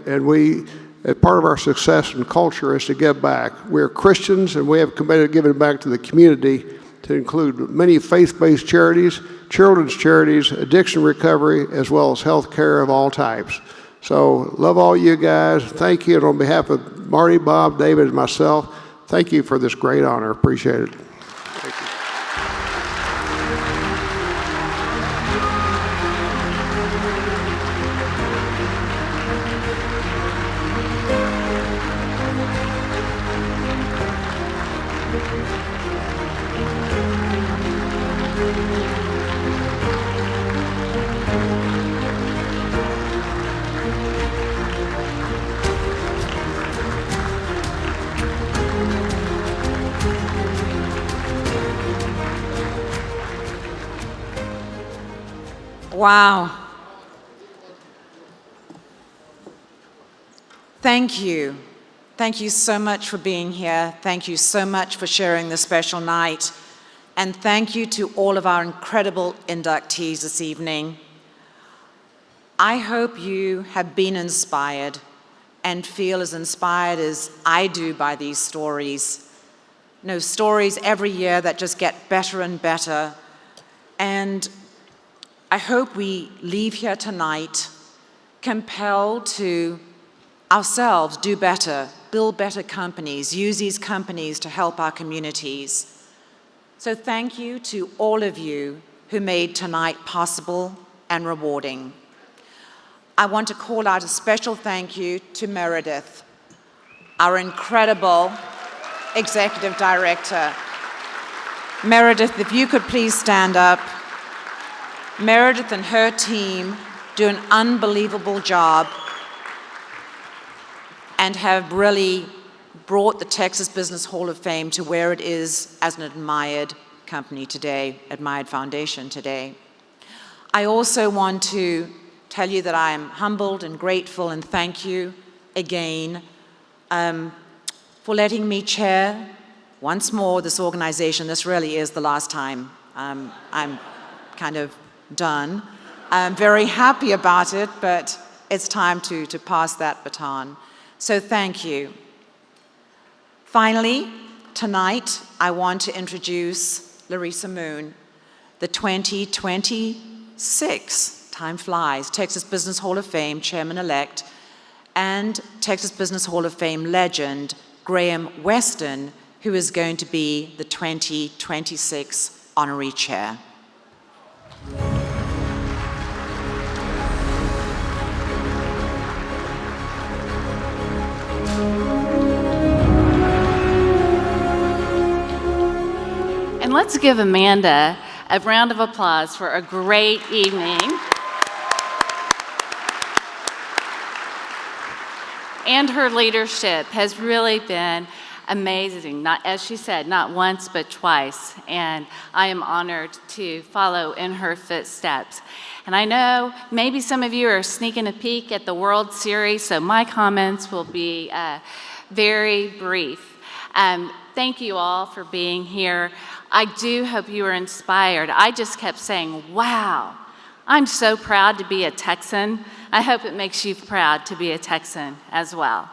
part of our success and culture is to give back. We're Christians, and we have committed to giving back to the community, to include many faith-based charities, children's charities, addiction recovery, as well as health care of all types. So love all you guys. Thank you. And on behalf of Marty, Bob, David, and myself, thank you for this great honor. Appreciate it. Thank you. Wow. thank you. Thank you so much for being here. Thank you so much for sharing this special night. And thank you to all of our incredible inductees this evening. I hope you have been inspired and feel as inspired as I do by these stories. You know, stories every year that just get better and better. And I hope we leave here tonight compelled to ourselves do better, build better companies, use these companies to help our communities. So thank you to all of you who made tonight possible and rewarding. I want to call out a special thank you to Meredith, our incredible Executive Director. Meredith, if you could please stand up. Meredith and her team do an unbelievable job and have really brought the Texas Business Hall of Fame to where it is as an admired company today, admired foundation today. I also want to tell you that I am humbled and grateful and thank you again for letting me chair once more this organization. This really is the last time. I'm kind of done. I'm very happy about it, but it's time to pass that baton. So thank you. Finally, tonight, I want to introduce Larissa Moon, the 2026, time flies, Texas Business Hall of Fame Chairman-elect, and Texas Business Hall of Fame legend, Graham Weston, who is going to be the 2026 honorary chair. And let's give Amanda a round of applause for a great evening. And her leadership has really been amazing, not, as she said, not once but twice. And I am honored to follow in her footsteps. And I know maybe some of you are sneaking a peek at the World Series, so my comments will be very brief. Thank you all for being here. I do hope you were inspired. I just kept saying, wow, I'm so proud to be a Texan. I hope it makes you proud to be a Texan as well.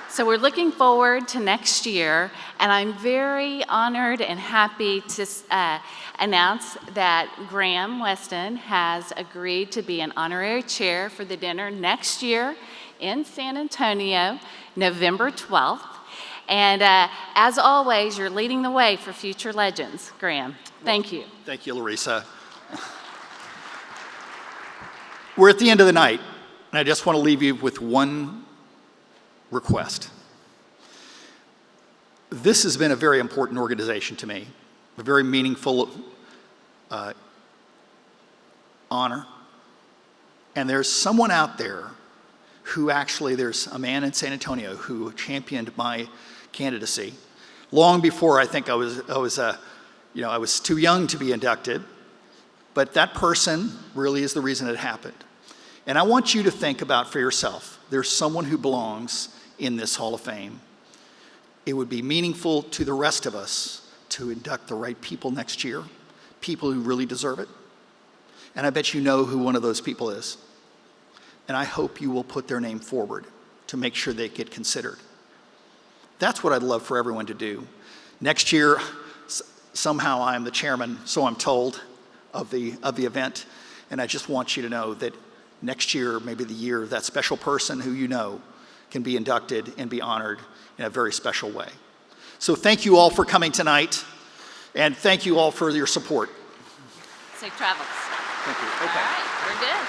So we're looking forward to next year, and I'm very honored and happy to announce that Graham Weston has agreed to be an honorary chair for the dinner next year in San Antonio, November 12th. And as always, you're leading the way for future legends. Graham, thank you. Thank you, Larissa. We're at the end of the night, and I just want to leave you with one request. This has been a very important organization to me, a very meaningful honor. And there's someone out there who actually, there's a man in San Antonio who championed my candidacy long before I think I was too young to be inducted. But that person really is the reason it happened. And I want you to think about for yourself, there's someone who belongs in this Hall of Fame. It would be meaningful to the rest of us to induct the right people next year, people who really deserve it. And I bet you know who one of those people is. And I hope you will put their name forward to make sure they get considered. That's what I'd love for everyone to do. Next year, somehow I'm the chairman, so I'm told, of the event. And I just want you to know that next year, maybe the year, that special person who you know can be inducted and be honored in a very special way. So thank you all for coming tonight, and thank you all for your support. Safe travels. Thank you. Okay. All right, we're good.